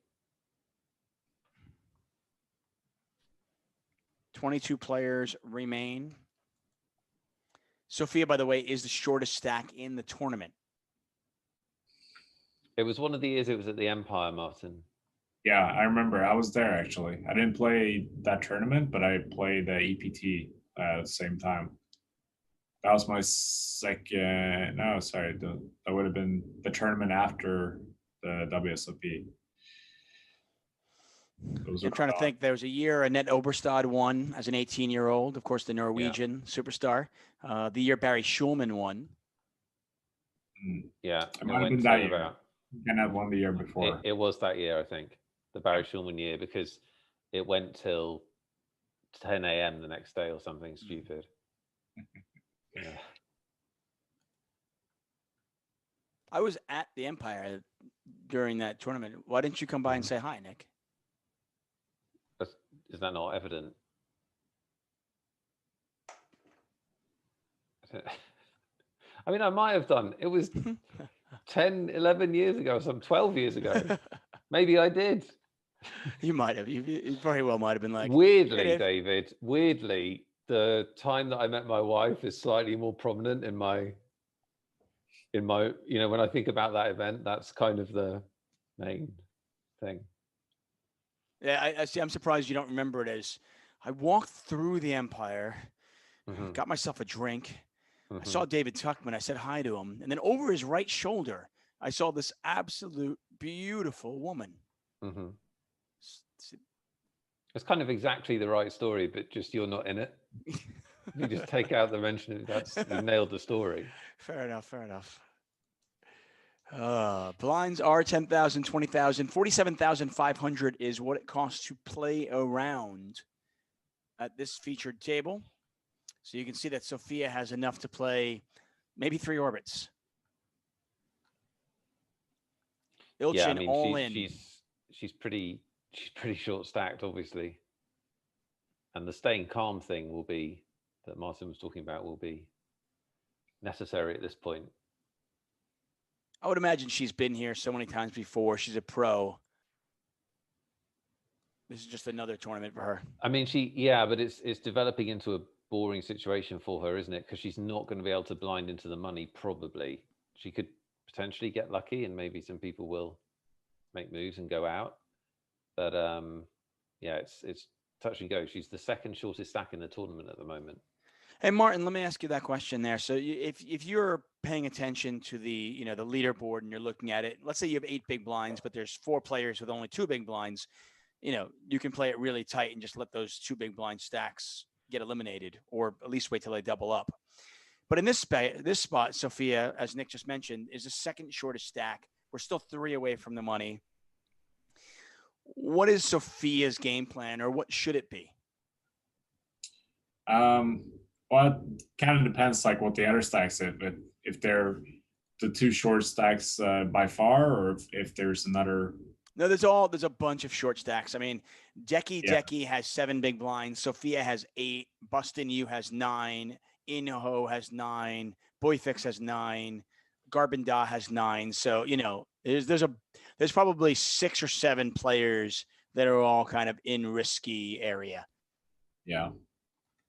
[SPEAKER 1] 22 players remain. Sophia, by the way, is the shortest stack in the tournament.
[SPEAKER 2] It was one of the years it was at the Empire, Martin.
[SPEAKER 3] Yeah, I remember. I was there, actually. I didn't play that tournament, but I played the EPT at the same time. That was my second. No, sorry. That would have been the tournament after the WSOP.
[SPEAKER 1] I'm trying to think. There was a year Annette Oberstad won as an 18-year-old. Of course, the Norwegian superstar. The year Barry Schulman won.
[SPEAKER 2] Yeah,
[SPEAKER 3] it might have been that year. Annette won the year before.
[SPEAKER 2] It was that year, I think, the Barry Schulman year, because it went till 10 a.m. the next day or something stupid. Yeah.
[SPEAKER 1] I was at the Empire during that tournament. Why didn't you come by and say hi, Nick?
[SPEAKER 2] Is that not evident? I mean, I might have done. It was 10, 11 years ago, some 12 years ago. Maybe I did.
[SPEAKER 1] You might have. You very well might have been like.
[SPEAKER 2] Weirdly, David, the time that I met my wife is slightly more prominent in my, when I think about that event, that's kind of the main thing.
[SPEAKER 1] Yeah, I see. I'm surprised you don't remember it as I walked through the Empire, got myself a drink. I saw David Tuchman. I said hi to him. And then over his right shoulder, I saw this absolute beautiful woman.
[SPEAKER 2] It's kind of exactly the right story, but just you're not in it. You just take out the mention. You nailed the story.
[SPEAKER 1] Fair enough. Blinds are 10,000, 20,000, 47,500 is what it costs to play around at this featured table. So you can see that Sophia has enough to play maybe 3 orbits. Ilchin all in.
[SPEAKER 2] She's pretty short stacked, obviously. And the staying calm thing that Martin was talking about will be necessary at this point.
[SPEAKER 1] I would imagine she's been here so many times before. She's a pro. This is just another tournament for her.
[SPEAKER 2] I mean, but it's developing into a boring situation for her, isn't it? Because she's not going to be able to blind into the money, probably. She could potentially get lucky, and maybe some people will make moves and go out. But it's touch and go. She's the second shortest stack in the tournament at the moment.
[SPEAKER 1] Hey, Martin, let me ask you that question there. So if you're paying attention to the leaderboard and you're looking at it, let's say you have 8 big blinds, but there's 4 players with only 2 big blinds, you can play it really tight and just let those 2 big blind stacks get eliminated, or at least wait till they double up. But in this spot, Sophia, as Nick just mentioned, is the second shortest stack. We're still 3 away from the money. What is Sophia's game plan, or what should it be?
[SPEAKER 3] Well, it kind of depends, like what the other stacks are, but if they're the 2 short stacks by far, or if there's another.
[SPEAKER 1] No, there's a bunch of short stacks. I mean, Decky has 7 big blinds. Sophia has 8. Bustin U has 9. Inho has 9. Boyfix has 9. Garbanda has 9. So, there's probably 6 or 7 players that are all kind of in risky area.
[SPEAKER 3] Yeah.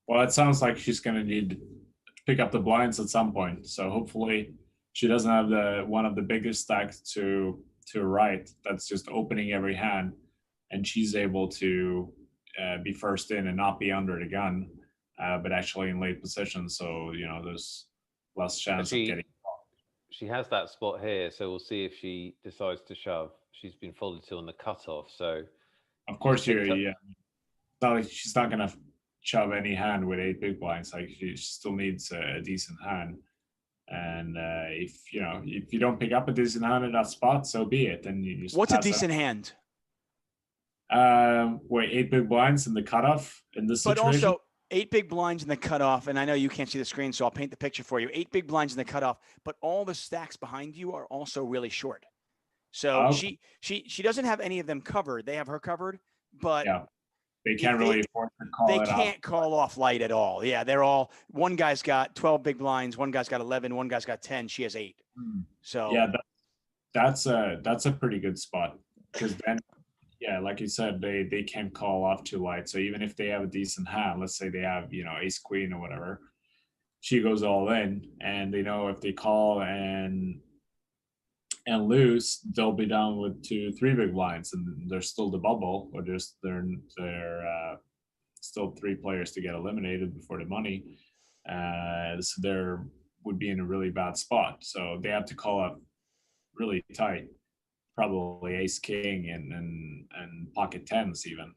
[SPEAKER 3] Well, it sounds like she's going to need to pick up the blinds at some point. So hopefully she doesn't have one of the biggest stacks to right that's just opening every hand, and she's able to be first in and not be under the gun, but actually in late position. So, there's less chance of getting.
[SPEAKER 2] She has that spot here, so we'll see if she decides to shove. she's been folded to on the cutoff. So
[SPEAKER 3] Of course,
[SPEAKER 2] picked up-
[SPEAKER 3] yeah. It's not like she's not gonna shove any hand with 8 big blinds. Like she still needs a decent hand. And if you don't pick up a decent hand in that spot, so be it. Then you just
[SPEAKER 1] What's a
[SPEAKER 3] pass it
[SPEAKER 1] decent hand?
[SPEAKER 3] Wait, 8 big blinds in the cutoff in this
[SPEAKER 1] But
[SPEAKER 3] situation.
[SPEAKER 1] also 8 big blinds in the cutoff, and I know you can't see the screen, so I'll paint the picture for you. 8 big blinds in the cutoff, but all the stacks behind you are also really short. So
[SPEAKER 3] Okay.
[SPEAKER 1] she doesn't have any of them covered. They have her covered, but
[SPEAKER 3] Yeah, they
[SPEAKER 1] if
[SPEAKER 3] can't really afford to call
[SPEAKER 1] they
[SPEAKER 3] it off.
[SPEAKER 1] can't call off light at all. Yeah, they're all. One guy's got 12 big blinds. One guy's got 11. One guy's got 10. She has 8. So
[SPEAKER 3] Yeah, that's a pretty good spot because then, yeah, like you said, they can't call off too light. So even if they have a decent hand, let's say they have ace queen or whatever, she goes all in, and they know if they call and lose, they'll be down with 2 3 big blinds, and there's still the bubble, or they're still 3 players to get eliminated before the money. So there would be in a really bad spot. So they have to call up really tight, probably ace king and pocket tens even.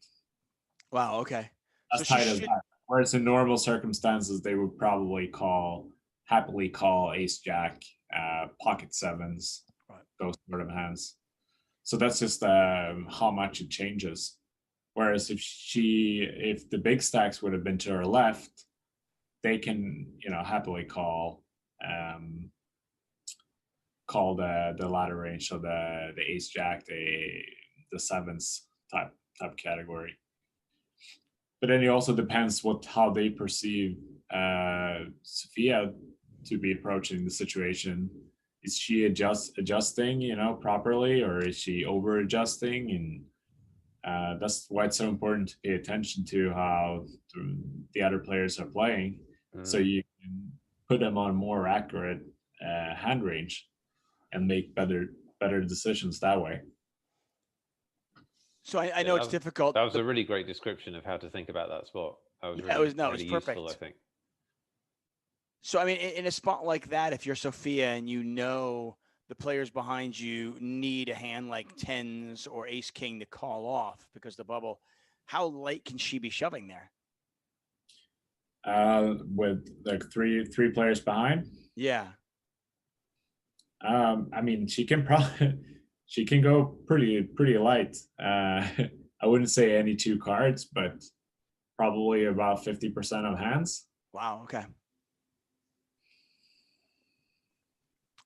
[SPEAKER 1] wow, okay.
[SPEAKER 3] As
[SPEAKER 1] So
[SPEAKER 3] tight as that. Whereas in normal circumstances, they would probably happily call ace jack, pocket sevens,
[SPEAKER 1] Right.
[SPEAKER 3] those sort of hands. So that's just how much it changes. Whereas if the big stacks would have been to her left, they can happily call the ladder range, so the ace jack, the sevens type category. But then it also depends how they perceive Sophia to be approaching the situation. Is she adjusting properly, or is she over adjusting? And that's why it's so important to pay attention to how the other players are playing, so you can put them on more accurate hand range and make better decisions that way.
[SPEAKER 1] So I know it's difficult.
[SPEAKER 2] That was a really great description of how to think about that spot. That was really,
[SPEAKER 1] it was
[SPEAKER 2] really
[SPEAKER 1] perfect.
[SPEAKER 2] useful, I think.
[SPEAKER 1] So I mean, in a spot like that, if you're Sophia and the players behind you need a hand like tens or ace king to call off because the bubble, how late can she be shoving there?
[SPEAKER 3] With like three players behind.
[SPEAKER 1] Yeah.
[SPEAKER 3] I mean, she can go pretty light. I wouldn't say any 2 cards, but probably about 50% of hands.
[SPEAKER 1] Wow. Okay.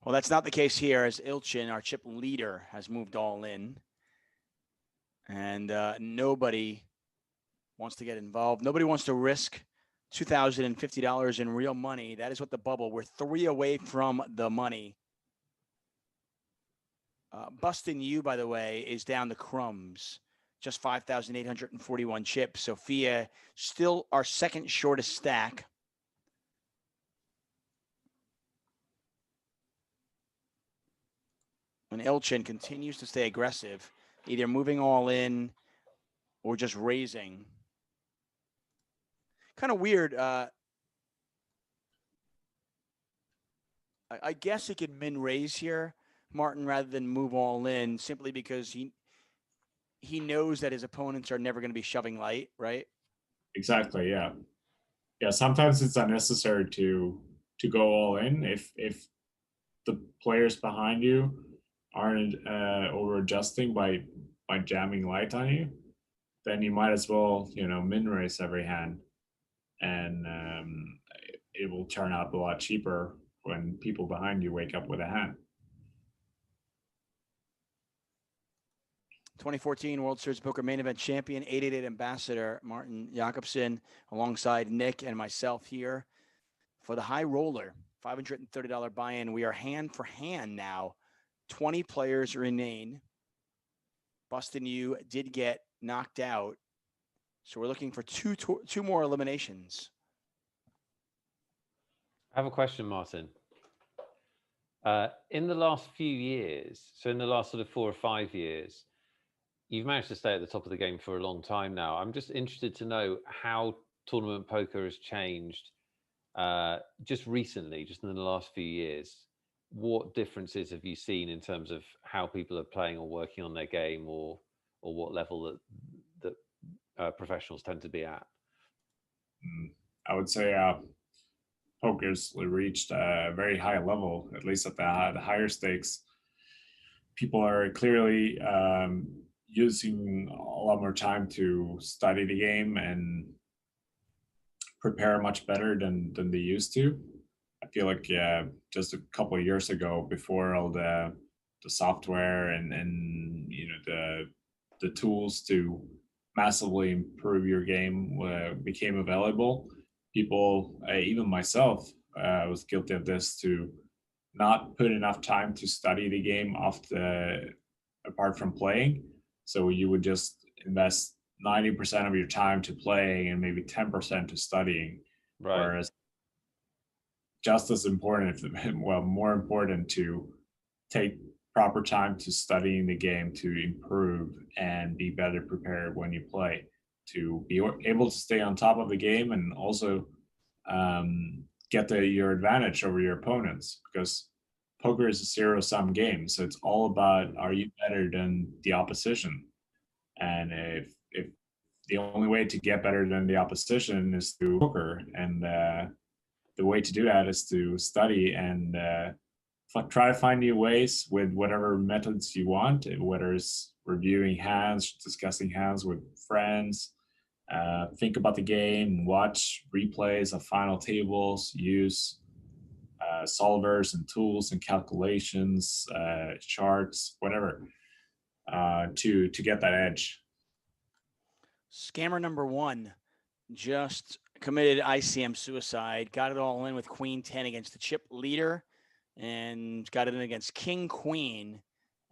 [SPEAKER 1] Well, that's not the case here, as Ilchin, our chip leader, has moved all in. And nobody wants to get involved. Nobody wants to risk $2,050 in real money. That is what the bubble. We're 3 away from the money. Busting You, by the way, is down to crumbs. Just 5,841 chips. Sophia, still our second shortest stack. And Ilchin continues to stay aggressive, either moving all in or just raising. Kind of weird. I guess he could min raise here, Martin, rather than move all in, simply because he knows that his opponents are never going to be shoving light, right?
[SPEAKER 3] Exactly. Yeah. Sometimes it's unnecessary to go all in if the players behind you aren't over adjusting by jamming light on you. Then you might as well min raise every hand, and it will turn out a lot cheaper when people behind you wake up with a hand.
[SPEAKER 1] 2014 World Series of Poker Main Event Champion, 888 Ambassador Martin Jacobson, alongside Nick and myself here for the high roller, $530 buy-in. We are hand for hand now. 20 players remain. Bustin' You did get knocked out, so we're looking for two more eliminations.
[SPEAKER 2] I have a question, Martin. In the last few years, so in the last sort of 4 or 5 years, you've managed to stay at the top of the game for a long time now. I'm just interested to know how tournament poker has changed just recently, just in the last few years. what differences have you seen in terms of how people are playing or working on their game, or what level that professionals tend to be at?
[SPEAKER 3] I would say poker's reached a very high level, at least at the higher stakes. People are clearly using a lot more time to study the game and prepare much better than they used to. I feel like just a couple of years ago, before all the software and the tools to massively improve your game became available, people, even myself, was guilty of this, to not put enough time to study the game apart from playing. So you would just invest 90% of your time to playing and maybe 10% to studying.
[SPEAKER 2] Right.
[SPEAKER 3] Whereas just as important, well, more important, to take proper time to studying the game to improve and be better prepared when you play, to be able to stay on top of the game and also get your advantage over your opponents, because poker is a zero-sum game. So it's all about, are you better than the opposition? And if the only way to get better than the opposition is through poker, and the way to do that is to study and try to find new ways with whatever methods you want, whether it's reviewing hands, discussing hands with friends, think about the game, watch replays of final tables, use solvers and tools and calculations, charts, whatever, to get that edge.
[SPEAKER 1] Scammer number one just committed ICM suicide, got it all in with Queen 10 against the chip leader, and got it in against King Queen,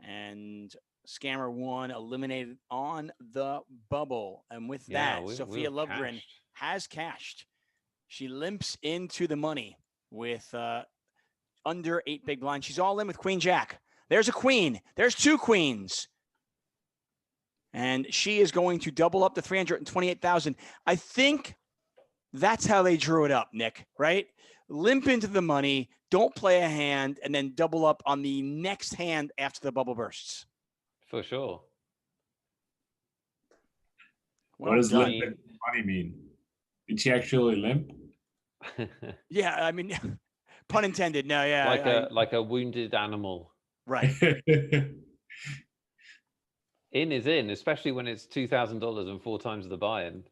[SPEAKER 1] and Scammer 1 eliminated on the bubble. And with that, Sophia Lovegren has cashed. She limps into the money with under 8 big blinds. She's all in with Queen Jack. There's a queen. There's 2 queens. And she is going to double up to 328,000. I think that's how they drew it up, Nick, right? Limp into the money, don't play a hand, and then double up on the next hand after the bubble bursts.
[SPEAKER 2] For sure.
[SPEAKER 3] What does limp into the money mean? Did she actually limp?
[SPEAKER 1] Yeah, I mean, pun intended. No, yeah.
[SPEAKER 2] Like a wounded animal.
[SPEAKER 1] Right.
[SPEAKER 2] In is in, especially when it's $2,000 and 4 times the buy-in.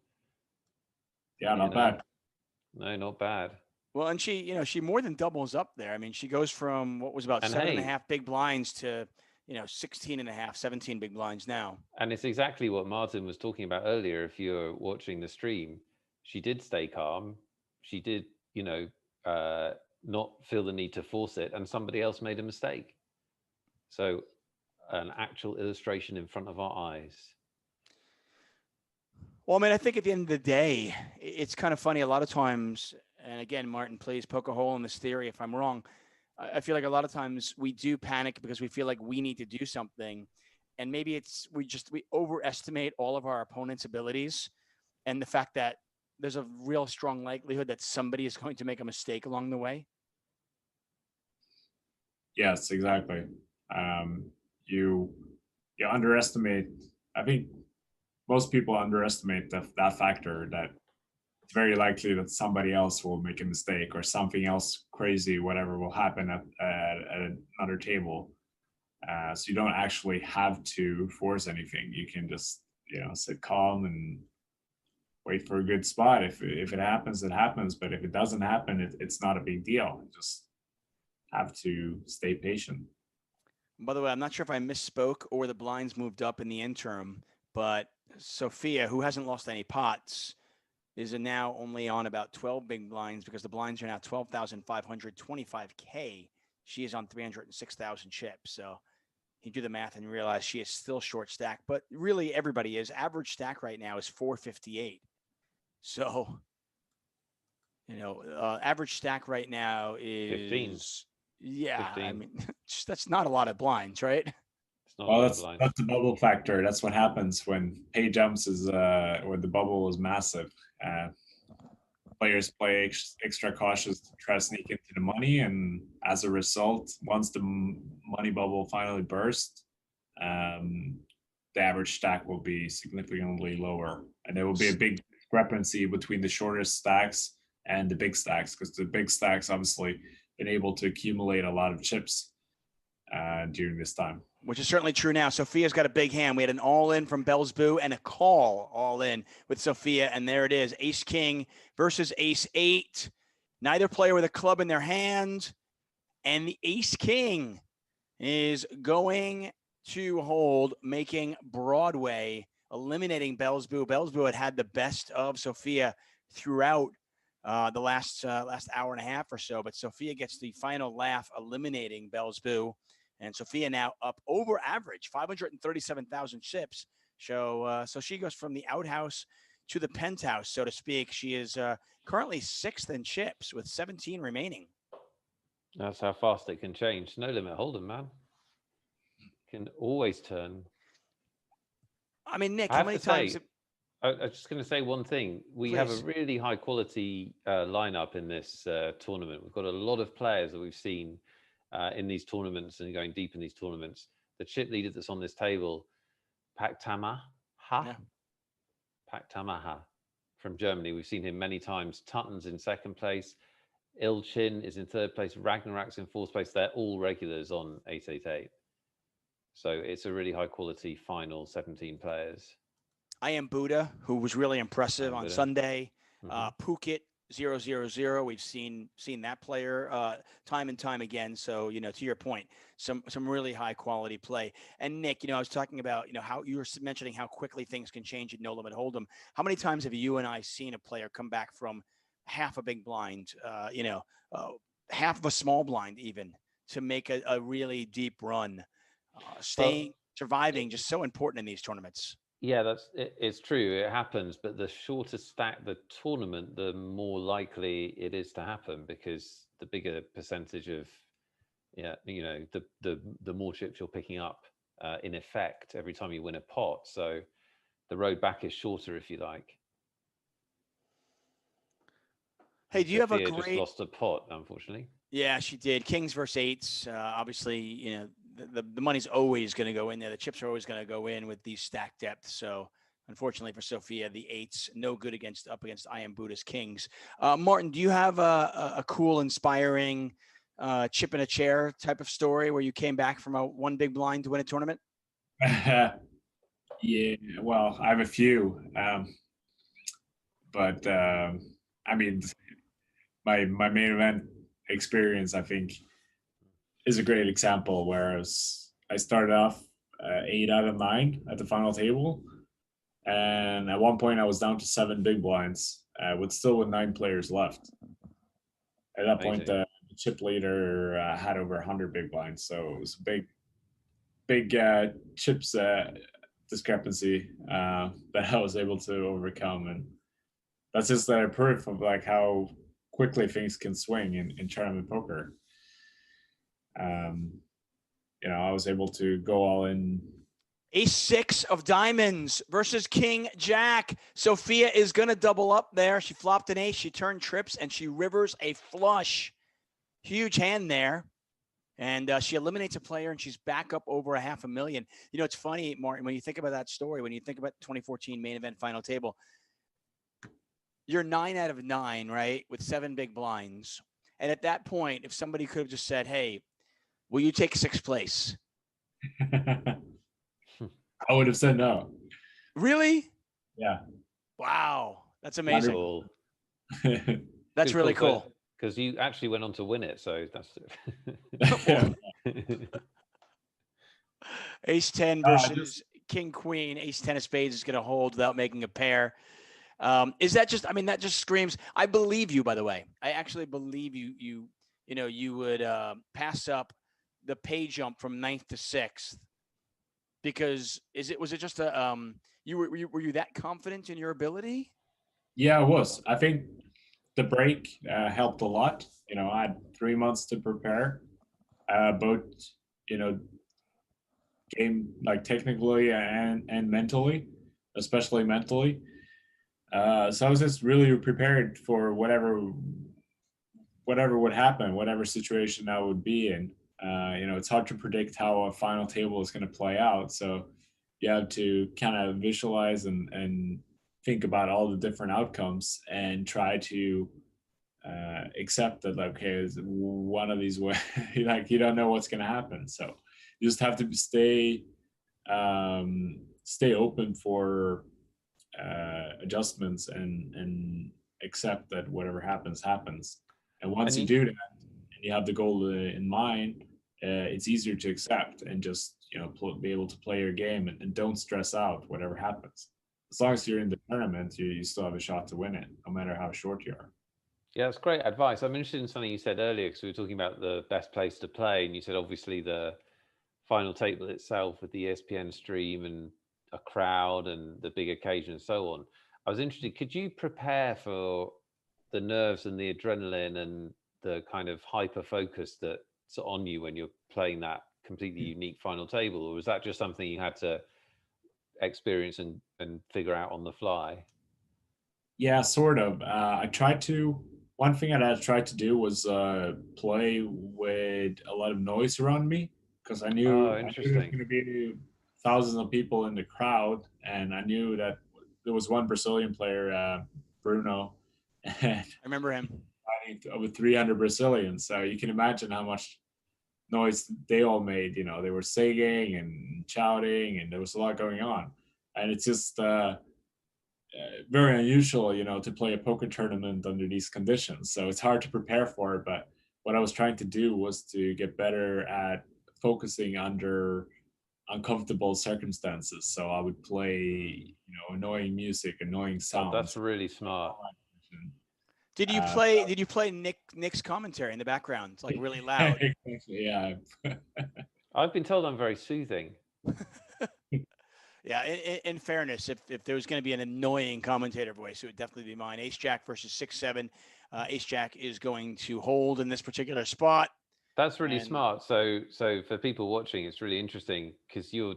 [SPEAKER 3] Yeah, not bad.
[SPEAKER 2] No, not bad.
[SPEAKER 1] Well, and she more than doubles up there. I mean, she goes from what was about 7.5 big blinds to 16.5, 17 big blinds now.
[SPEAKER 2] And it's exactly what Martin was talking about earlier. If you're watching the stream, she did stay calm. She did, not feel the need to force it, and somebody else made a mistake. So an actual illustration in front of our eyes.
[SPEAKER 1] Well, I mean, I think at the end of the day, it's kind of funny. A lot of times, and again, Martin, please poke a hole in this theory if I'm wrong. I feel like a lot of times we do panic because we feel like we need to do something. And maybe we overestimate all of our opponent's abilities, and the fact that there's a real strong likelihood that somebody is going to make a mistake along the way.
[SPEAKER 3] Yes, exactly. You underestimate. I think most people underestimate that factor, that it's very likely that somebody else will make a mistake or something else crazy, whatever, will happen at another table. So you don't actually have to force anything. You can just sit calm and wait for a good spot. If it happens, it happens. But if it doesn't happen, it's not a big deal. You just have to stay patient.
[SPEAKER 1] By the way, I'm not sure if I misspoke or the blinds moved up in the interim, but Sophia, who hasn't lost any pots, is now only on about 12 big blinds, because the blinds are now 12,525K. She is on 306,000 chips. So you do the math and realize she is still short stack, but really everybody is. Average stack right now is 458. So, average stack right now is
[SPEAKER 2] 15.
[SPEAKER 3] Yeah,
[SPEAKER 2] 15.
[SPEAKER 1] I mean, that's not a lot of blinds, right?
[SPEAKER 2] It's not
[SPEAKER 3] well, that's the bubble factor. That's what happens when pay jumps when the bubble is massive. players play extra cautious to try to sneak into the money, and as a result, once the money bubble finally bursts, the average stack will be significantly lower, and there will be a big discrepancy between the shortest stacks and the big stacks, because the big stacks obviously been able to accumulate a lot of chips during this time.
[SPEAKER 1] Which is certainly true now. Sophia's got a big hand. We had an all-in from Bellsboo and a call all-in with Sophia, and there it is. Ace-King versus Ace-8. Neither player with a club in their hand, and the Ace-King is going to hold, making Broadway, eliminating Bellsboo. Bellsboo had the best of Sophia throughout the last hour and a half or so, but Sophia gets the final laugh, eliminating Bellsboo. And Sophia now up over average, 537,000 chips. So she goes from the outhouse to the penthouse, so to speak. She is currently 6th in chips with 17 remaining.
[SPEAKER 2] That's how fast it can change. No limit hold'em, man. Can always turn.
[SPEAKER 1] I mean, Nick, how many times?
[SPEAKER 2] I was just going to say one thing. We have a really high quality lineup in this tournament. We've got a lot of players that we've seen in these tournaments and going deep in these tournaments. The chip leader that's on this table, Paktamaha from Germany. We've seen him many times. Tutton's in 2nd place. Ilchin is in 3rd place. Ragnarak's in 4th place. They're all regulars on 888. So it's a really high quality final, 17 players.
[SPEAKER 1] I am Buddha, who was really impressive on Sunday. Phuket 0-0-0. We've seen that player time and time again. So, to your point, some really high quality play. And Nick, I was talking about, how you were mentioning how quickly things can change at No Limit Hold'em. How many times have you and I seen a player come back from half a big blind, half of a small blind even, to make a really deep run? Surviving, just so important in these tournaments.
[SPEAKER 2] Yeah, it's true. It happens, but the shorter stack the tournament, the more likely it is to happen, because the bigger percentage of, the more chips you're picking up in effect every time you win a pot. So the road back is shorter, if you like.
[SPEAKER 1] Hey, do you have a
[SPEAKER 2] great? Just lost a pot, unfortunately.
[SPEAKER 1] Yeah, she did. Kings versus 8s. Obviously, the money's always going to go in there. The chips are always going to go in with these stack depths. So unfortunately for Sophia, the 8s no good up against I Am Buddha's Kings. Martin, do you have a cool, inspiring chip in a chair type of story where you came back from one big blind to win a tournament?
[SPEAKER 3] Yeah, well, I have a few, but I mean, my main event experience, I think, is a great example. Whereas I started off 8 out of 9 at the final table, and at one point I was down to 7 big blinds with 9 players left. At that point, the chip leader had over 100 big blinds, so it was a big chips discrepancy that I was able to overcome, and that's just a proof of like how quickly things can swing in tournament poker. I was able to go all in.
[SPEAKER 1] Ace-6 of diamonds versus King Jack. Sophia is going to double up there. She flopped an ace. She turned trips, and she rivers a flush. Huge hand there. And she eliminates a player, and she's back up over $500,000. It's funny, Martin, when you think about that story, when you think about the 2014 main event final table, you're 9 out of 9, right, with 7 big blinds. And at that point, if somebody could have just said, hey, will you take 6th place?
[SPEAKER 3] I would have said no.
[SPEAKER 1] Really?
[SPEAKER 3] Yeah.
[SPEAKER 1] Wow. That's amazing.
[SPEAKER 2] Cool.
[SPEAKER 1] That's really cool.
[SPEAKER 2] Because you actually went on to win it, so that's
[SPEAKER 1] Ace-10 versus King-Queen. Ace-10 of spades is going to hold without making a pair. Is that just, that just screams, I believe you, by the way. I actually believe you would pass up the pay jump from 9th to 6th, because was it just were you that confident in your ability?
[SPEAKER 3] Yeah, I was. I think the break helped a lot. I had 3 months to prepare, both, game like technically and mentally, especially mentally. So I was just really prepared for whatever would happen, whatever situation I would be in. It's hard to predict how a final table is going to play out. So you have to kind of visualize and think about all the different outcomes and try to accept that, like, okay, one of these way, like, you don't know what's going to happen. So you just have to stay open for adjustments and accept that whatever happens. And once you do that and you have the goal in mind, it's easier to accept and just be able to play your game and don't stress out whatever happens. As long as you're in the tournament, you still have a shot to win it, no matter how short you are.
[SPEAKER 2] Yeah, that's great advice. I'm interested in something you said earlier, because we were talking about the best place to play, and you said obviously the final table itself with the ESPN stream and a crowd and the big occasion and so on. I was interested, could you prepare for the nerves and the adrenaline and the kind of hyper focus that's on you when you're playing that completely unique final table, or was that just something you had to experience and figure out on the fly?
[SPEAKER 3] Yeah, sort of. One thing that I tried to do was play with a lot of noise around me, because I knew there was going to be thousands of people in the crowd, and I knew that there was one Brazilian player, Bruno, and
[SPEAKER 1] I remember him.
[SPEAKER 3] Over 300 Brazilians. So you can imagine how much noise they all made. They were singing and shouting, and there was a lot going on, and it's just very unusual, to play a poker tournament under these conditions. So it's hard to prepare for it. But what I was trying to do was to get better at focusing under uncomfortable circumstances. So I would play, annoying music, annoying sounds.
[SPEAKER 2] Oh, that's really smart.
[SPEAKER 1] Did you play? Did you play Nick's commentary in the background, like really loud?
[SPEAKER 3] Yeah.
[SPEAKER 2] I've been told I'm very soothing.
[SPEAKER 1] Yeah, in fairness, if there was going to be an annoying commentator voice, it would definitely be mine. Ace Jack versus 6-7. Ace Jack is going to hold in this particular spot.
[SPEAKER 2] That's really smart. So for people watching, it's really interesting because you're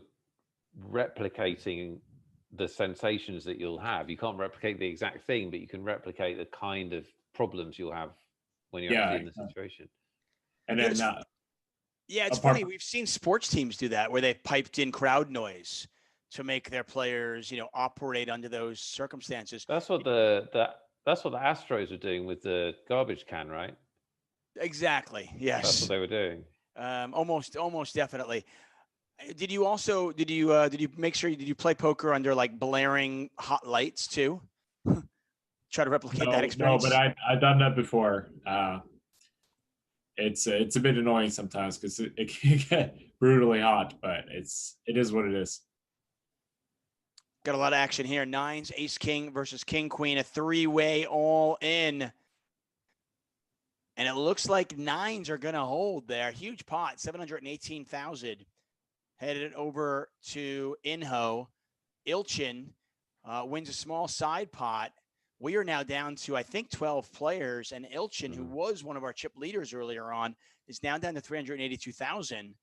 [SPEAKER 2] replicating the sensations that you'll have. You can't replicate the exact thing, but you can replicate the kind of problems you'll have when you're actually in the situation.
[SPEAKER 3] And then,
[SPEAKER 1] it's funny. We've seen sports teams do that, where they've piped in crowd noise to make their players, operate under those circumstances.
[SPEAKER 2] That's what the Astros are doing with the garbage can, right?
[SPEAKER 1] Exactly. Yes.
[SPEAKER 2] That's what they were doing.
[SPEAKER 1] Almost definitely. Did you make sure did you play poker under like blaring hot lights too? Try to replicate that experience.
[SPEAKER 3] No, but I've done that before. It's a bit annoying sometimes because it can get brutally hot, but it is what it is.
[SPEAKER 1] Got a lot of action here. Nines, ace, king versus king, queen, a three-way all in. And it looks like nines are going to hold there. Huge pot, 718,000. Headed over to Inho. Ilchin wins a small side pot. We are now down to, I think, 12 players. And Ilchin, who was one of our chip leaders earlier on, is now down to 382,000.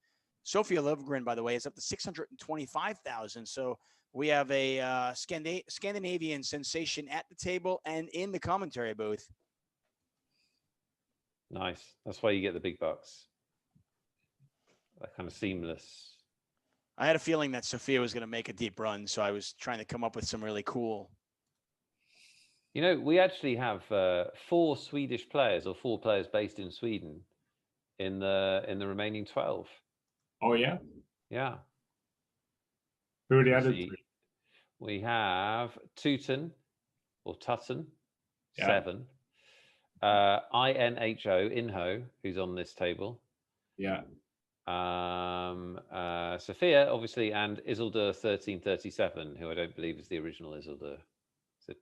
[SPEAKER 1] Sophia Lovgren, by the way, is up to 625,000. So we have a Scandinavian sensation at the table and in the commentary booth.
[SPEAKER 2] Nice. That's why you get the big bucks. That kind of seamless.
[SPEAKER 1] I had a feeling that Sophia was going to make a deep run, so I was trying to come up with some really cool.
[SPEAKER 2] We actually have 4 Swedish players, or 4 players based in Sweden in the remaining 12.
[SPEAKER 3] Oh, yeah?
[SPEAKER 2] Yeah.
[SPEAKER 3] Who are the other 3?
[SPEAKER 2] We have Tutton, 7. Inho, who's on this table.
[SPEAKER 3] Yeah.
[SPEAKER 2] Sophia, obviously, and Isildur 1337, who I don't believe is the original Isildur. It's a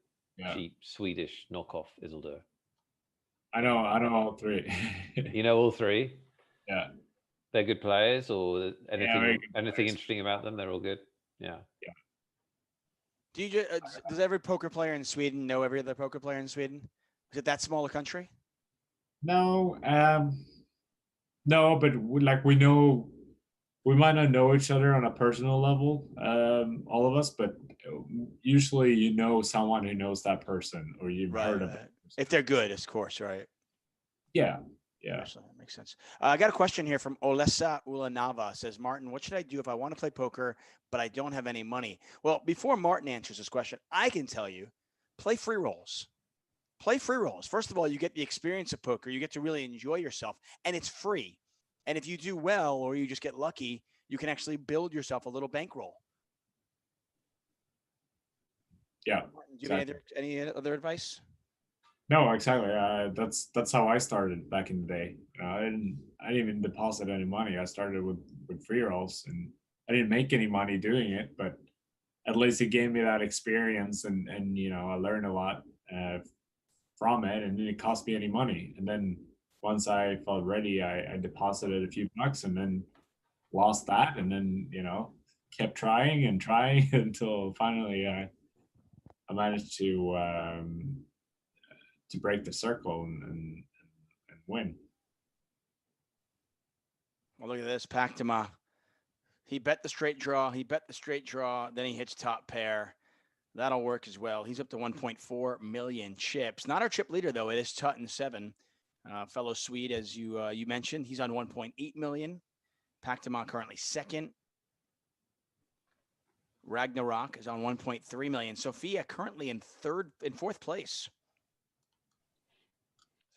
[SPEAKER 2] cheap Swedish knockoff Isildur.
[SPEAKER 3] I know all 3.
[SPEAKER 2] You know all 3?
[SPEAKER 3] Yeah.
[SPEAKER 2] They're good players, or anything interesting about them? They're all good. Yeah.
[SPEAKER 3] Yeah.
[SPEAKER 1] Does every poker player in Sweden know every other poker player in Sweden? Is it that small a country?
[SPEAKER 3] No, but we know, we might not know each other on a personal level, all of us, but usually you know someone who knows that person, or you've heard of it.
[SPEAKER 1] If they're good, of course, right?
[SPEAKER 3] Yeah.
[SPEAKER 1] That makes sense. I got a question here from Olesa Ulanava. Says, Martin, what should I do if I want to play poker, but I don't have any money? Well, before Martin answers this question, I can tell you, play free rolls. Play free rolls. First of all, you get the experience of poker. You get to really enjoy yourself, and it's free. And if you do well, or you just get lucky, you can actually build yourself a little bankroll.
[SPEAKER 3] Yeah.
[SPEAKER 1] Martin, do you have any other advice?
[SPEAKER 3] No, exactly. That's how I started back in the day. I didn't even deposit any money. I started with free rolls, and I didn't make any money doing it, but at least it gave me that experience, and I learned a lot from it, and it didn't cost me any money. And then once I felt ready, I deposited a few bucks, and then lost that, and then kept trying and trying until finally I managed to break the circle and win.
[SPEAKER 1] Well, look at this. Pactama. He bet the straight draw. Then he hits top pair. That'll work as well. He's up to 1.4 million chips. Not our chip leader, though. It is Tuchman 7. Fellow Swede, as you mentioned. He's on 1.8 million. Pactama currently second. Ragnarok is on 1.3 million. Sophia currently in fourth place.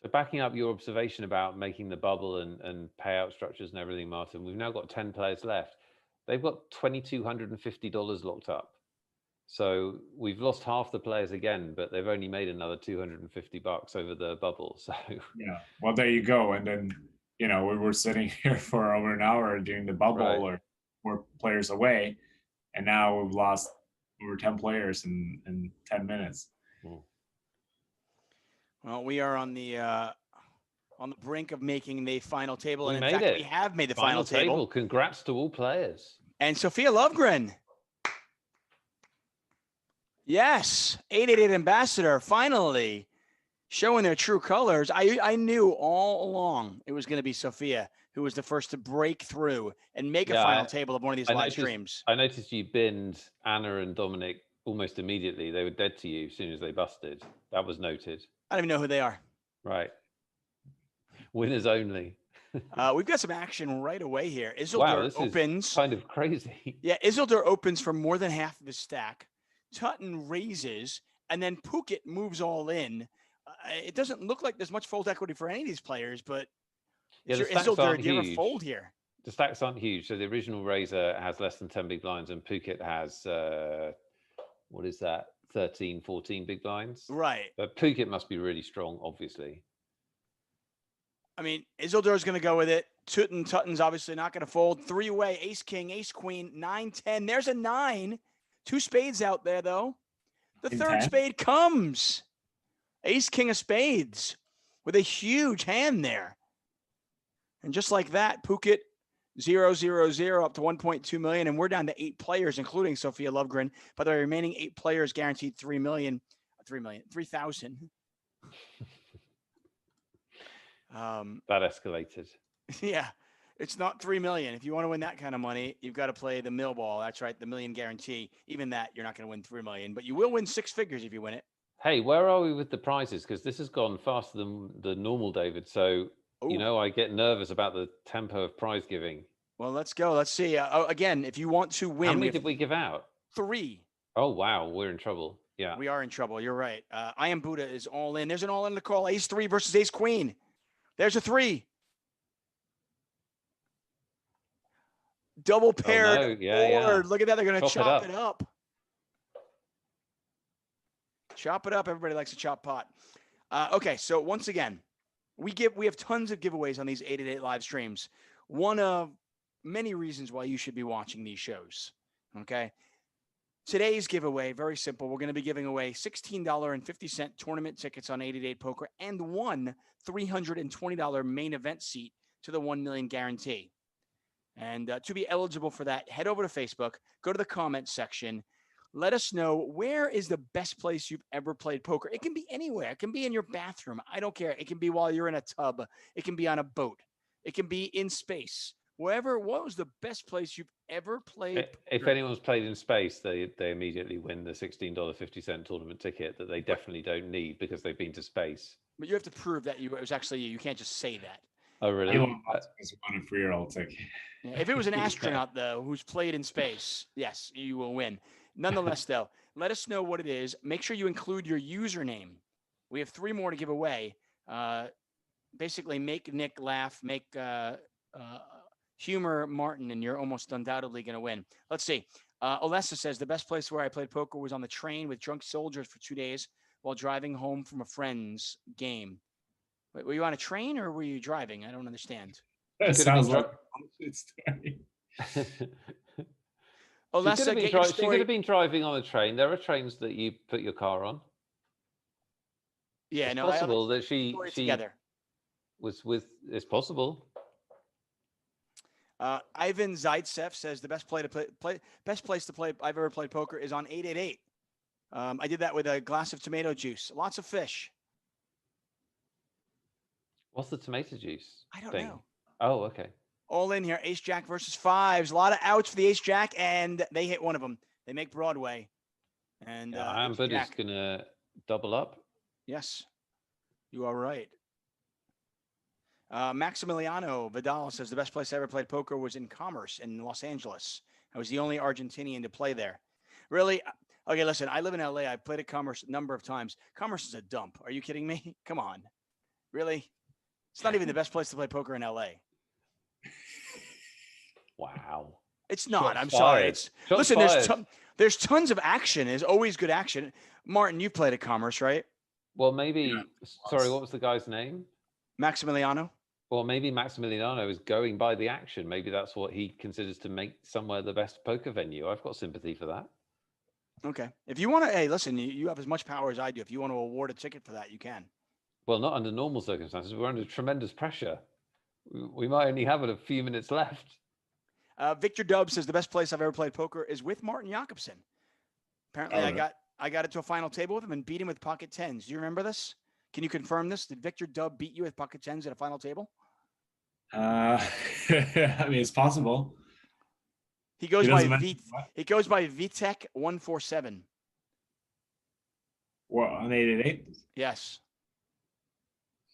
[SPEAKER 2] So backing up your observation about making the bubble and payout structures and everything, Martin, we've now got 10 players left. They've got $2,250 locked up. So we've lost half the players again, but they've only made another $250 over the bubble. So
[SPEAKER 3] yeah, well, there you go. And then we were sitting here for over an hour doing the bubble, right, or more players away, and now we've lost over 10 players in 10 minutes.
[SPEAKER 1] Well, we are on the brink of making the final table,
[SPEAKER 2] and
[SPEAKER 1] in fact, we have made the final table.
[SPEAKER 2] Congrats to all players.
[SPEAKER 1] And Sophia Lovegren. Yes, 888 Ambassador finally showing their true colors. I knew all along it was going to be Sophia who was the first to break through and make a final table of one of these live streams.
[SPEAKER 2] I noticed you binned Anna and Dominic almost immediately. They were dead to you as soon as they busted. That was noted.
[SPEAKER 1] I don't even know who they are.
[SPEAKER 2] Right. Winners only.
[SPEAKER 1] We've got some action right away here. Isildur opens.
[SPEAKER 2] Is kind of crazy.
[SPEAKER 1] Yeah, Isildur opens for more than half of his stack. Tuchman raises, and then Phuket moves all in. It doesn't look like there's much fold equity for any of these players, but Isildur, do you ever fold here?
[SPEAKER 2] The stacks aren't huge. So the original raiser has less than 10 big blinds, and Phuket has, what is that, 13, 14 big blinds?
[SPEAKER 1] Right.
[SPEAKER 2] But Phuket must be really strong, obviously.
[SPEAKER 1] I mean, Isildur's going to go with it. Tuchman's obviously not going to fold. Three-way, ace, king, ace, queen, 9, 10. There's a 9. 2 spades out there, though. The third spade comes. Ace, king of spades with a huge hand there. And just like that, Phuket 0, 0, 0 up to 1.2 million. And we're down to 8 players, including Sophia Lovegren. But the remaining 8 players guaranteed 3,000.
[SPEAKER 2] That escalated.
[SPEAKER 1] Yeah. It's not 3 million. If you want to win that kind of money, you've got to play the mill ball. That's right, the million guarantee. Even that, you're not going to win 3 million, but you will win 6 figures if you win it.
[SPEAKER 2] Hey, where are we with the prizes? Because this has gone faster than the normal, David. So, I get nervous about the tempo of prize giving.
[SPEAKER 1] Well, let's go. Let's see. Again, if you want to win.
[SPEAKER 2] How many did we give out?
[SPEAKER 1] 3.
[SPEAKER 2] Oh, wow. We're in trouble. Yeah.
[SPEAKER 1] We are in trouble. You're right. I Am Buddha is all in. There's an all in to call. Ace 3 versus Ace Queen. There's a 3. Double pair board.
[SPEAKER 2] Yeah.
[SPEAKER 1] Look at that. They're going to chop it up. Chop it up. Everybody likes a chop pot. Okay, so once again, we have tons of giveaways on these 888 live streams. One of many reasons why you should be watching these shows. Okay. Today's giveaway, very simple. We're going to be giving away $16.50 tournament tickets on 888 Poker and one $320 main event seat to the 1 million guarantee. And to be eligible for that, head over to Facebook, go to the comments section. Let us know where is the best place you've ever played poker. It can be anywhere. It can be in your bathroom. I don't care. It can be while you're in a tub. It can be on a boat. It can be in space. what was the best place you've ever played?
[SPEAKER 2] If anyone's played in space, they immediately win the $16.50 tournament ticket that they definitely don't need because they've been to space.
[SPEAKER 1] But you have to prove that it was actually you. You can't just say that.
[SPEAKER 2] Oh, really?
[SPEAKER 3] Elon Musk has won a free-roll ticket.
[SPEAKER 1] Yeah, if it was an astronaut, though, who's played in space, yes, you will win. Nonetheless, though, let us know what it is. Make sure you include your username. We have 3 more to give away. Basically, make Nick laugh, make humor Martin, and you're almost undoubtedly going to win. Let's see. Alessa says, the best place where I played poker was on the train with drunk soldiers for 2 days while driving home from a friend's game. Wait, were you on a train or were you driving? I don't understand.
[SPEAKER 3] That sounds like a bullshit story.
[SPEAKER 1] Alessa,
[SPEAKER 2] she could have been driving on a train. There are trains that you put your car on.
[SPEAKER 1] Yeah,
[SPEAKER 2] it's
[SPEAKER 1] no,
[SPEAKER 2] possible that she
[SPEAKER 1] together.
[SPEAKER 2] Was with. It's possible.
[SPEAKER 1] Ivan Zaitsev says the best best place to play I've ever played poker is on 888. I did that with a glass of tomato juice, lots of fish.
[SPEAKER 2] What's the tomato juice?
[SPEAKER 1] I don't know.
[SPEAKER 2] Oh, okay.
[SPEAKER 1] All in here, ace jack versus 5s. A lot of outs for the ace jack, and they hit one of them. They make Broadway. And
[SPEAKER 2] I am Buddy's gonna double up.
[SPEAKER 1] Yes, you are right. Maximiliano Vidal says the best place I ever played poker was in Commerce in Los Angeles. I was the only Argentinian to play there. Really? Okay, listen, I live in LA. I played at Commerce a number of times. Commerce is a dump. Are you kidding me? Come on. Really? It's not even the best place to play poker in LA.
[SPEAKER 2] Wow.
[SPEAKER 1] It's not.
[SPEAKER 2] Shots
[SPEAKER 1] I'm
[SPEAKER 2] fired.
[SPEAKER 1] sorry. Listen, there's tons of action. There's always good action. Martin, you've played at Commerce, right?
[SPEAKER 2] Well, maybe. Sorry, what was the guy's name?
[SPEAKER 1] Maximiliano.
[SPEAKER 2] Well, maybe Maximiliano is going by the action. Maybe that's what he considers to make somewhere the best poker venue. I've got sympathy for that.
[SPEAKER 1] Okay. If you want to, hey, listen, you have as much power as I do. If you want to award a ticket for that, you can.
[SPEAKER 2] Well, not under normal circumstances. We're under tremendous pressure. We might only have a few minutes left.
[SPEAKER 1] Victor Dubb says the best place I've ever played poker is with Martin Jacobson. Apparently, I got it to a final table with him and beat him with pocket 10s. Do you remember this? Can you confirm this? Did Victor Dubb beat you with pocket 10s at a final table?
[SPEAKER 3] I mean, it's possible.
[SPEAKER 1] He goes by Vitek 147.
[SPEAKER 3] What, on 888?
[SPEAKER 1] Yes.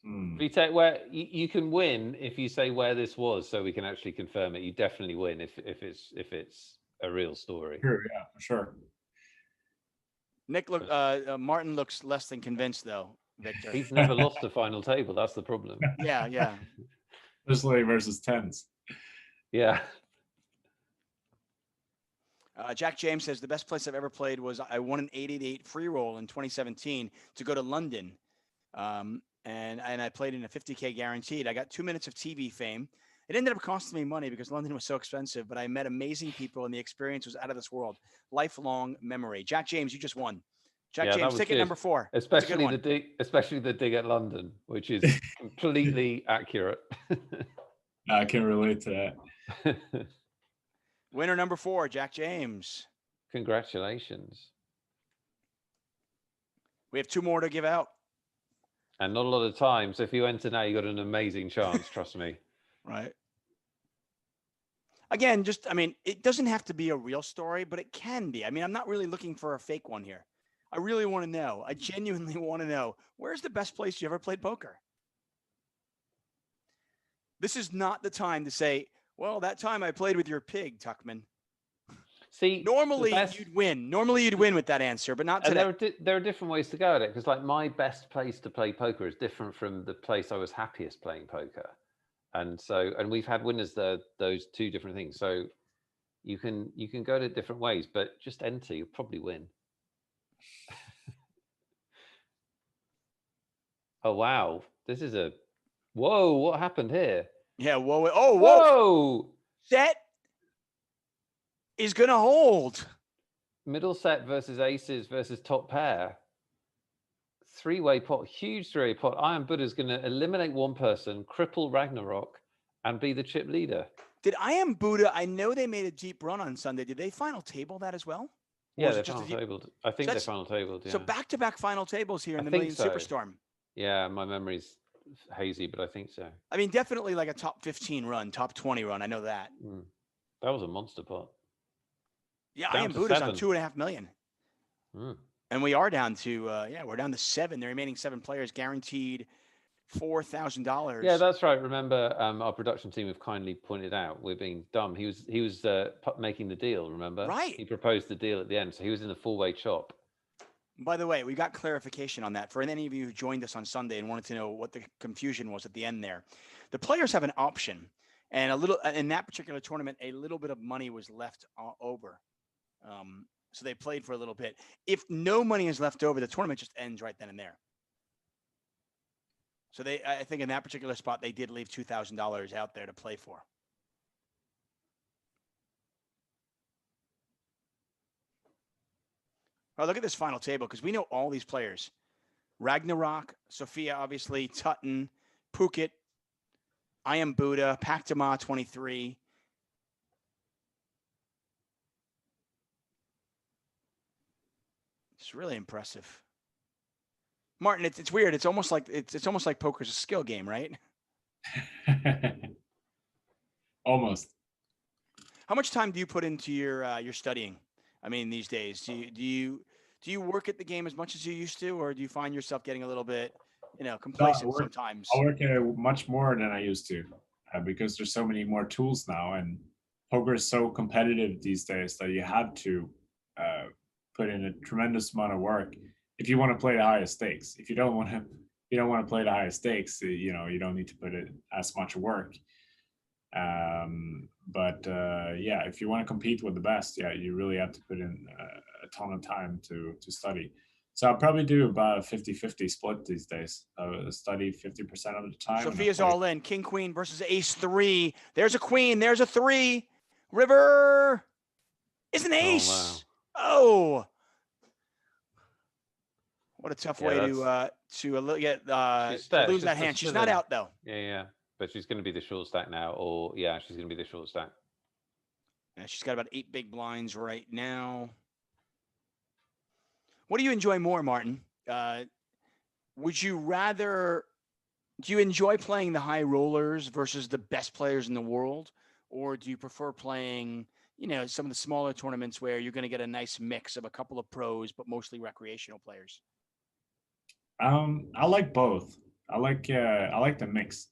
[SPEAKER 2] Vitek, where you can win if you say where this was, so we can actually confirm it. You definitely win if it's a real story.
[SPEAKER 3] Sure, yeah, sure.
[SPEAKER 1] Martin looks less than convinced though. Victor.
[SPEAKER 2] He's never lost a final table. That's the problem.
[SPEAKER 1] Yeah.
[SPEAKER 3] Especially versus 10s.
[SPEAKER 2] Yeah.
[SPEAKER 1] Jack James says the best place I've ever played was I won an 888 free roll in 2017 to go to London. And I played in a 50K guaranteed. I got 2 minutes of TV fame. It ended up costing me money because London was so expensive, but I met amazing people and the experience was out of this world. Lifelong memory. Jack James, you just won. James, ticket
[SPEAKER 2] good.
[SPEAKER 1] number 4.
[SPEAKER 2] Especially the dig at London, which is completely accurate.
[SPEAKER 3] I can relate to that.
[SPEAKER 1] Winner number 4, Jack James.
[SPEAKER 2] Congratulations.
[SPEAKER 1] We have 2 more to give out.
[SPEAKER 2] And not a lot of time. So if you enter now, you got an amazing chance. Trust me.
[SPEAKER 1] Right. Again, it doesn't have to be a real story, but it can be. I mean, I'm not really looking for a fake one here. I really want to know. I genuinely want to know. Where's the best place you ever played poker? This is not the time to say, well, that time I played with your pig, Tuchman.
[SPEAKER 2] See,
[SPEAKER 1] normally you'd win. Normally you'd win with that answer, but not today.
[SPEAKER 2] And there are different ways to go at it, because like my best place to play poker is different from the place I was happiest playing poker. And we've had winners those 2 different things. So you can go to different ways, but just enter, you'll probably win. Oh wow. This is whoa, what happened here?
[SPEAKER 1] Yeah, whoa.
[SPEAKER 2] Whoa.
[SPEAKER 1] Set is gonna hold.
[SPEAKER 2] Middle set versus aces versus top pair. 3-way pot, huge 3-way pot. Iron Buddha's going to eliminate one person, cripple Ragnarok, and be the chip leader.
[SPEAKER 1] Did I Am Buddha? I know they made a deep run on Sunday. Did they final table that as well?
[SPEAKER 2] Yeah, they final tabled. I think they final tabled. Yeah.
[SPEAKER 1] So back-to-back final tables here in the Million Superstorm.
[SPEAKER 2] Yeah, my memory's hazy, but I think so.
[SPEAKER 1] I mean, definitely like a top 15 run, top 20 run. I know that.
[SPEAKER 2] That was a monster pot.
[SPEAKER 1] Yeah,
[SPEAKER 2] Down
[SPEAKER 1] I am
[SPEAKER 2] to
[SPEAKER 1] Buddha's on
[SPEAKER 2] 7.
[SPEAKER 1] 2.5 million. And we are down to, we're down to 7. The remaining 7 players guaranteed $4,000.
[SPEAKER 2] Yeah, that's right. Remember, our production team have kindly pointed out we're being dumb. He was making the deal. Remember,
[SPEAKER 1] right?
[SPEAKER 2] He proposed the deal at the end, so he was in the 4-way chop.
[SPEAKER 1] By the way, we got clarification on that for any of you who joined us on Sunday and wanted to know what the confusion was at the end there. The players have an option, and in that particular tournament, a little bit of money was left over. So they played for a little bit. If no money is left over, the tournament just ends right then and there. So I think in that particular spot, they did leave $2,000 out there to play for. Oh, look at this final table, because we know all these players. Ragnarok, Sophia, obviously, Tutton, Phuket, I Am Buddha, Pactama 23. It's really impressive. Martin, it's weird. It's almost like poker's a skill game, right?
[SPEAKER 3] Almost.
[SPEAKER 1] How much time do you put into your studying? I mean, these days, do you work at the game as much as you used to, or do you find yourself getting a little bit, complacent sometimes?
[SPEAKER 3] I work much more than I used to, because there's so many more tools now, and poker is so competitive these days that you have to put in a tremendous amount of work if you want to play the highest stakes. If you don't want to play the highest stakes, you don't need to put it as much work. But if you want to compete with the best, you really have to put in a ton of time to study. So I'll probably do about a 50-50 split these days. Study 50% of the time.
[SPEAKER 1] Sophia's all in. King, queen versus ace 3. There's a queen. There's a 3. River is an ace. Oh, what a tough way to lose that hand. She's not out though.
[SPEAKER 2] Yeah. But she's going to be the short stack now, she's going to be the short stack.
[SPEAKER 1] Yeah, she's got about 8 big blinds right now. What do you enjoy more, Martin? Do you enjoy playing the high rollers versus the best players in the world? Or do you prefer playing, some of the smaller tournaments where you're going to get a nice mix of a couple of pros, but mostly recreational players?
[SPEAKER 3] I like both. I like the mix.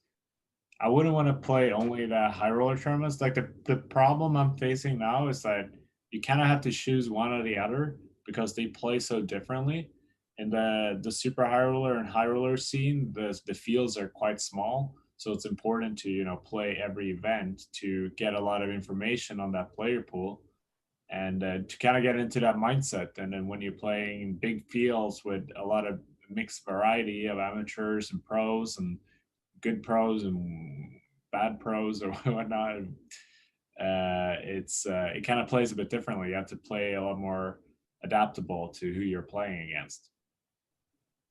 [SPEAKER 3] I wouldn't want to play only the high roller tournaments. Like the problem I'm facing now is that you kind of have to choose one or the other because they play so differently. In the super high roller and high roller scene, the fields are quite small, so it's important to play every event to get a lot of information on that player pool, and to kind of get into that mindset. And then when you're playing big fields with a lot of mixed variety of amateurs and pros and good pros and bad pros or whatnot, it kind of plays a bit differently. You have to play a lot more adaptable to who you're playing against.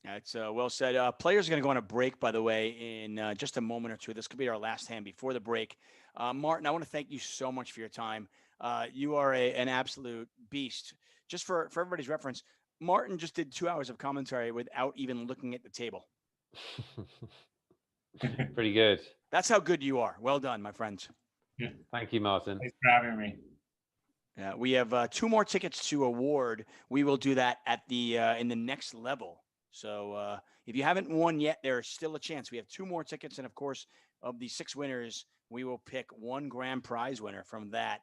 [SPEAKER 1] That's well said. Players are going to go on a break, by the way, in just a moment or two. This could be our last hand before the break. Martin, I want to thank you so much for your time. You are an absolute beast. Just for everybody's reference, Martin just did 2 hours of commentary without even looking at the table.
[SPEAKER 2] Pretty good.
[SPEAKER 1] That's how good you are. Well done, my friends.
[SPEAKER 3] Yeah.
[SPEAKER 2] Thank you, Martin.
[SPEAKER 3] Thanks for having me.
[SPEAKER 1] We have 2 more tickets to award. We will do that at the in the next level. So if you haven't won yet, there's still a chance. We have 2 more tickets, and of course, of the 6 winners, we will pick 1 grand prize winner from that.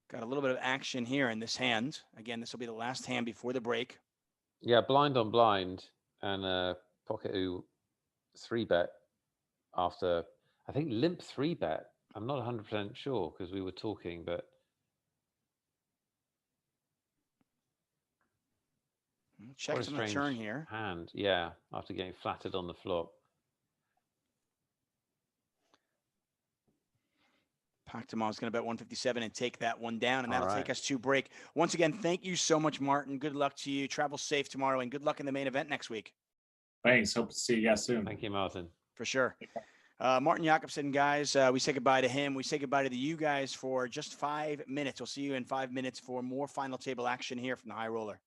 [SPEAKER 1] Got a little bit of action here in this hand. Again, this will be the last hand before the break.
[SPEAKER 2] Yeah, blind on blind and pocket oo 3-bet after, I think, limp 3-bet. I'm not 100% sure because we were talking, but
[SPEAKER 1] Checks on the turn here.
[SPEAKER 2] Hand, yeah, after getting flattered on the flop.
[SPEAKER 1] Pactama is going to bet 157 and take that one down, and that'll take us to break. Once again, thank you so much, Martin. Good luck to you. Travel safe tomorrow, and good luck in the main event next week.
[SPEAKER 3] Thanks. Hope to see you guys soon.
[SPEAKER 2] Thank you, Martin.
[SPEAKER 1] For sure. Martin Jacobson, guys, we say goodbye to him. We say goodbye to you guys for just 5 minutes. We'll see you in 5 minutes for more final table action here from the High Roller.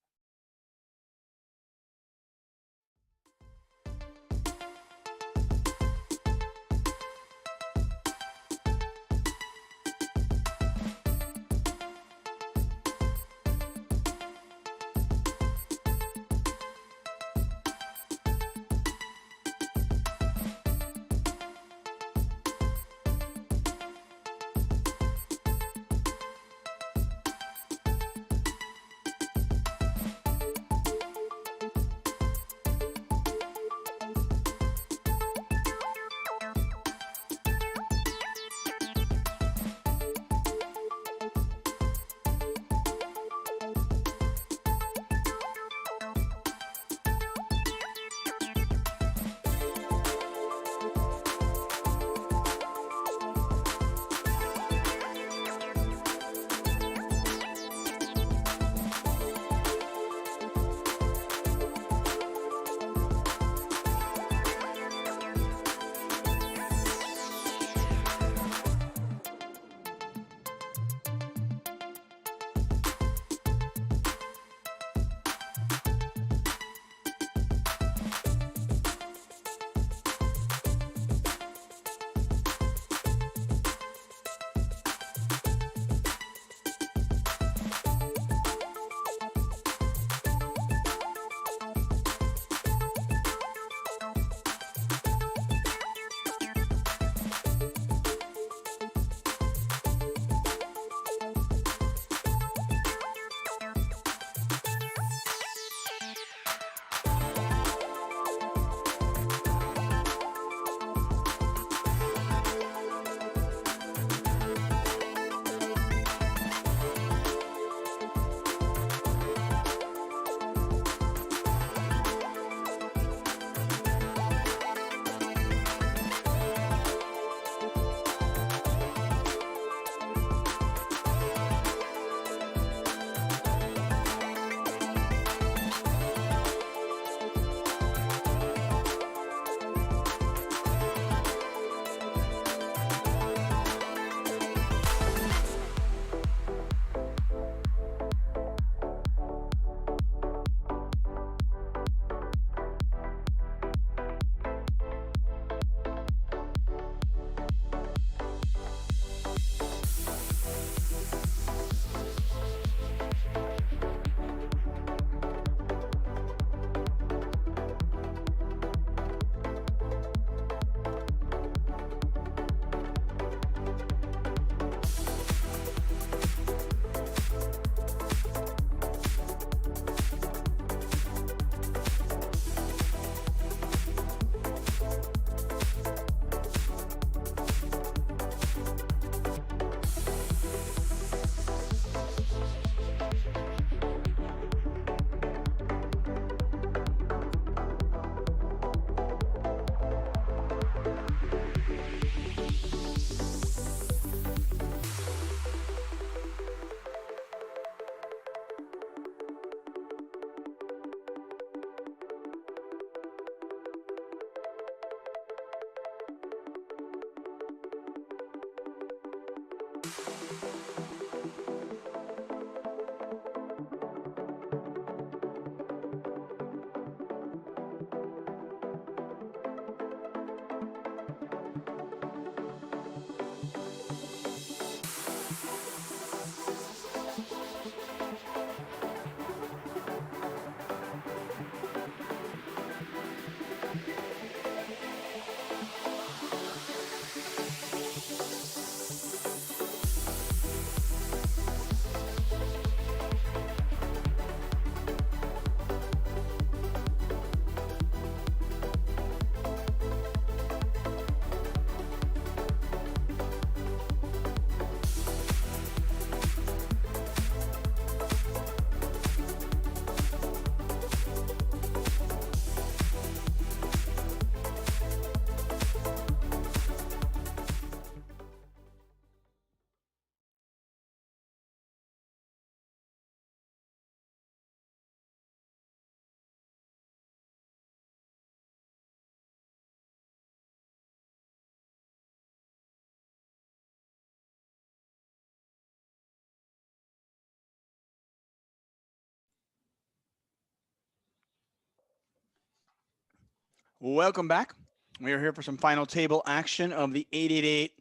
[SPEAKER 1] Welcome back. We are here for some final table action of the 888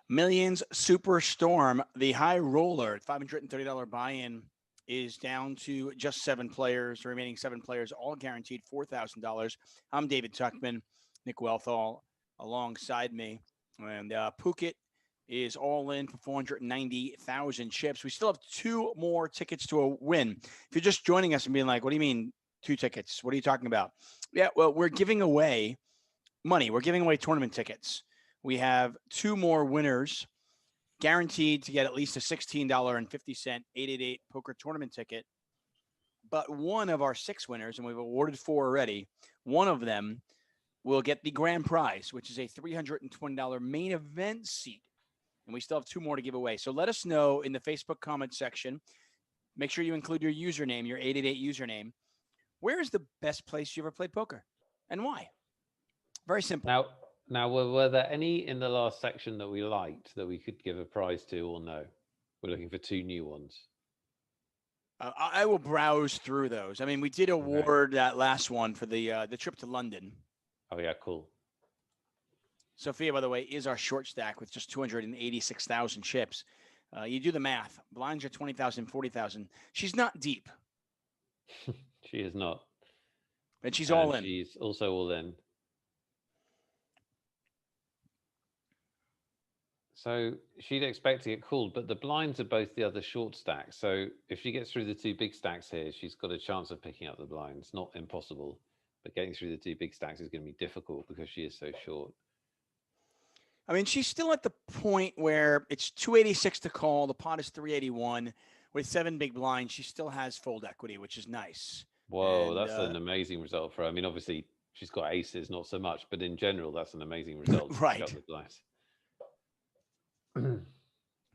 [SPEAKER 1] Millions Superstorm. The high roller, $530 buy-in, is down to just 7 players. The remaining 7 players all guaranteed $4,000. I'm David Tuchman, Nick Wealthall alongside me, and Phuket is all in for 490,000 chips. We still have 2 more tickets to a win. If you're just joining us and being like, "What do you mean 2 tickets? What are you talking about?" Yeah, well, we're giving away money. We're giving away tournament tickets. We have 2 more winners guaranteed to get at least a $16.50 888 poker tournament ticket. But one of our 6 winners, and we've awarded 4 already, one of them will get the grand prize, which is a $320 main event seat. And we still have 2 more to give away. So let us know in the Facebook comment section. Make sure you include your username, your 888 username. Where is the best place you ever played poker and why? Very simple.
[SPEAKER 2] Now, were there any in the last section that we liked that we could give a prize to, or no? We're looking for 2 new ones.
[SPEAKER 1] I will browse through those. I mean, we did award that last one for the trip to London.
[SPEAKER 2] Oh yeah, cool.
[SPEAKER 1] Sophia, by the way, is our short stack with just 286,000 chips. You do the math. Blinds are 20,000, 40,000. She's not deep.
[SPEAKER 2] She is not.
[SPEAKER 1] And she's all in.
[SPEAKER 2] She's also all in. So she'd expect to get called, but the blinds are both the other short stacks. So if she gets through the 2 big stacks here, she's got a chance of picking up the blinds. Not impossible, but getting through the 2 big stacks is going to be difficult because she is so short.
[SPEAKER 1] I mean, she's still at the point where it's 286 to call. The pot is 381 with 7 big blinds. She still has fold equity, which is nice.
[SPEAKER 2] Whoa,
[SPEAKER 1] And,
[SPEAKER 2] that's an amazing result for her. I mean, obviously she's got aces, not so much, but in general, that's an amazing result.
[SPEAKER 1] Right.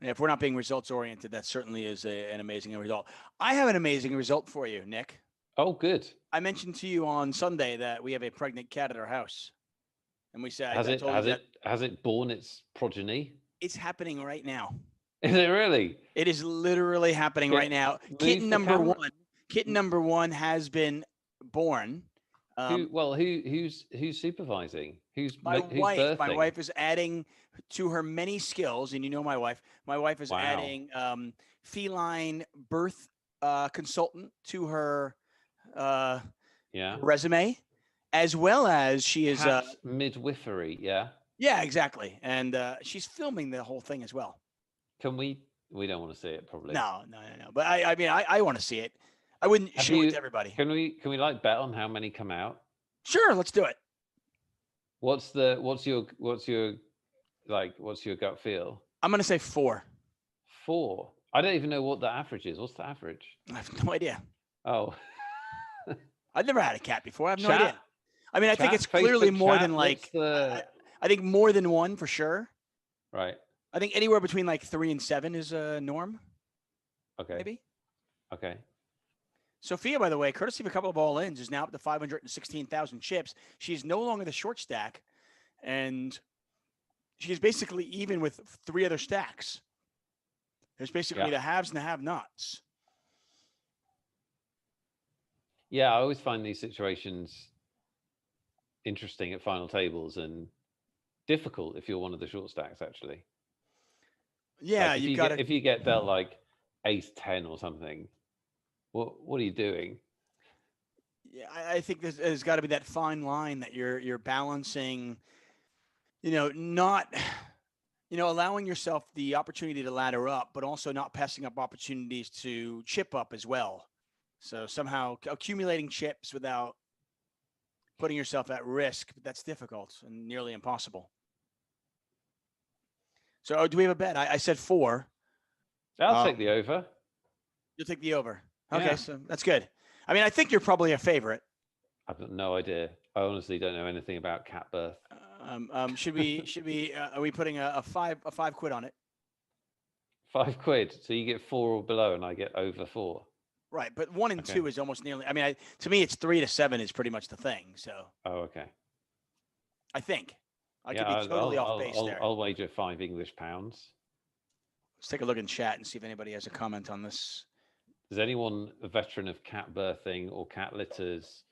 [SPEAKER 1] If we're not being results oriented, that certainly is an amazing result. I have an amazing result for you, Nick.
[SPEAKER 2] Oh, good.
[SPEAKER 1] I mentioned to you on Sunday that we have a pregnant cat at our house, and we said,
[SPEAKER 2] has it borne its progeny?
[SPEAKER 1] It's happening right now.
[SPEAKER 2] Is it really?
[SPEAKER 1] It is literally happening right now. Kitten number one has been born.
[SPEAKER 2] Who's supervising?
[SPEAKER 1] My wife?
[SPEAKER 2] birthing?
[SPEAKER 1] My wife is adding to her many skills, and you know my wife. My wife is adding feline birth consultant to her resume, as well as she is
[SPEAKER 2] midwifery.
[SPEAKER 1] Yeah, exactly, and she's filming the whole thing as well.
[SPEAKER 2] Can we? We don't want to see it, probably.
[SPEAKER 1] No. But I mean, I want to see it. I wouldn't show it to everybody.
[SPEAKER 2] Can we like bet on how many come out?
[SPEAKER 1] Sure, let's do it.
[SPEAKER 2] What's your gut feel?
[SPEAKER 1] I'm gonna say 4.
[SPEAKER 2] 4. I don't even know what the average is. What's the average?
[SPEAKER 1] I have no idea.
[SPEAKER 2] Oh.
[SPEAKER 1] I've never had a cat before. I have no idea. I mean, I think it's clearly more than like. I think more than 1 for sure.
[SPEAKER 2] Right.
[SPEAKER 1] I think anywhere between like 3 and 7 is a norm.
[SPEAKER 2] Okay.
[SPEAKER 1] Maybe.
[SPEAKER 2] Okay.
[SPEAKER 1] Sophia, by the way, courtesy of a couple of all-ins, is now up to 516,000 chips. She's no longer the short stack, and she's basically even with 3 other stacks. There's basically the haves and the have-nots.
[SPEAKER 2] Yeah, I always find these situations interesting at final tables and difficult if you're one of the short stacks, actually.
[SPEAKER 1] Yeah,
[SPEAKER 2] like if you get dealt like ace 10 or something. What are you doing?
[SPEAKER 1] Yeah, I think there's got to be that fine line that you're balancing, not, allowing yourself the opportunity to ladder up, but also not passing up opportunities to chip up as well. So somehow accumulating chips without putting yourself at risk, that's difficult and nearly impossible. So do we have a bet? I said 4.
[SPEAKER 2] I'll take the over.
[SPEAKER 1] You'll take the over. Okay, so that's good. I mean, I think you're probably a favorite.
[SPEAKER 2] I've got no idea. I honestly don't know anything about cat birth.
[SPEAKER 1] Should we? Are we putting a five quid on it?
[SPEAKER 2] £5. So you get 4 or below, and I get over 4.
[SPEAKER 1] Right, but 1 and 2 is almost nearly. I mean, to me, it's 3 to 7 is pretty much the thing. So.
[SPEAKER 2] Oh, okay.
[SPEAKER 1] I think I could be totally off base there.
[SPEAKER 2] I'll wager £5 pounds.
[SPEAKER 1] Let's take a look in chat and see if anybody has a comment on this.
[SPEAKER 2] Is anyone a veteran of cat birthing or cat litters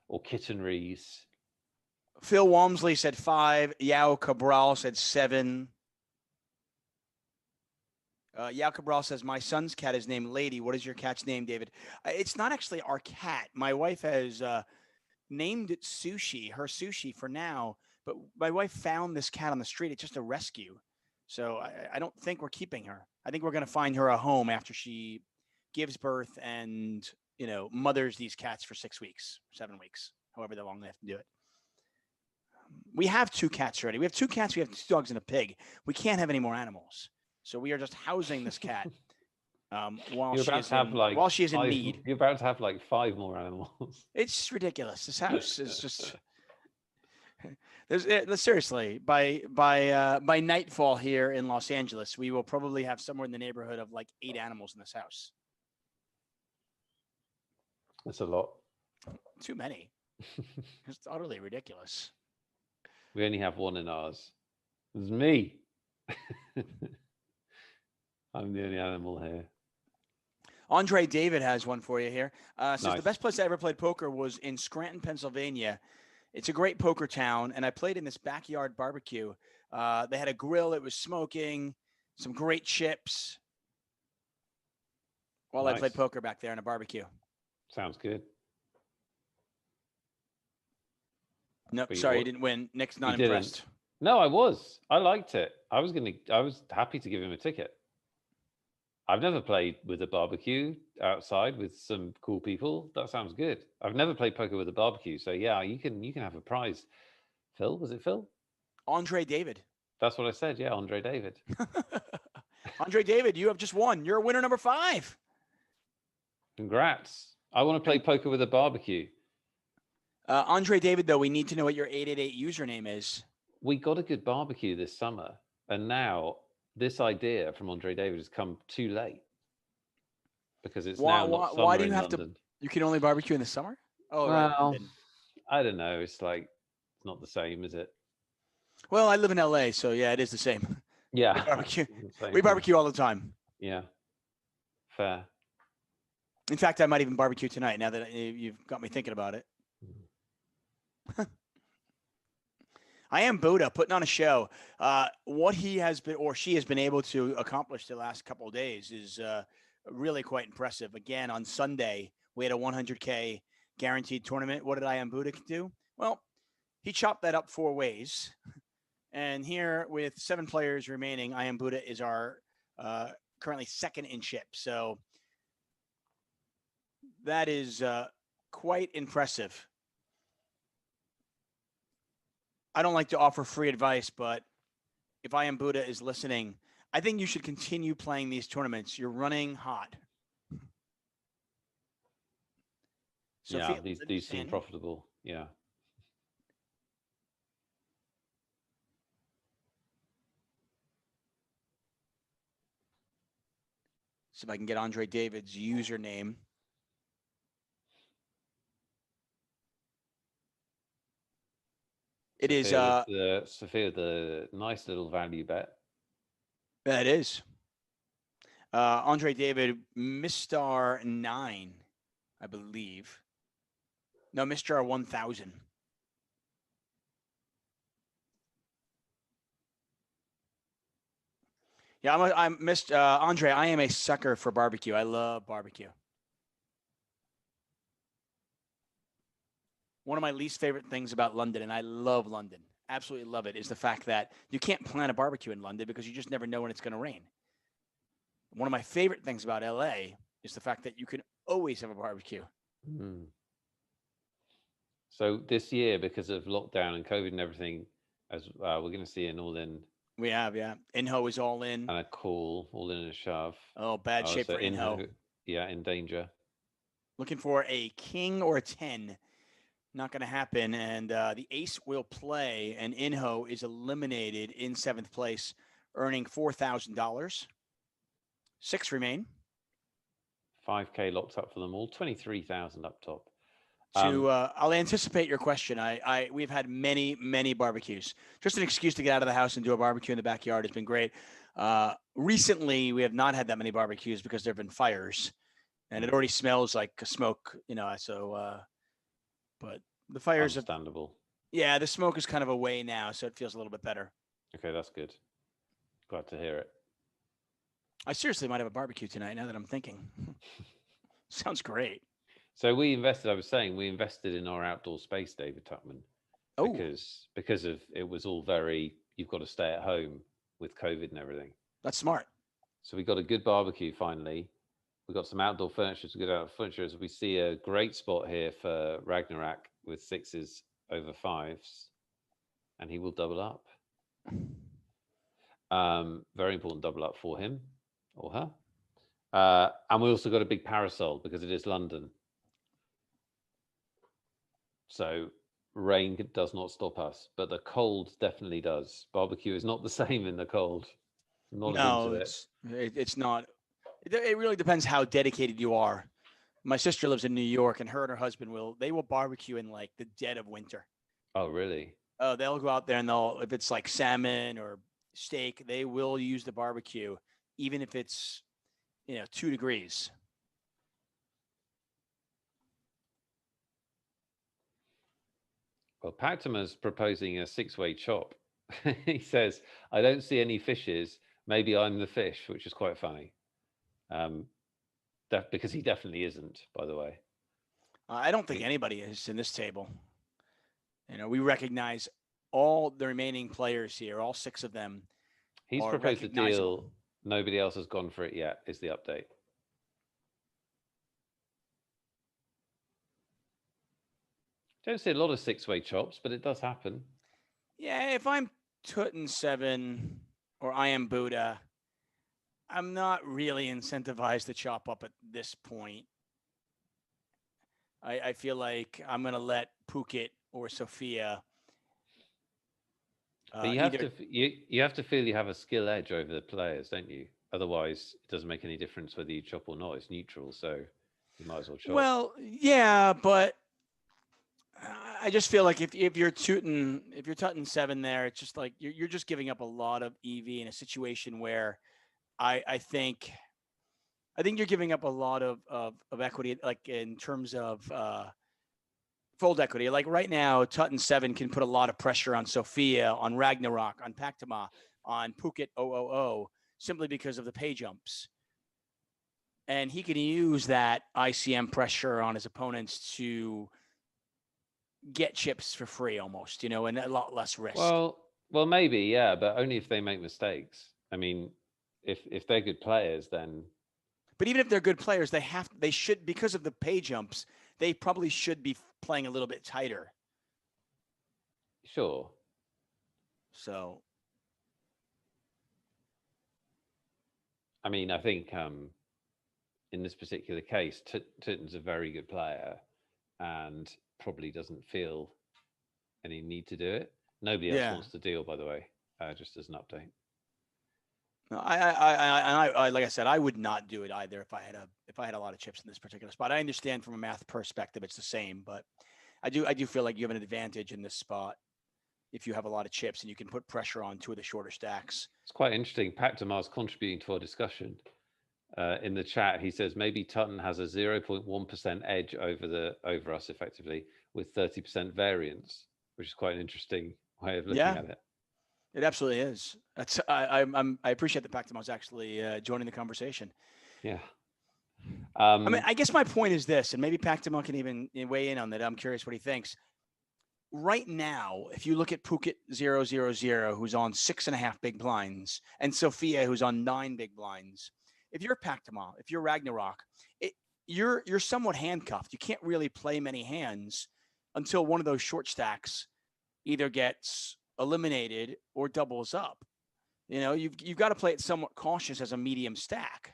[SPEAKER 2] or kitteneries
[SPEAKER 1] Phil Walmsley said 5. Yao Cabral said 7. Yao Cabral says, my son's cat is named Lady. What is your cat's name, David? It's not actually our cat. My wife has named it Sushi, her Sushi for now. But my wife found this cat on the street. It's just a rescue. So I don't think we're keeping her. I think we're going to find her a home after she gives birth and, mothers these cats for 6 weeks, 7 weeks, however long they have to do it. We have 2 cats already. We have 2 cats. We have 2 dogs and a pig. We can't have any more animals. So we are just housing this cat while she is in need.
[SPEAKER 2] You're about to have like 5 more animals.
[SPEAKER 1] It's ridiculous. This house is just. Seriously, by nightfall here in Los Angeles, we will probably have somewhere in the neighborhood of like 8 animals in this house.
[SPEAKER 2] That's a lot.
[SPEAKER 1] Too many. It's utterly ridiculous.
[SPEAKER 2] We only have 1 in ours. It's me. I'm the only animal here.
[SPEAKER 1] Andre David has one for you here. Says
[SPEAKER 2] Nice.
[SPEAKER 1] The best place I ever played poker was in Scranton, Pennsylvania. It's a great poker town, and I played in this backyard barbecue. They had a grill. It was smoking, some great chips while I played poker back there in a barbecue.
[SPEAKER 2] Sounds good.
[SPEAKER 1] Nope, sorry, you didn't win. Nick's not impressed.
[SPEAKER 2] No, I was. I liked it. I was happy to give him a ticket. I've never played with a barbecue outside with some cool people. That sounds good. I've never played poker with a barbecue, so yeah, you can have a prize. Phil, was it Phil?
[SPEAKER 1] Andre David.
[SPEAKER 2] That's what I said. Yeah, Andre David.
[SPEAKER 1] Andre David, you have just won. You're winner number 5.
[SPEAKER 2] Congrats. I want to play poker with a barbecue.
[SPEAKER 1] Andre David, though, we need to know what your 888 username is.
[SPEAKER 2] We got a good barbecue this summer, and now this idea from Andre David has come too late because it's now not summer. Why do you have London.
[SPEAKER 1] You can only barbecue in the summer? Oh,
[SPEAKER 2] well, right. I don't know. It's not the same, is it?
[SPEAKER 1] Well, I live in LA, so yeah, it is the same.
[SPEAKER 2] Yeah,
[SPEAKER 1] we barbecue all the time.
[SPEAKER 2] Yeah, fair.
[SPEAKER 1] In fact, I might even barbecue tonight. Now that you've got me thinking about it. I am Buddha putting on a show. What he has been or she has been able to accomplish the last couple of days is really quite impressive. Again, on Sunday, we had a 100K guaranteed tournament. What did I am Buddha do? Well, he chopped that up 4 ways. And here with 7 players remaining, I am Buddha is our currently second in chip. So that is quite impressive. I don't like to offer free advice, but if I am Buddha is listening, I think you should continue playing these tournaments. You're running hot.
[SPEAKER 2] So yeah, these seem profitable. Yeah.
[SPEAKER 1] See if I can get Andre David's username. It is
[SPEAKER 2] Sophia, the nice little value bet.
[SPEAKER 1] That is. Andre David, Mr. 9, I believe. No, Mr. 1000. Yeah, I'm Mr. Andre, I am a sucker for barbecue. I love barbecue. One of my least favorite things about London, and I love London, absolutely love it, is the fact that you can't plan a barbecue in London because you just never know when it's going to rain. One of my favorite things about LA is the fact that you can always have a barbecue.
[SPEAKER 2] Mm. So this year, because of lockdown and COVID and everything, as we're going to see an all-in.
[SPEAKER 1] We have, yeah. Inho is all in.
[SPEAKER 2] And a call, all in and a shove.
[SPEAKER 1] Oh, bad shape for Inho.
[SPEAKER 2] Yeah, in danger.
[SPEAKER 1] Looking for a king or a 10. Not going to happen. And the ace will play, and Inho is eliminated in 7th place, earning $4,000. 6 remain.
[SPEAKER 2] 5K locked up for them all. 23,000 up top.
[SPEAKER 1] I'll anticipate your question. We've had many barbecues. Just an excuse to get out of the house and do a barbecue in the backyard has been great. Recently, we have not had that many barbecues because there have been fires, and it already smells like smoke. So, but the fires
[SPEAKER 2] understandable.
[SPEAKER 1] Yeah, the smoke is kind of away now, so it feels a little bit better.
[SPEAKER 2] Okay, that's good. Glad to hear it.
[SPEAKER 1] I seriously might have a barbecue tonight now that I'm thinking. Sounds great.
[SPEAKER 2] So we invested, I was saying, we invested in our outdoor space, David Tuchman,
[SPEAKER 1] Oh,
[SPEAKER 2] because of it was all very, you've got to stay at home with COVID and everything.
[SPEAKER 1] that's smart.
[SPEAKER 2] So we got a good barbecue finally. We got some outdoor furniture, some good outdoor furniture. As we see a great spot here for Ragnarok with 6s over 5s, and he will double up. Very important double up for him or her. And we also got a big parasol because it is London. So rain does not stop us, but the cold definitely does. Barbecue is not the same in the cold. Not as
[SPEAKER 1] No,
[SPEAKER 2] into it.
[SPEAKER 1] it's not. It really depends how dedicated you are. My sister lives in New York, and her husband will barbecue in like the dead of winter.
[SPEAKER 2] Oh, really?
[SPEAKER 1] Oh, they'll go out there and if it's like salmon or steak, they will use the barbecue, even if it's 2 degrees.
[SPEAKER 2] Well, Pactima's proposing a 6-way chop. He says, I don't see any fishes. Maybe I'm the fish, which is quite funny. Because he definitely isn't, by the way.
[SPEAKER 1] I don't think anybody is in this table. We recognize all the remaining players here, all 6 of them.
[SPEAKER 2] He's proposed a deal. Nobody else has gone for it yet, is the update. Don't see a lot of 6-way chops, but it does happen.
[SPEAKER 1] Yeah, if I'm Tutin 7 or I am Buddha, I'm not really incentivized to chop up at this point. I feel like I'm going to let Phuket or Sophia.
[SPEAKER 2] But you have to feel you have a skill edge over the players, don't you? Otherwise, it doesn't make any difference whether you chop or not. It's neutral, so you might as well chop.
[SPEAKER 1] Well, yeah, but I just feel like if you're Tutin 7 there, it's just like you're just giving up a lot of EV in a situation where I think you're giving up a lot of equity, like in terms of fold equity. Like right now, Tutin 7 can put a lot of pressure on Sophia, on Ragnarok, on Pactama, on Phuket 000, simply because of the pay jumps. And he can use that ICM pressure on his opponents to get chips for free almost, and a lot less risk.
[SPEAKER 2] Well, maybe, yeah, but only if they make mistakes. I mean, if they're good players, then.
[SPEAKER 1] But even if they're good players, they should, because of the pay jumps, they probably should be playing a little bit tighter.
[SPEAKER 2] Sure.
[SPEAKER 1] So.
[SPEAKER 2] I mean, I think in this particular case, Tutin's a very good player and probably doesn't feel any need to do it. Nobody else wants to deal, by the way, just as an update.
[SPEAKER 1] No, I like I said, I would not do it either if I had a lot of chips in this particular spot. I understand from a math perspective it's the same, but I do feel like you have an advantage in this spot if you have a lot of chips and you can put pressure on 2 of the shorter stacks.
[SPEAKER 2] It's quite interesting. Pactamar's contributing to our discussion. In the chat, he says maybe Tutin has a 0.1% edge over us effectively with 30% variance, which is quite an interesting way of looking at it.
[SPEAKER 1] It absolutely is. I appreciate that Pactamar's actually joining the conversation.
[SPEAKER 2] Yeah.
[SPEAKER 1] I mean, I guess my point is this, and maybe Pactamar can even weigh in on that. I'm curious what he thinks. Right now, if you look at Phuket 000, who's on 6.5 big blinds, and Sophia, who's on 9 big blinds, if you're Pactamar, if you're Ragnarok, you're somewhat handcuffed. You can't really play many hands until one of those short stacks either gets eliminated or doubles up. You've got to play it somewhat cautious as a medium stack.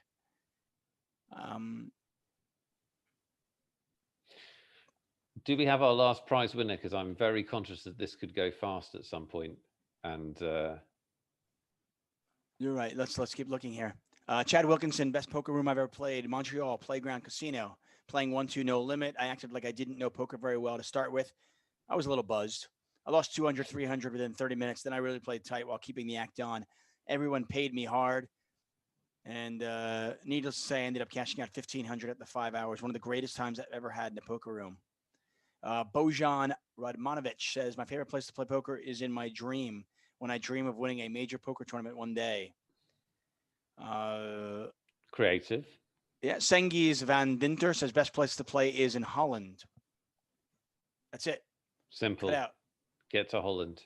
[SPEAKER 2] Do we have our last prize winner? Because I'm very conscious that this could go fast at some point. And
[SPEAKER 1] you're right. Let's keep looking here. Chad Wilkinson, best poker room I've ever played. Montreal Playground Casino, playing 1-2 no limit. I acted like I didn't know poker very well to start with. I was a little buzzed. I lost 200, 300 within 30 minutes. Then I really played tight while keeping the act on. Everyone paid me hard. And needless to say, I ended up cashing out 1,500 at the 5 hours. One of the greatest times I've ever had in a poker room. Bojan Radmanovic says, my favorite place to play poker is in my dream when I dream of winning a major poker tournament one day.
[SPEAKER 2] Creative.
[SPEAKER 1] Yeah, Sengiz van Dinter says best place to play is in Holland. That's it.
[SPEAKER 2] Simple.
[SPEAKER 1] Cut out.
[SPEAKER 2] Get to Holland.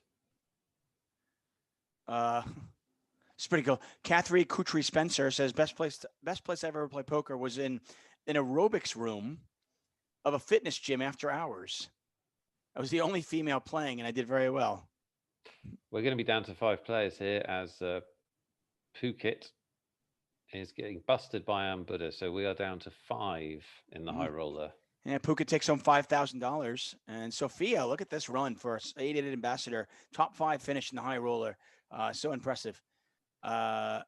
[SPEAKER 1] It's pretty cool. Catherine Kutri Spencer says best place I've ever played poker was in an aerobics room of a fitness gym after hours. I was the only female playing, and I did very well.
[SPEAKER 2] We're going to be down to 5 players here as Phuket is getting busted by Ambuddha. So we are down to 5 in the high roller.
[SPEAKER 1] Yeah, Phuket takes home $5,000. And Sophia, look at this run for 8-8 ambassador. Top 5 finish in the high roller. So impressive. I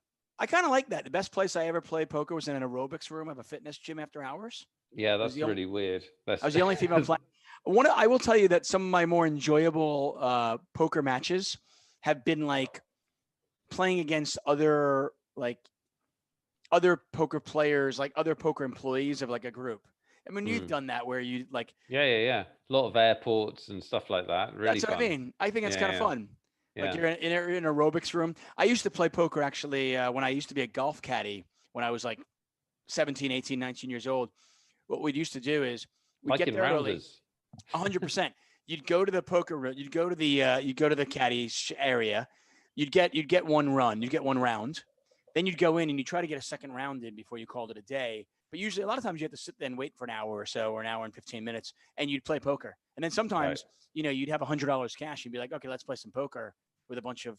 [SPEAKER 1] kind of like that. The best place I ever played poker was in an aerobics room of a fitness gym after hours.
[SPEAKER 2] Yeah, that's really weird.
[SPEAKER 1] I was the only female playing. I will tell you that some of my more enjoyable poker matches have been like playing against other poker players, like other poker employees of like a group. I mean, you've done that where you like.
[SPEAKER 2] Yeah. A lot of airports and stuff like that. Really
[SPEAKER 1] that's
[SPEAKER 2] fun.
[SPEAKER 1] What I mean. I think it's kind of fun.
[SPEAKER 2] Yeah.
[SPEAKER 1] Like you're in an aerobics room. I used to play poker actually when I used to be a golf caddy when I was like 17, 18, 19 years old. What we'd used to do is we'd get there early. 100%. You'd go to the poker room. You'd go to the caddy area. You'd get one run. You'd get one round. Then you'd go in and you try to get a second round in before you called it a day. But usually a lot of times you have to sit there and wait for an hour or so, or an hour and 15 minutes, and you'd play poker. And then sometimes, you'd have $100 cash and be like, okay, let's play some poker with a bunch of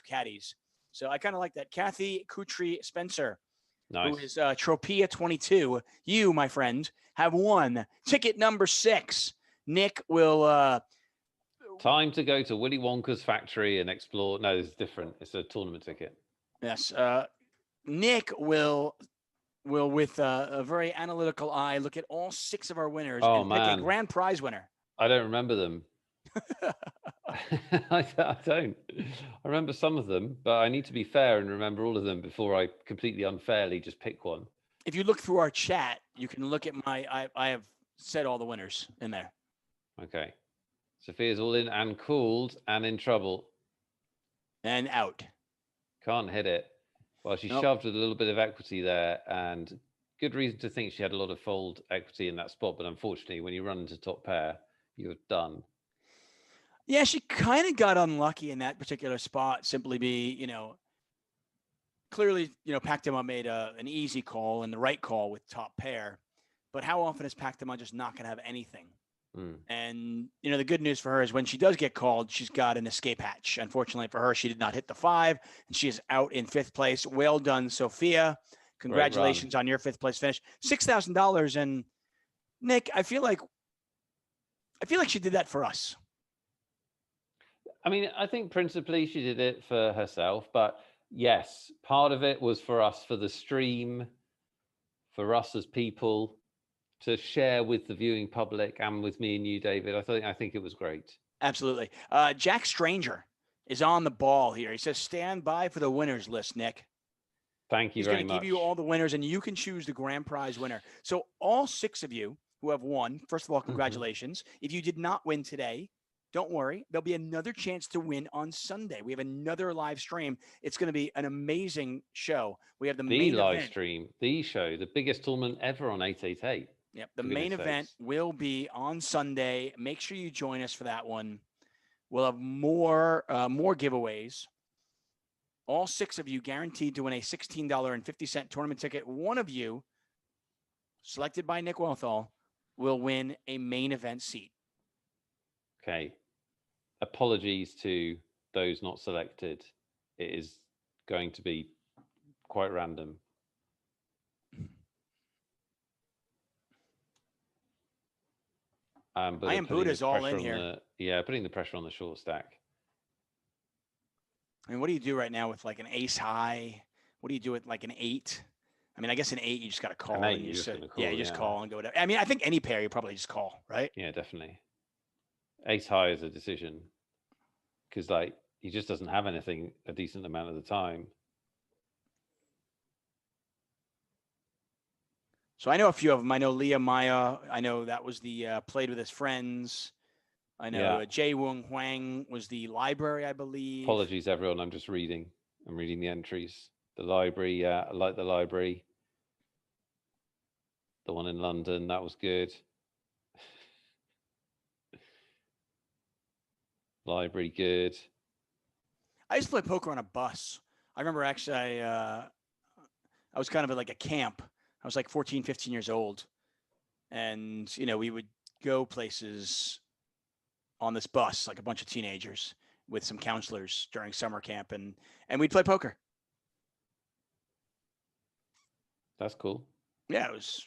[SPEAKER 1] caddies. So I kind of like that. Kathy Kutri Spencer, who is Tropia 22. You, my friend, have won ticket number 6. Nick will.
[SPEAKER 2] Time to go to Willy Wonka's factory and explore. No, it's different. It's a tournament ticket.
[SPEAKER 1] Yes. Nick will with a very analytical eye look at all 6 of our winners and pick a grand prize winner.
[SPEAKER 2] I don't remember them. I don't. I remember some of them, but I need to be fair and remember all of them before I completely unfairly just pick one.
[SPEAKER 1] If you look through our chat, you can look at I have said all the winners in there.
[SPEAKER 2] Okay. Sophia's all in and cooled and in trouble.
[SPEAKER 1] And out.
[SPEAKER 2] Can't hit it. Well, she shoved with a little bit of equity there, and good reason to think she had a lot of fold equity in that spot. But unfortunately, when you run into top pair, you're done.
[SPEAKER 1] Yeah, she kind of got unlucky in that particular spot. Simply clearly, Pactama made an easy call and the right call with top pair. But how often is Pactama just not going to have anything? And, the good news for her is when she does get called, she's got an escape hatch. Unfortunately for her, she did not hit the 5, and she is out in 5th place. Well done, Sophia. Congratulations on your 5th place finish. $6,000. And Nick, I feel like she did that for us.
[SPEAKER 2] I mean, I think principally she did it for herself, but yes, part of it was for us, for the stream, for us as people, to share with the viewing public and with me and you, David. I think it was great.
[SPEAKER 1] Absolutely. Jack Stranger is on the ball here. He says, stand by for the winners list, Nick.
[SPEAKER 2] Thank you very much.
[SPEAKER 1] He's going to give you all the winners, and you can choose the grand prize winner. So all 6 of you who have won, first of all, congratulations. If you did not win today, don't worry. There'll be another chance to win on Sunday. We have another live stream. It's going to be an amazing show. We have the main
[SPEAKER 2] live
[SPEAKER 1] event.
[SPEAKER 2] Stream, the show, the biggest tournament ever on 888.
[SPEAKER 1] Yep. The main event will be on Sunday. Make sure you join us for that one. We'll have more giveaways. All 6 of you guaranteed to win a $16.50 tournament ticket. One of you, selected by Nick Wealthall, will win a main event seat.
[SPEAKER 2] Okay. Apologies to those not selected. It is going to be quite random. But
[SPEAKER 1] I am Buddha's all in here.
[SPEAKER 2] Putting the pressure on the short stack.
[SPEAKER 1] I mean, what do you do right now with like an ace high? What do you do with like an 8? I mean, I guess an 8, you just got to call. You just call and go down. I mean, I think any pair you probably just call, right?
[SPEAKER 2] Yeah, definitely. Ace high is a decision because like he just doesn't have anything a decent amount of the time.
[SPEAKER 1] So I know a few of them. I know Leah Maya. I know that was the played with his friends. I know Jay Wong Huang was the library, I believe.
[SPEAKER 2] Apologies, everyone. I'm just reading. I'm reading the entries. The library, yeah, I like the library. The one in London, that was good. Library, good.
[SPEAKER 1] I used to play poker on a bus. I remember actually I was kind of at like a camp. I was like 14, 15 years old. And, you know, we would go places on this bus, like a bunch of teenagers with some counselors during summer camp, and we'd play poker.
[SPEAKER 2] That's cool.
[SPEAKER 1] Yeah, it was.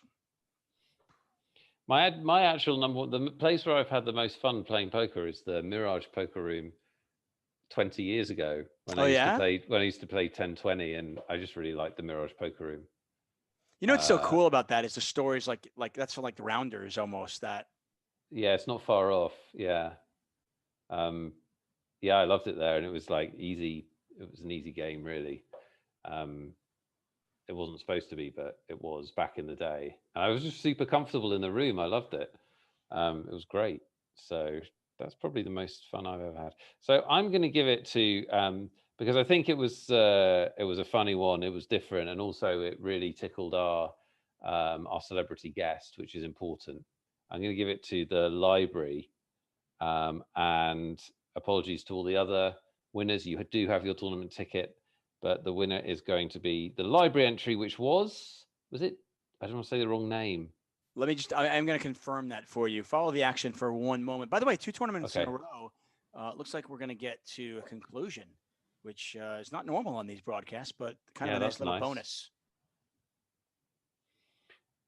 [SPEAKER 2] My actual the place where I've had the most fun playing poker is the Mirage Poker Room 20 years ago when I used to play 10-20, and I just really liked the Mirage Poker Room.
[SPEAKER 1] You know what's so cool about that is the stories like that's for like the rounders almost that.
[SPEAKER 2] Yeah, it's not far off. Yeah. Yeah, I loved it there, and it was like easy. It was an easy game, really. It wasn't supposed to be, but it was back in the day. And I was just super comfortable in the room. I loved it. It was great. So that's probably the most fun I've ever had. So I'm going to give it to because I think it was a funny one. It was different, and also it really tickled our celebrity guest, which is important. I'm going to give it to the library. And apologies to all the other winners. You do have your tournament ticket, but the winner is going to be the library entry, which was it? I don't want to say the wrong name.
[SPEAKER 1] Let me I'm going to confirm that for you. Follow the action for one moment. By the way, 2 tournaments in a row. Looks like we're going to get to a conclusion, which is not normal on these broadcasts, but kind of a nice little bonus.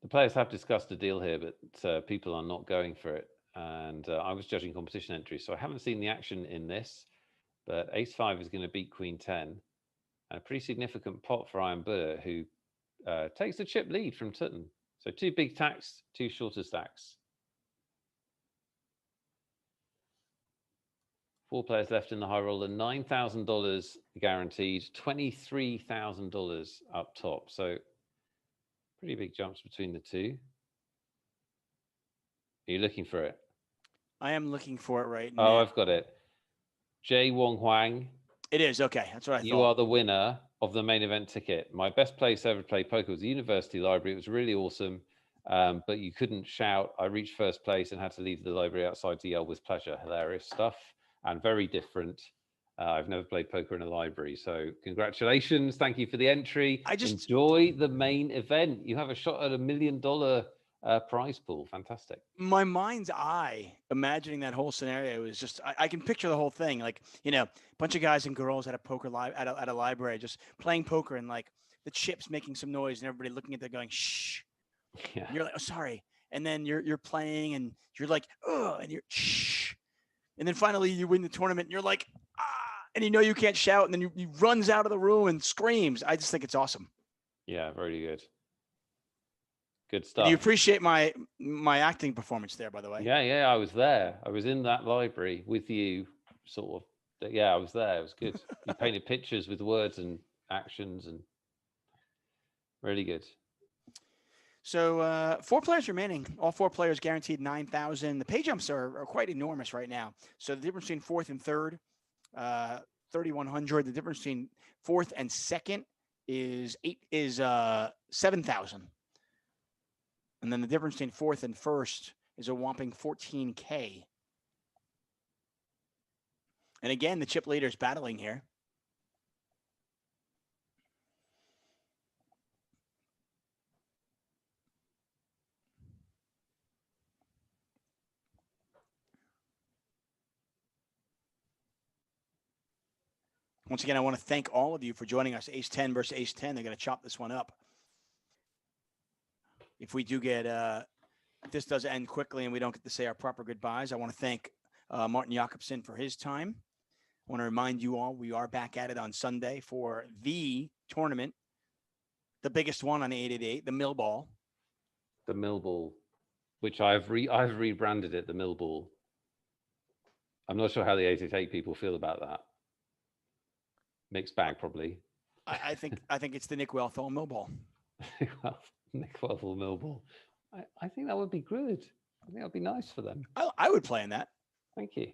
[SPEAKER 2] The players have discussed a deal here, but people are not going for it. And I was judging competition entries, so I haven't seen the action in this, but Ace-5 is going to beat Queen-10. And a pretty significant pot for Iron Buddha, who takes the chip lead from Tuchman. So 2 big stacks, 2 shorter stacks. 4 players left in the high roller, $9,000 guaranteed, $23,000 up top. So pretty big jumps between the two. Are you looking for it?
[SPEAKER 1] I am looking for it right now.
[SPEAKER 2] Oh, I've got it. Jay Wong Huang.
[SPEAKER 1] It is. Okay. That's what I thought.
[SPEAKER 2] You are the winner of the main event ticket. My best place ever to play poker was the university library. It was really awesome, but you couldn't shout. I reached first place and had to leave the library outside to yell with pleasure. Hilarious stuff and very different. I've never played poker in a library, so congratulations. Thank you for the entry. Enjoy the main event. You have a shot at $1 million prize pool. Fantastic.
[SPEAKER 1] My mind's eye imagining that whole scenario is just I can picture the whole thing, like, you know, a bunch of guys and girls at a poker at a library just playing poker, and like the chips making some noise and everybody looking at them going shh.
[SPEAKER 2] Yeah.
[SPEAKER 1] And you're like, oh, sorry. And then you're playing and you're like, oh, and you're shh. And then finally you win the tournament and you're like, ah, and you know you can't shout, and then he runs out of the room and screams. I just think it's awesome.
[SPEAKER 2] Yeah, very good. Good stuff.
[SPEAKER 1] Do you appreciate my acting performance there, by the way?
[SPEAKER 2] Yeah, I was there. I was in that library with you, sort of. Yeah, I was there. It was good. You painted pictures with words and actions, and really good.
[SPEAKER 1] So 4 players remaining. All 4 players guaranteed 9,000. The pay jumps are quite enormous right now. So the difference between 4th and 3rd, 3,100. The difference between 4th and 2nd is 7,000. And then the difference between 4th and 1st is a whopping 14K. And again, the chip leader's battling here. Once again, I want to thank all of you for joining us. Ace-10 versus Ace-10. They're going to chop this one up. If we do get, if this does end quickly and we don't get to say our proper goodbyes, I want to thank Martin Jacobson for his time. I want to remind you all, we are back at it on Sunday for the tournament, the biggest one on 888, the Mill Ball.
[SPEAKER 2] The Mill Ball, which I've rebranded it, the Mill Ball. I'm not sure how the 888 people feel about that. Mixed bag, probably.
[SPEAKER 1] I think it's the Nick Wealthall Mill Ball.
[SPEAKER 2] Well, Nick Wealthall Millball. I think that would be good. I think that would be nice for them.
[SPEAKER 1] I would play in that.
[SPEAKER 2] Thank you.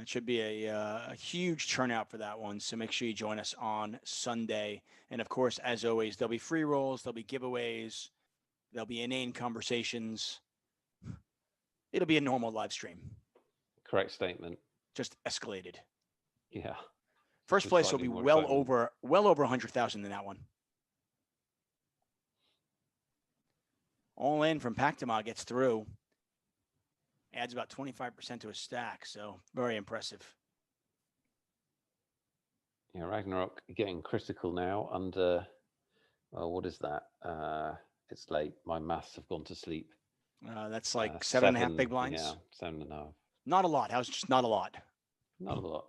[SPEAKER 1] It should be a huge turnout for that one. So make sure you join us on Sunday. And of course, as always, there'll be free rolls, there'll be giveaways, there'll be inane conversations. It'll be a normal live stream.
[SPEAKER 2] Correct statement.
[SPEAKER 1] Just escalated.
[SPEAKER 2] Yeah.
[SPEAKER 1] First place will be well over 100,000 in that one. All in from Pactama gets through. Adds about 25% to his stack, so very impressive.
[SPEAKER 2] Yeah, Ragnarok getting critical now under, well, what is that? It's late. My maths have gone to sleep.
[SPEAKER 1] That's like 7.5 big blinds?
[SPEAKER 2] Yeah, 7.5.
[SPEAKER 1] Not a lot. How's just not a lot?
[SPEAKER 2] Not a lot.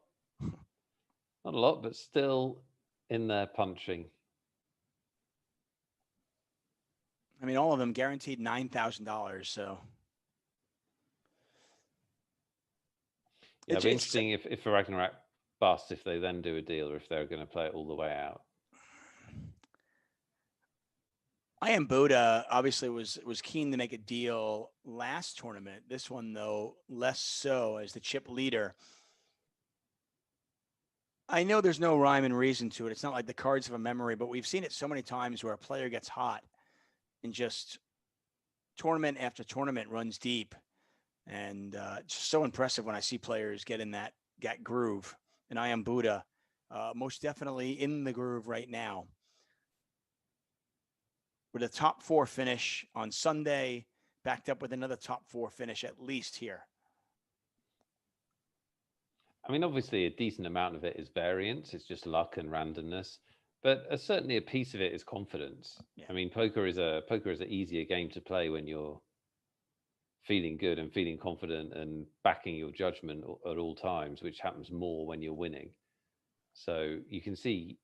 [SPEAKER 2] Not a lot, but still in there punching.
[SPEAKER 1] I mean, all of them guaranteed $9,000, so.
[SPEAKER 2] Yeah, it'd be interesting if Ragnarok busts, if they then do a deal, or if they're going to play it all the way out.
[SPEAKER 1] I am Buddha obviously was keen to make a deal last tournament. This one, though, less so as the chip leader. I know there's no rhyme and reason to it. It's not like the cards of a memory, but we've seen it so many times where a player gets hot and just tournament after tournament runs deep. And it's so impressive when I see players get in that groove. And I am Buddha, most definitely in the groove right now. With a top 4 finish on Sunday, backed up with another top 4 finish at least here.
[SPEAKER 2] I mean, obviously, a decent amount of it is variance. It's just luck and randomness. But certainly a piece of it is confidence. Yeah. I mean, poker is an easier game to play when you're feeling good and feeling confident and backing your judgment at all times, which happens more when you're winning. So you can see,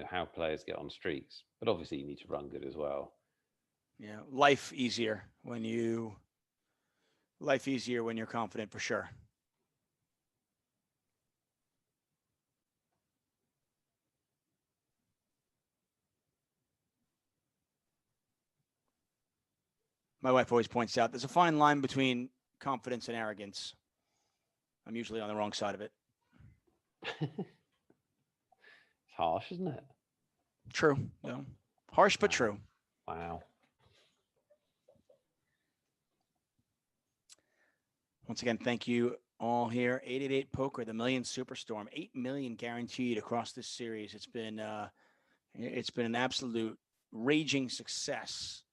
[SPEAKER 2] how players get on streaks, but obviously you need to run good as well.
[SPEAKER 1] Yeah, life easier when you're confident, for sure. My wife always points out there's a fine line between confidence and arrogance. I'm usually on the wrong side of it.
[SPEAKER 2] It's harsh, isn't it?
[SPEAKER 1] True. No. Harsh, but true.
[SPEAKER 2] Wow.
[SPEAKER 1] Once again, thank you all here. 888 Poker, the Million Superstorm, 8 million guaranteed across this series. It's been an absolute raging success.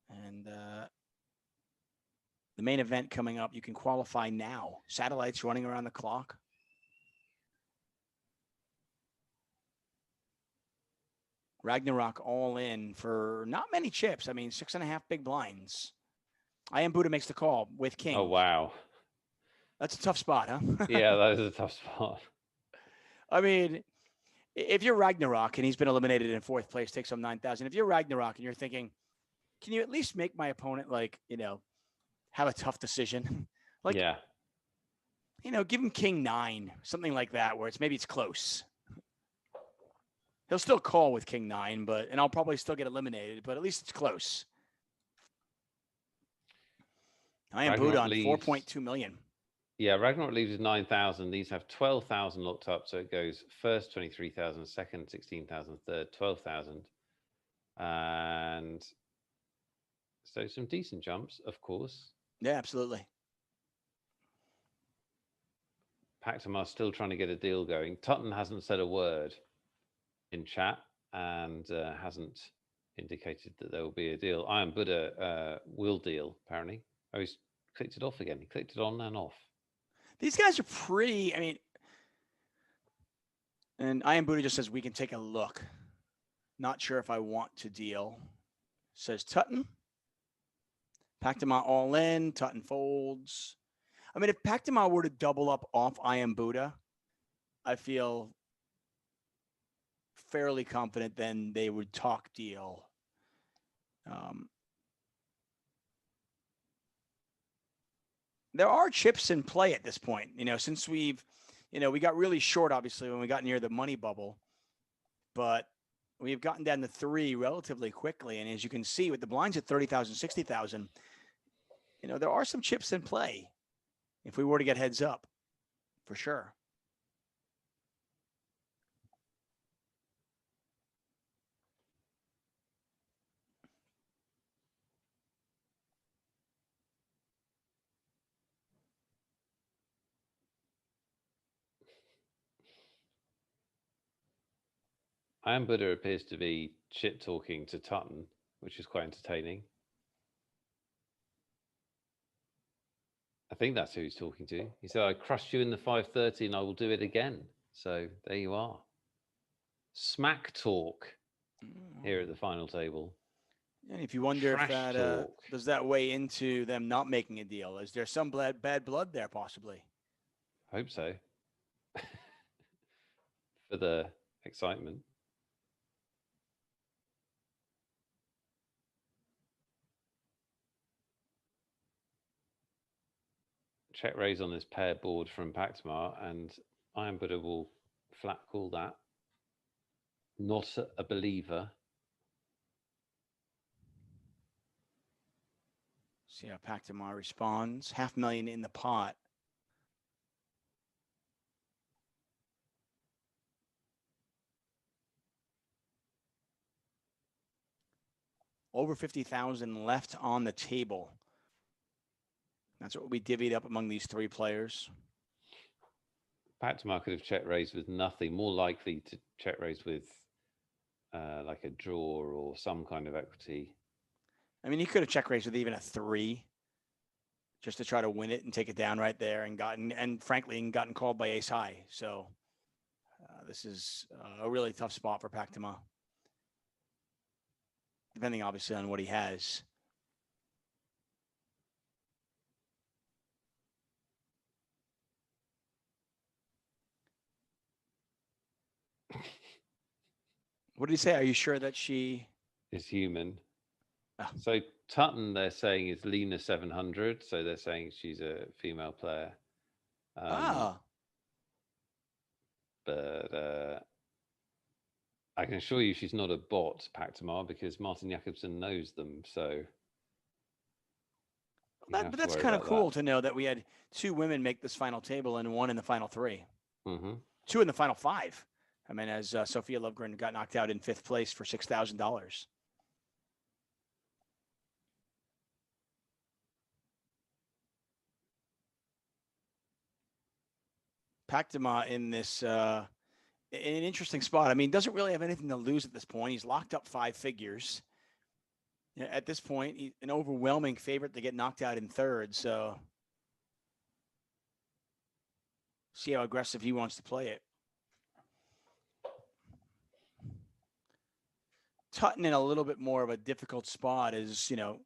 [SPEAKER 1] And the main event coming up, you can qualify now. Satellites running around the clock. Ragnarok all in for not many chips. I mean, 6.5 big blinds. I am Buddha makes the call with king.
[SPEAKER 2] Oh, wow.
[SPEAKER 1] That's a tough spot, huh?
[SPEAKER 2] Yeah, that is a tough spot.
[SPEAKER 1] I mean, if you're Ragnarok and he's been eliminated in 4th place, takes home 9,000. If you're Ragnarok and you're thinking, can you at least make my opponent have a tough decision?
[SPEAKER 2] Yeah.
[SPEAKER 1] Give him king 9, something like that, where maybe it's close. He'll still call with king 9, and I'll probably still get eliminated, but at least it's close. I am Buddha on 4.2 million.
[SPEAKER 2] Yeah, Ragnarok leaves with 9,000. These have 12,000 locked up, so it goes first 23,000, second 16,000, third 12,000, and so some decent jumps, of course.
[SPEAKER 1] Yeah, absolutely.
[SPEAKER 2] Pactama still trying to get a deal going. Tuchman hasn't said a word in chat and hasn't indicated that there will be a deal. I am Buddha will deal, apparently. Oh, he's clicked it off again. He clicked it on and off. These
[SPEAKER 1] guys are pretty, and I am Buddha just says we can take a look. Not sure if I want to deal, says Tuchman. Pactama all in, Tuchman folds. I mean, if Pactama were to double up off I am Buddha, I feel fairly confident then they would talk deal. There are chips in play at this point, since we've You know, we got really short, obviously, when we got near the money bubble, but we've gotten down to 3 relatively quickly. And as you can see, with the blinds at 30,000, 60,000, you know, there are some chips in play if we were to get heads up, for sure.
[SPEAKER 2] Ian Buddha appears to be shit talking to Tuchman, which is quite entertaining. I think that's who he's talking to. He said, I crushed you in the 530 and I will do it again. So there you are. Smack talk here at the final table.
[SPEAKER 1] And if you wonder
[SPEAKER 2] Trash
[SPEAKER 1] if that
[SPEAKER 2] talk.
[SPEAKER 1] does that weigh into them not making a deal, is there some bad blood there possibly?
[SPEAKER 2] I hope so. For the excitement. Check raise on this pair board from Pactamar, and Iron Buddha will flat call that. Not a believer.
[SPEAKER 1] See how Pactamar responds. $500,000 in the pot. Over 50,000 left on the table. That's what we divvied up among these 3 players.
[SPEAKER 2] Pactamar could have check raised with nothing. More likely to check raise with like a draw or some kind of equity.
[SPEAKER 1] I mean, he could have check raised with even a 3 just to try to win it and take it down right there and frankly gotten called by ace high. So this is a really tough spot for Pactamar, depending obviously on what he has. What did he say? Are you sure that she
[SPEAKER 2] is human?
[SPEAKER 1] Oh.
[SPEAKER 2] So Tuchman, they're saying, is Lena 700. So they're saying she's a female player. But I can assure you she's not a bot, Pactamar, because Martin Jacobson knows them. So
[SPEAKER 1] but that's kind of cool to know that we had 2 women make this final table and 1 in the final 3. 2 in the final 5. I mean, as Sophia Lovegren got knocked out in 5th place for $6,000. Pactamar in this in an interesting spot. I mean, doesn't really have anything to lose at this point. He's locked up 5 figures. At this point, he's an overwhelming favorite to get knocked out in 3rd. So see how aggressive he wants to play it. Tuchman in a little bit more of a difficult spot is, you know,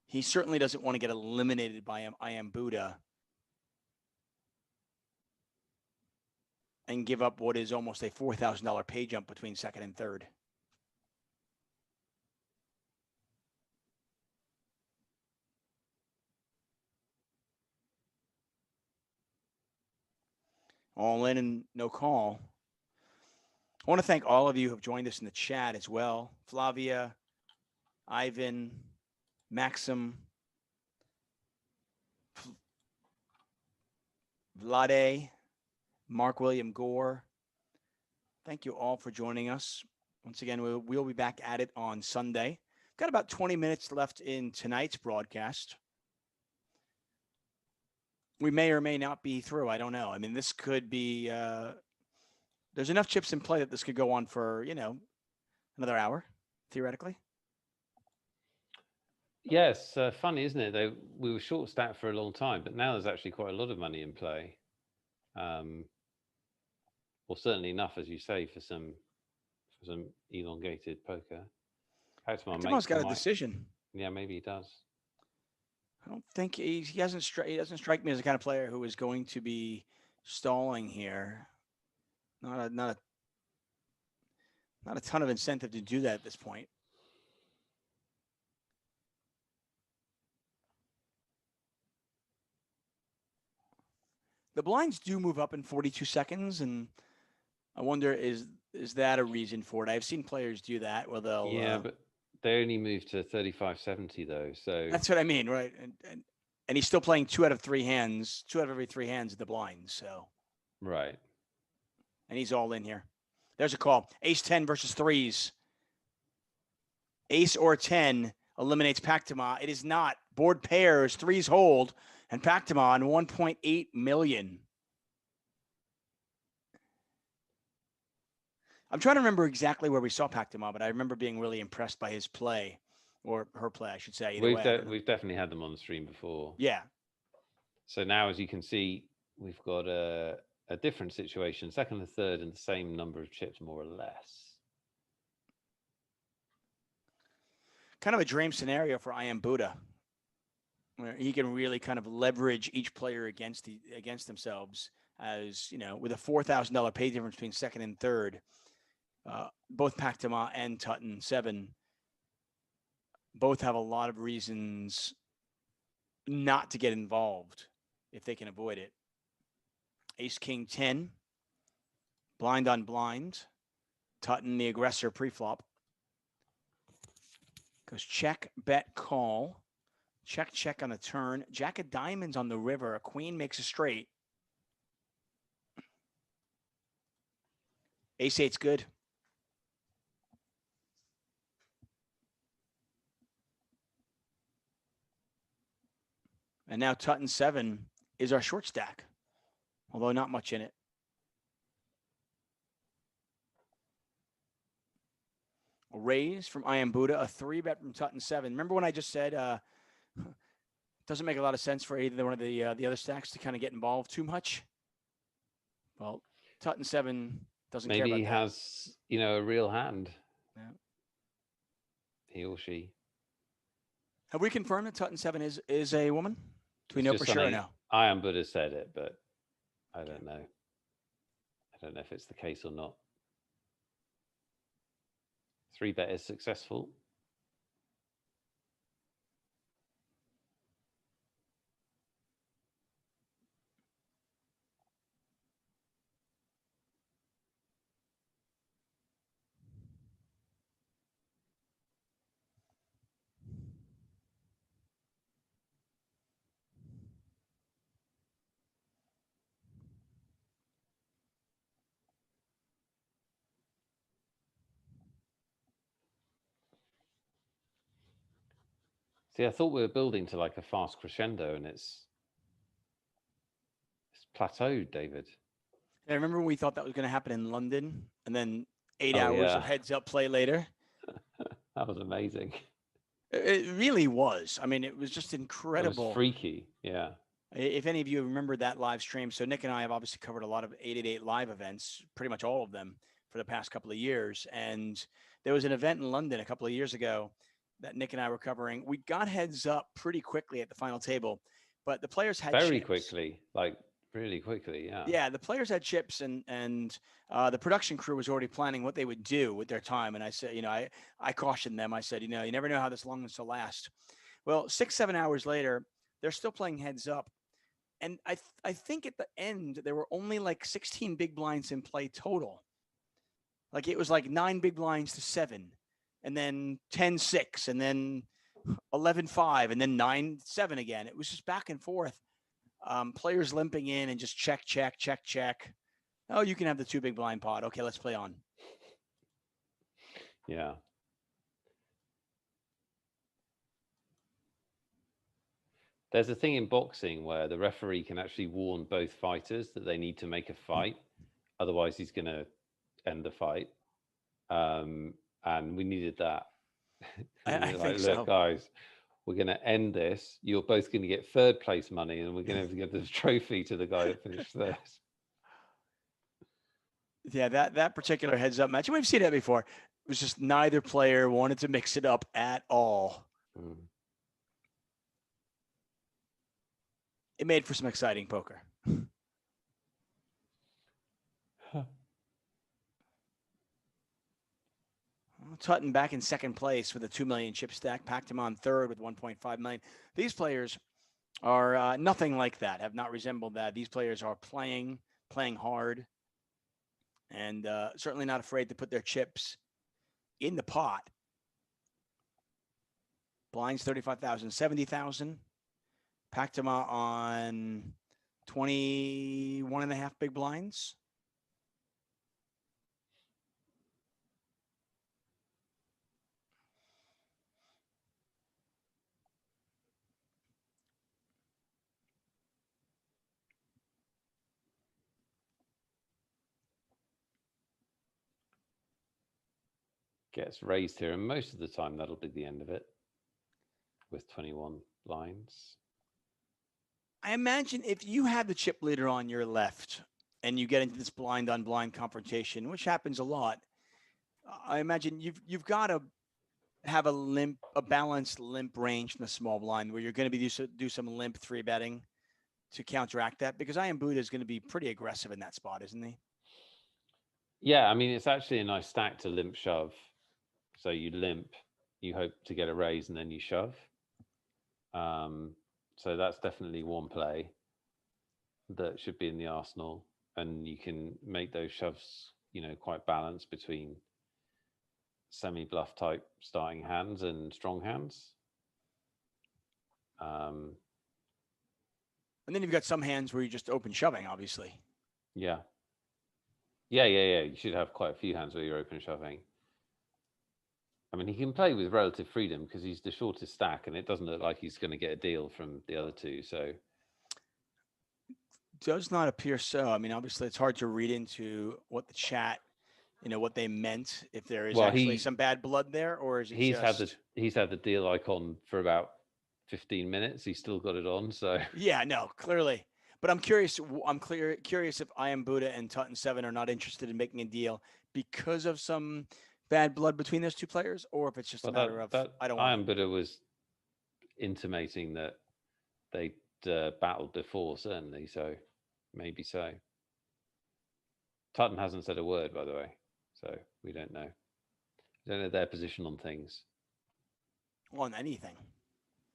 [SPEAKER 1] he certainly doesn't want to get eliminated by Ian Buddha and give up what is almost a $4,000 pay jump between 2nd and 3rd. All in and no call. I want to thank all of you who have joined us in the chat as well. Flavia, Ivan, Maxim, Vlade, Mark William Gore. Thank you all for joining us. Once again, we'll be back at it on Sunday. Got about 20 minutes left in tonight's broadcast. We may or may not be through. I don't know. I mean, this could be, there's enough chips in play that this could go on for, you know, another hour, theoretically.
[SPEAKER 2] Yes, funny, isn't it? We were short stacked for a long time, but now there's actually quite a lot of money in play. Well, certainly enough, as you say, for some elongated poker.
[SPEAKER 1] Pactamar's got a decision.
[SPEAKER 2] Yeah, maybe he does.
[SPEAKER 1] I don't think he doesn't strike me as the kind of player who is going to be stalling here. Not a ton of incentive to do that at this point. the blinds do move up in 42 seconds, and I wonder is that a reason for it? I've seen players do that where they'll.
[SPEAKER 2] Yeah, but they only moved to 35.70 though, so
[SPEAKER 1] That's what I mean, right? And he's still playing 2 out of 3 hands, 2 out of every 3 hands at the blinds. So
[SPEAKER 2] right.
[SPEAKER 1] and he's all in here. There's a call. Ace 10 versus threes. Ace or 10 eliminates Pactama. It is not. Board pairs, threes hold, and Pactama on 1.8 million. I'm trying to remember exactly where we saw Pactama, but I remember being really impressed by his play, or her play, I should say. Either way,
[SPEAKER 2] We've definitely had them on the stream before.
[SPEAKER 1] Yeah.
[SPEAKER 2] So now, as you can see, we've got a different situation, second and third, and the same number of chips, more or less.
[SPEAKER 1] Kind of a dream scenario for I Am Buddha, where he can really kind of leverage each player against themselves. As you know, with a $4,000 pay difference between second and third, both Pactama and Tutton 7 both have a lot of reasons not to get involved if they can avoid it. Ace King 10, blind on blind. Tutton, the aggressor pre-flop. Goes check, bet, call. Check, check on the turn. Jack of diamonds on the river. A queen makes a straight. Ace 8's good. And now Tutton 7 is our short stack, although not much in it. A raise from I Am Buddha, a 3-bet from Tutton 7. Remember when I just said doesn't make a lot of sense for either one of the other stacks to kind of get involved too much? Well, Tutton 7 doesn't care about that.
[SPEAKER 2] Maybe he has, a real hand.
[SPEAKER 1] Yeah.
[SPEAKER 2] He or she.
[SPEAKER 1] Have we confirmed that Tutton 7 is a woman? Do we know for sure or no?
[SPEAKER 2] I Am Buddha said it, but I don't know. I don't know if it's the case or not. 3-bet is successful. See, I thought we were building to like a fast crescendo, and it's plateaued, David.
[SPEAKER 1] I remember we thought that was going to happen in London, and then 8 hours of heads-up play later.
[SPEAKER 2] That was amazing.
[SPEAKER 1] It really was. I mean, it was just incredible.
[SPEAKER 2] It was freaky, yeah.
[SPEAKER 1] If any of you remember that live stream, so Nick and I have obviously covered a lot of 888 live events, pretty much all of them for the past couple of years. And there was an event in London a couple of years ago that Nick and I were covering. We got heads up pretty quickly at the final table, but the players had
[SPEAKER 2] very
[SPEAKER 1] chips.
[SPEAKER 2] quickly, like really quickly, yeah.
[SPEAKER 1] Yeah, the players had chips, and the production crew was already planning what they would do with their time. And I said, I cautioned them. I said, you never know how this long this will last. Well, 6-7 hours later, they're still playing heads up. And I think at the end, there were only like 16 big blinds in play total. Like it was like 9 big blinds to 7, and then 10-6, and then 11-5, and then 9-7 again. It was just back and forth. Players limping in and just check, check, check, check. Oh, you can have the 2 big blind pot. Okay, let's play on.
[SPEAKER 2] Yeah. There's a thing in boxing where the referee can actually warn both fighters that they need to make a fight. Otherwise, he's going to end the fight. And we needed that.
[SPEAKER 1] I think
[SPEAKER 2] look,
[SPEAKER 1] so.
[SPEAKER 2] Guys, we're going to end this. You're both going to get 3rd place money, and we're going to give the trophy to the guy that finished first.
[SPEAKER 1] Yeah, that particular heads up match, we've seen that before. It was just neither player wanted to mix it up at all.
[SPEAKER 2] Mm.
[SPEAKER 1] It made for some exciting poker. Tutton back in 2nd place with a 2 million chip stack. Packed him on 3rd with 1.5 million. These players are nothing like that. Have not resembled that. These players are playing hard, and certainly not afraid to put their chips in the pot. Blinds 35,000, 70,000. Packed them out on 21 and a half big blinds.
[SPEAKER 2] Gets raised here, and most of the time that'll be the end of it with 21 blinds.
[SPEAKER 1] I imagine if you have the chip leader on your left and you get into this blind on blind confrontation, which happens a lot, I imagine you've got to have a balanced limp range in the small blind where you're going to be do some limp three betting to counteract that, because I am Buddha is going to be pretty aggressive in that spot, isn't he?
[SPEAKER 2] Yeah, I mean, it's actually a nice stack to limp shove. So you limp, you hope to get a raise, and then you shove. So that's definitely one play that should be in the arsenal, and you can make those shoves, quite balanced between semi-bluff type starting hands and strong hands.
[SPEAKER 1] And then you've got some hands where you just open shoving, obviously.
[SPEAKER 2] Yeah. You should have quite a few hands where you're open shoving. I mean, he can play with relative freedom because he's the shortest stack, and it doesn't look like he's going to get a deal from the other two. So,
[SPEAKER 1] does not appear so. I mean, obviously, it's hard to read into what the chat, what they meant. If there is actually some bad blood there, or is it
[SPEAKER 2] he's had the deal icon for about 15 minutes. He's still got it on. So
[SPEAKER 1] yeah, no, clearly. But I'm curious. Curious if I Am Buddha and Tutton7 are not interested in making a deal because of some bad blood between those two players, or if it's just a matter of I don't want.
[SPEAKER 2] I Am Buddha was intimating that they battled before, certainly. So maybe so. Tutton hasn't said a word, by the way, so we don't know. We don't know their position on things.
[SPEAKER 1] On anything.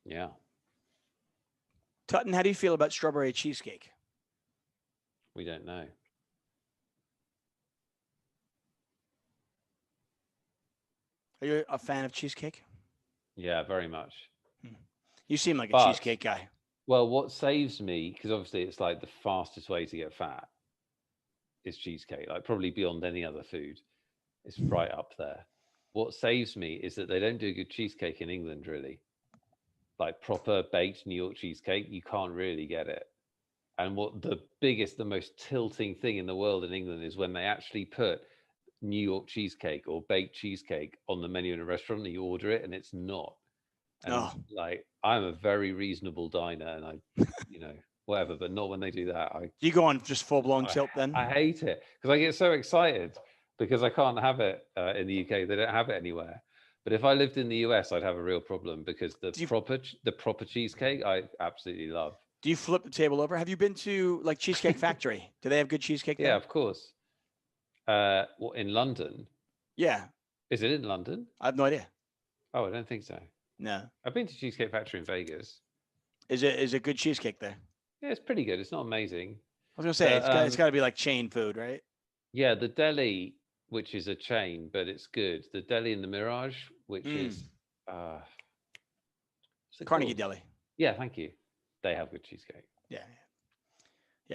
[SPEAKER 2] Yeah.
[SPEAKER 1] Tutton, how do you feel about strawberry cheesecake?
[SPEAKER 2] We don't know.
[SPEAKER 1] Are you a fan of cheesecake?
[SPEAKER 2] Yeah, very much.
[SPEAKER 1] You seem like a cheesecake guy.
[SPEAKER 2] Well, what saves me, because obviously it's like the fastest way to get fat, is cheesecake. Like probably beyond any other food. It's right up there. What saves me is that they don't do a good cheesecake in England, really. Like proper baked New York cheesecake, you can't really get it. And what the most tilting thing in the world in England is when they actually put New York cheesecake or baked cheesecake on the menu in a restaurant and you order it and it's not. And like, I'm a very reasonable diner and I, whatever, but not when they do that.
[SPEAKER 1] Do you go on just full blown tilt then?
[SPEAKER 2] I hate it because I get so excited because I can't have it in the UK. They don't have it anywhere. But if I lived in the US, I'd have a real problem because the proper cheesecake I absolutely love.
[SPEAKER 1] Do you flip the table over? Have you been to like Cheesecake Factory? Do they have good cheesecake there?
[SPEAKER 2] Yeah, of course. In London?
[SPEAKER 1] Yeah.
[SPEAKER 2] Is it in London?
[SPEAKER 1] I have no idea.
[SPEAKER 2] Oh, I don't think so.
[SPEAKER 1] No.
[SPEAKER 2] I've been to Cheesecake Factory in Vegas.
[SPEAKER 1] Is it good cheesecake there?
[SPEAKER 2] Yeah, it's pretty good. It's not amazing.
[SPEAKER 1] I was gonna say it's got to be like chain food, right?
[SPEAKER 2] Yeah, the deli, which is a chain, but it's good. The deli in the Mirage, which is
[SPEAKER 1] Carnegie Deli.
[SPEAKER 2] Yeah, thank you. They have good cheesecake.
[SPEAKER 1] Yeah,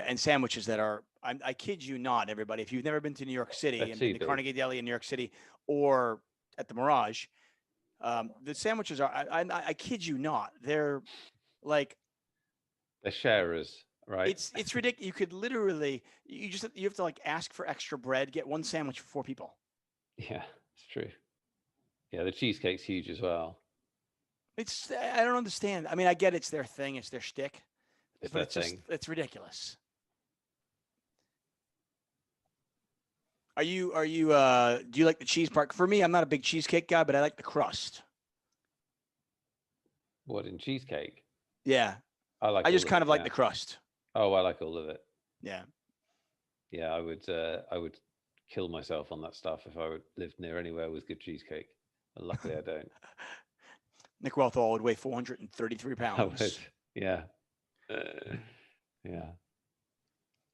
[SPEAKER 1] and sandwiches that are. I kid you not, everybody. If you've never been to New York City and been to Carnegie Deli in New York City or at the Mirage, the sandwiches are. I kid you not. They're like.
[SPEAKER 2] They're sharers. Right.
[SPEAKER 1] It's ridiculous. You could literally you have to like ask for extra bread, get one sandwich for 4 people.
[SPEAKER 2] Yeah, it's true. Yeah, the cheesecake's huge as well.
[SPEAKER 1] I don't understand. I mean, I get it's their thing, it's their shtick, but it's ridiculous. Do you like the cheese part? For me, I'm not a big cheesecake guy, but I like the crust.
[SPEAKER 2] What, in cheesecake?
[SPEAKER 1] Yeah. I just kind of like the crust.
[SPEAKER 2] Oh, I like all of it.
[SPEAKER 1] Yeah.
[SPEAKER 2] Yeah, I would kill myself on that stuff if I lived near anywhere with good cheesecake. But luckily, I don't.
[SPEAKER 1] Nick Wealthall would weigh 433 pounds.
[SPEAKER 2] Yeah. Yeah.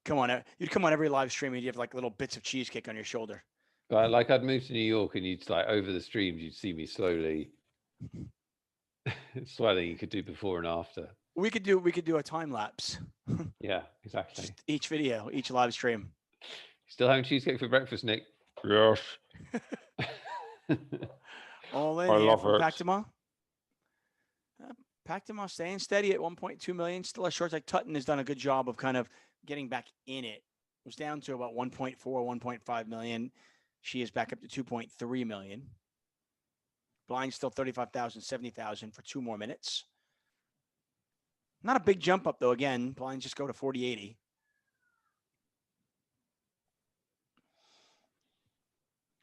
[SPEAKER 1] Come on, you'd come on every live stream and you'd have like little bits of cheesecake on your shoulder.
[SPEAKER 2] But like I'd move to New York and you'd like over the streams, you'd see me slowly swelling. You could do before and after.
[SPEAKER 1] We could do a time lapse.
[SPEAKER 2] Yeah, exactly.
[SPEAKER 1] Just each video, each live stream.
[SPEAKER 2] Still having cheesecake for breakfast, Nick? Yes.
[SPEAKER 1] All in
[SPEAKER 2] I
[SPEAKER 1] here
[SPEAKER 2] love
[SPEAKER 1] from
[SPEAKER 2] it.
[SPEAKER 1] Pactama. Pactama staying steady at 1.2 million. Still a short. Like Tuchman has done a good job of kind of getting back in it. It was down to about 1.4, 1.5 million. She is back up to 2.3 million. Blind still 35,000, 70,000 for 2 more minutes. Not a big jump up though. Again, blinds just go to 40-80.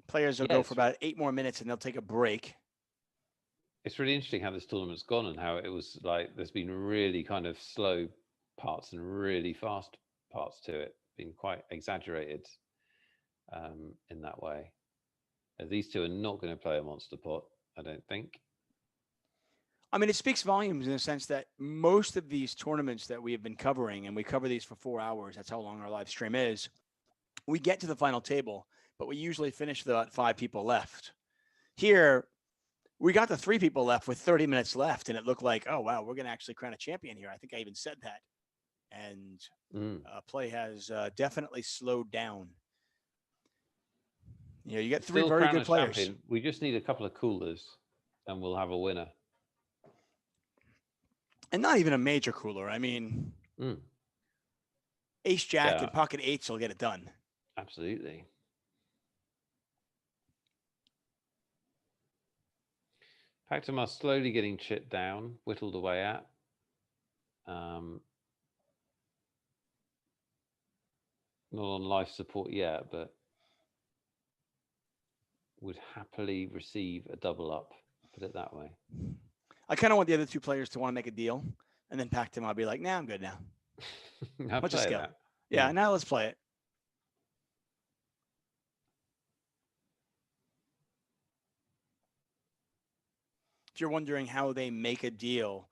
[SPEAKER 1] Players will go for about 8 more minutes and they'll take a break.
[SPEAKER 2] It's really interesting how this tournament's gone and how it was like there's been really kind of slow parts and really fast parts to it, being quite exaggerated in that way. These two are not going to play a monster pot, I don't think.
[SPEAKER 1] I mean, it speaks volumes in the sense that most of these tournaments that we have been covering, and we cover these for 4 hours, that's how long our live stream is, we get to the final table, but we usually finish with about 5 people left. Here, we got the 3 people left with 30 minutes left, and it looked like, oh, wow, we're going to actually crown a champion here. I think I even said that. And play has definitely slowed down. You know, you get 3 very good players.
[SPEAKER 2] Champion. We just need a couple of coolers, and we'll have a winner.
[SPEAKER 1] And not even a major cooler. I mean, ace jack and pocket eights will get it done.
[SPEAKER 2] Absolutely. Pactama slowly getting chipped down, whittled away at. Not on life support yet, but would happily receive a double up, put it that way.
[SPEAKER 1] I kind of want the other 2 players to want to make a deal, and then Pactama, I'll be like, nah, I'm good now. Let's just go. Yeah, now let's play it. If you're wondering how they make a deal,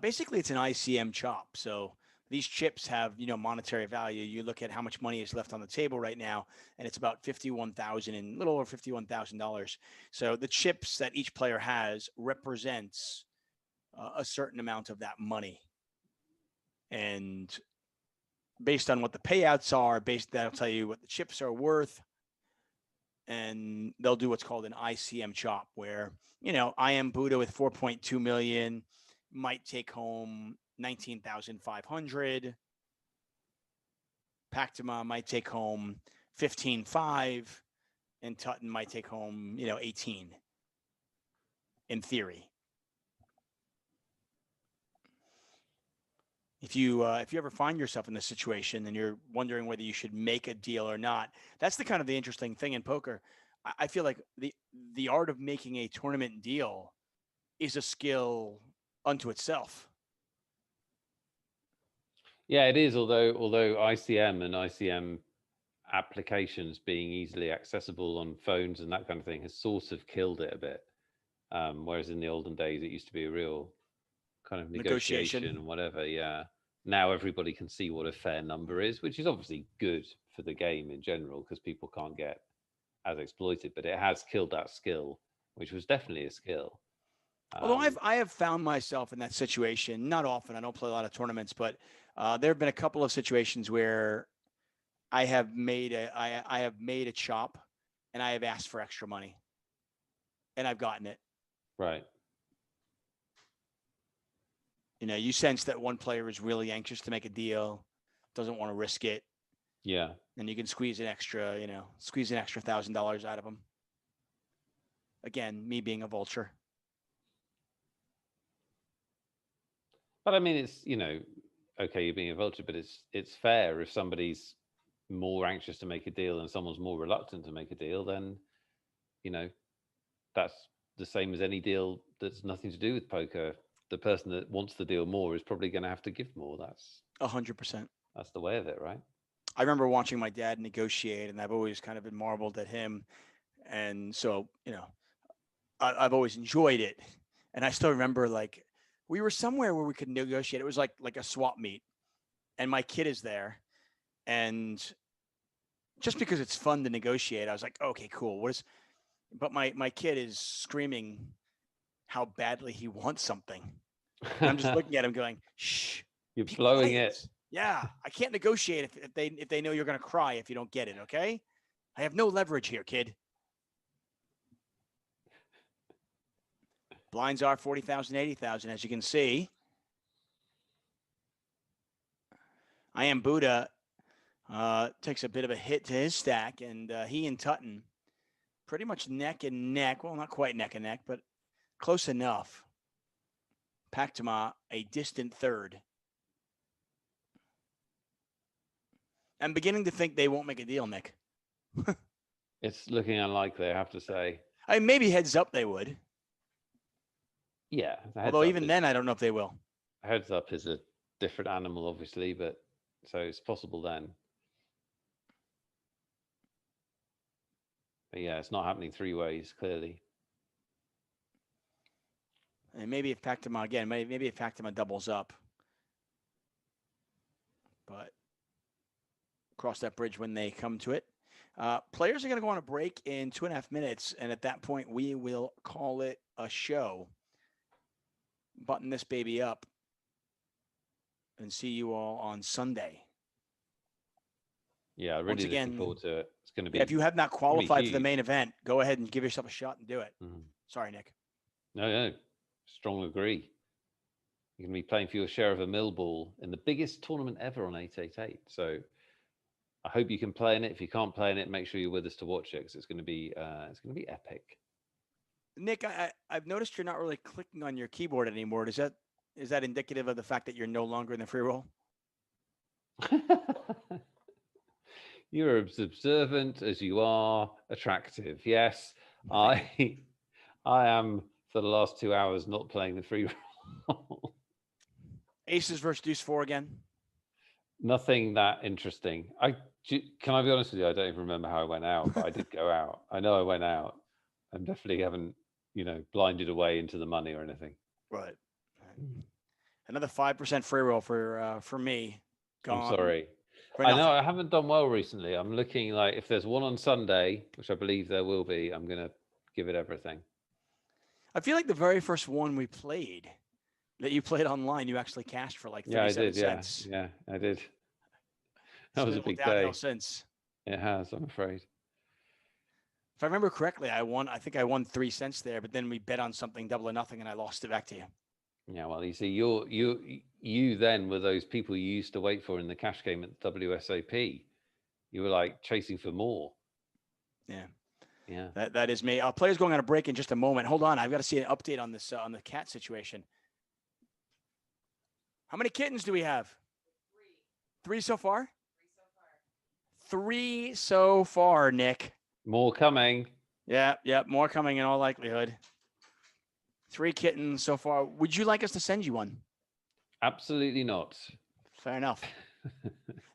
[SPEAKER 1] basically it's an ICM chop. So these chips have, you know, monetary value. You look at how much money is left on the table right now, and it's about $51,000 and a little over $51,000. So the chips that each player has represents a certain amount of that money. And based on what the payouts are, that'll tell you what the chips are worth. And they'll do what's called an ICM chop, where, you know, I am Buddha with 4.2 million might take home 19,500. Pactama might take home 15.5, and Tuchman might take home, you know, 18 in theory. If you ever find yourself in this situation and you're wondering whether you should make a deal or not, that's the kind of the interesting thing in poker. I feel like the art of making a tournament deal is a skill unto itself.
[SPEAKER 2] Yeah, it is. Although ICM and ICM applications being easily accessible on phones and that kind of thing has sort of killed it a bit. Whereas in the olden days, it used to be a real kind of negotiation and whatever. Yeah. Now everybody can see what a fair number is, which is obviously good for the game in general because people can't get as exploited. But it has killed that skill, which was definitely a skill.
[SPEAKER 1] Although I have found myself in that situation, not often. I don't play a lot of tournaments, but there have been a couple of situations where I have made a chop, and I have asked for extra money, and I've gotten it.
[SPEAKER 2] Right.
[SPEAKER 1] You know, you sense that one player is really anxious to make a deal, doesn't want to risk it.
[SPEAKER 2] Yeah.
[SPEAKER 1] And you can squeeze an extra $1,000 out of them. Again, me being a vulture.
[SPEAKER 2] But I mean, it's, you know, okay, you're being a vulture, but it's fair if somebody's more anxious to make a deal and someone's more reluctant to make a deal, then, you know, that's the same as any deal that's nothing to do with poker. The person that wants the deal more is probably going to have to give more. That's
[SPEAKER 1] 100%.
[SPEAKER 2] That's the way of it, right?
[SPEAKER 1] I remember watching my dad negotiate, and I've always kind of been marveled at him. And so, you know, I've always enjoyed it. And I still remember, like, we were somewhere where we could negotiate. It was like a swap meet, and my kid is there, and just because it's fun to negotiate, I was like, okay, cool. But my kid is screaming how badly he wants something. And I'm just looking at him going, shh.
[SPEAKER 2] You're blowing it.
[SPEAKER 1] Yeah, I can't negotiate if they know you're going to cry if you don't get it, okay? I have no leverage here, kid. Blinds are 40,000, 80,000, as you can see. I Am Buddha takes a bit of a hit to his stack, and he and Tutton pretty much neck and neck. Well, not quite neck and neck, but close enough. Pactama, a distant third. I'm beginning to think they won't make a deal, Nick.
[SPEAKER 2] It's looking unlikely, I have to say.
[SPEAKER 1] I mean, maybe heads up they would.
[SPEAKER 2] Yeah.
[SPEAKER 1] Although even then, I don't know if they will.
[SPEAKER 2] Heads up is a different animal, obviously, but so it's possible then. But yeah, it's not happening three ways, clearly.
[SPEAKER 1] And maybe if Pactama again, maybe if Pactama doubles up. But cross that bridge when they come to it. Players are going to go on a break in 2.5 minutes, and at that point, we will call it a show. Button this baby up, and see you all on Sunday.
[SPEAKER 2] Yeah, really looking forward to it. It's going to be.
[SPEAKER 1] If you have not qualified for the main event, go ahead and give yourself a shot and do it. Sorry, Nick.
[SPEAKER 2] No, strong agree. You're going to be playing for your share of a mill ball in the biggest tournament ever on 888. So I hope you can play in it. If you can't play in it, make sure you're with us to watch it, because it's going to be epic.
[SPEAKER 1] Nick, I've noticed you're not really clicking on your keyboard anymore. Is that indicative of the fact that you're no longer in the free roll?
[SPEAKER 2] You're as observant as you are attractive. Yes, I am for the last 2 hours not playing the free roll.
[SPEAKER 1] Aces versus deuce 4 again.
[SPEAKER 2] Nothing that interesting. Can I be honest with you? I don't even remember how I went out, but I did go out. I know I went out. I definitely haven't, blinded away into the money or anything.
[SPEAKER 1] Right. Another 5% free roll for me. Gone.
[SPEAKER 2] I'm sorry. I know I haven't done well recently. I'm looking like if there's one on Sunday, which I believe there will be, I'm going to give it everything.
[SPEAKER 1] I feel like the very first one we played that you played online, you actually cashed for like 37 cents.
[SPEAKER 2] Yeah, I did. That was a big day.
[SPEAKER 1] Since.
[SPEAKER 2] It has, I'm afraid.
[SPEAKER 1] If I remember correctly, I think I won 3 cents there, but then we bet on something double or nothing and I lost it back to you.
[SPEAKER 2] Yeah, well, you see, you then were those people you used to wait for in the cash game at WSOP. You were like chasing for more. Yeah.
[SPEAKER 1] That is me. Players going on a break in just a moment. Hold on, I've got to see an update on this on the cat situation. How many kittens do we have? 3 so far. 3 so far, Nick.
[SPEAKER 2] More coming.
[SPEAKER 1] Yeah, more coming in all likelihood. 3 kittens so far. Would you like us to send you one?
[SPEAKER 2] Absolutely not.
[SPEAKER 1] Fair enough.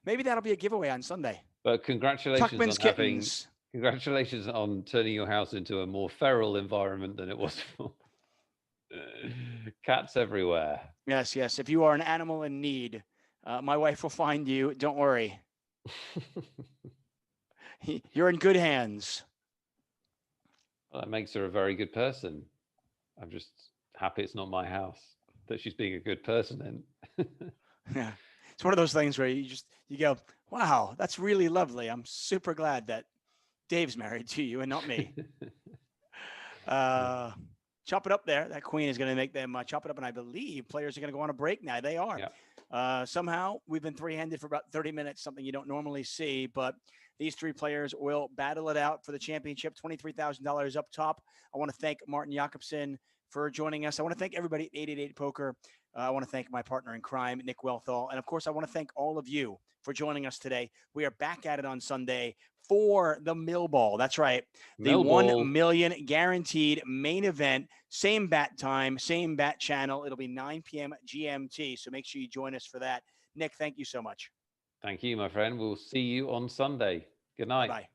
[SPEAKER 1] Maybe that'll be a giveaway on Sunday.
[SPEAKER 2] But congratulations
[SPEAKER 1] Tuchman's kittens.
[SPEAKER 2] Congratulations on turning your house into a more feral environment than it was before. Cats everywhere.
[SPEAKER 1] Yes. If you are an animal in need, my wife will find you. Don't worry. You're in good hands.
[SPEAKER 2] Well, that makes her a very good person. I'm just happy it's not my house that she's being a good person in.
[SPEAKER 1] Yeah. It's one of those things where you go, wow, that's really lovely. I'm super glad that Dave's married to you and not me. Chop it up there. That queen is going to make them chop it up. And I believe players are going to go on a break now. They are. Yeah. Somehow we've been 3-handed for about 30 minutes, something you don't normally see, but these 3 players will battle it out for the championship, $23,000 up top. I want to thank Martin Jacobson for joining us. I want to thank everybody at 888 Poker. I want to thank my partner in crime, Nick Wealthall. And of course, I want to thank all of you for joining us today. We are back at it on Sunday for the Mill Ball. That's right. The $1 million guaranteed main event, same bat time, same bat channel. It'll be 9 p.m. GMT. So make sure you join us for that. Nick, thank you so much.
[SPEAKER 2] Thank you, my friend. We'll see you on Sunday. Good night.
[SPEAKER 1] Bye.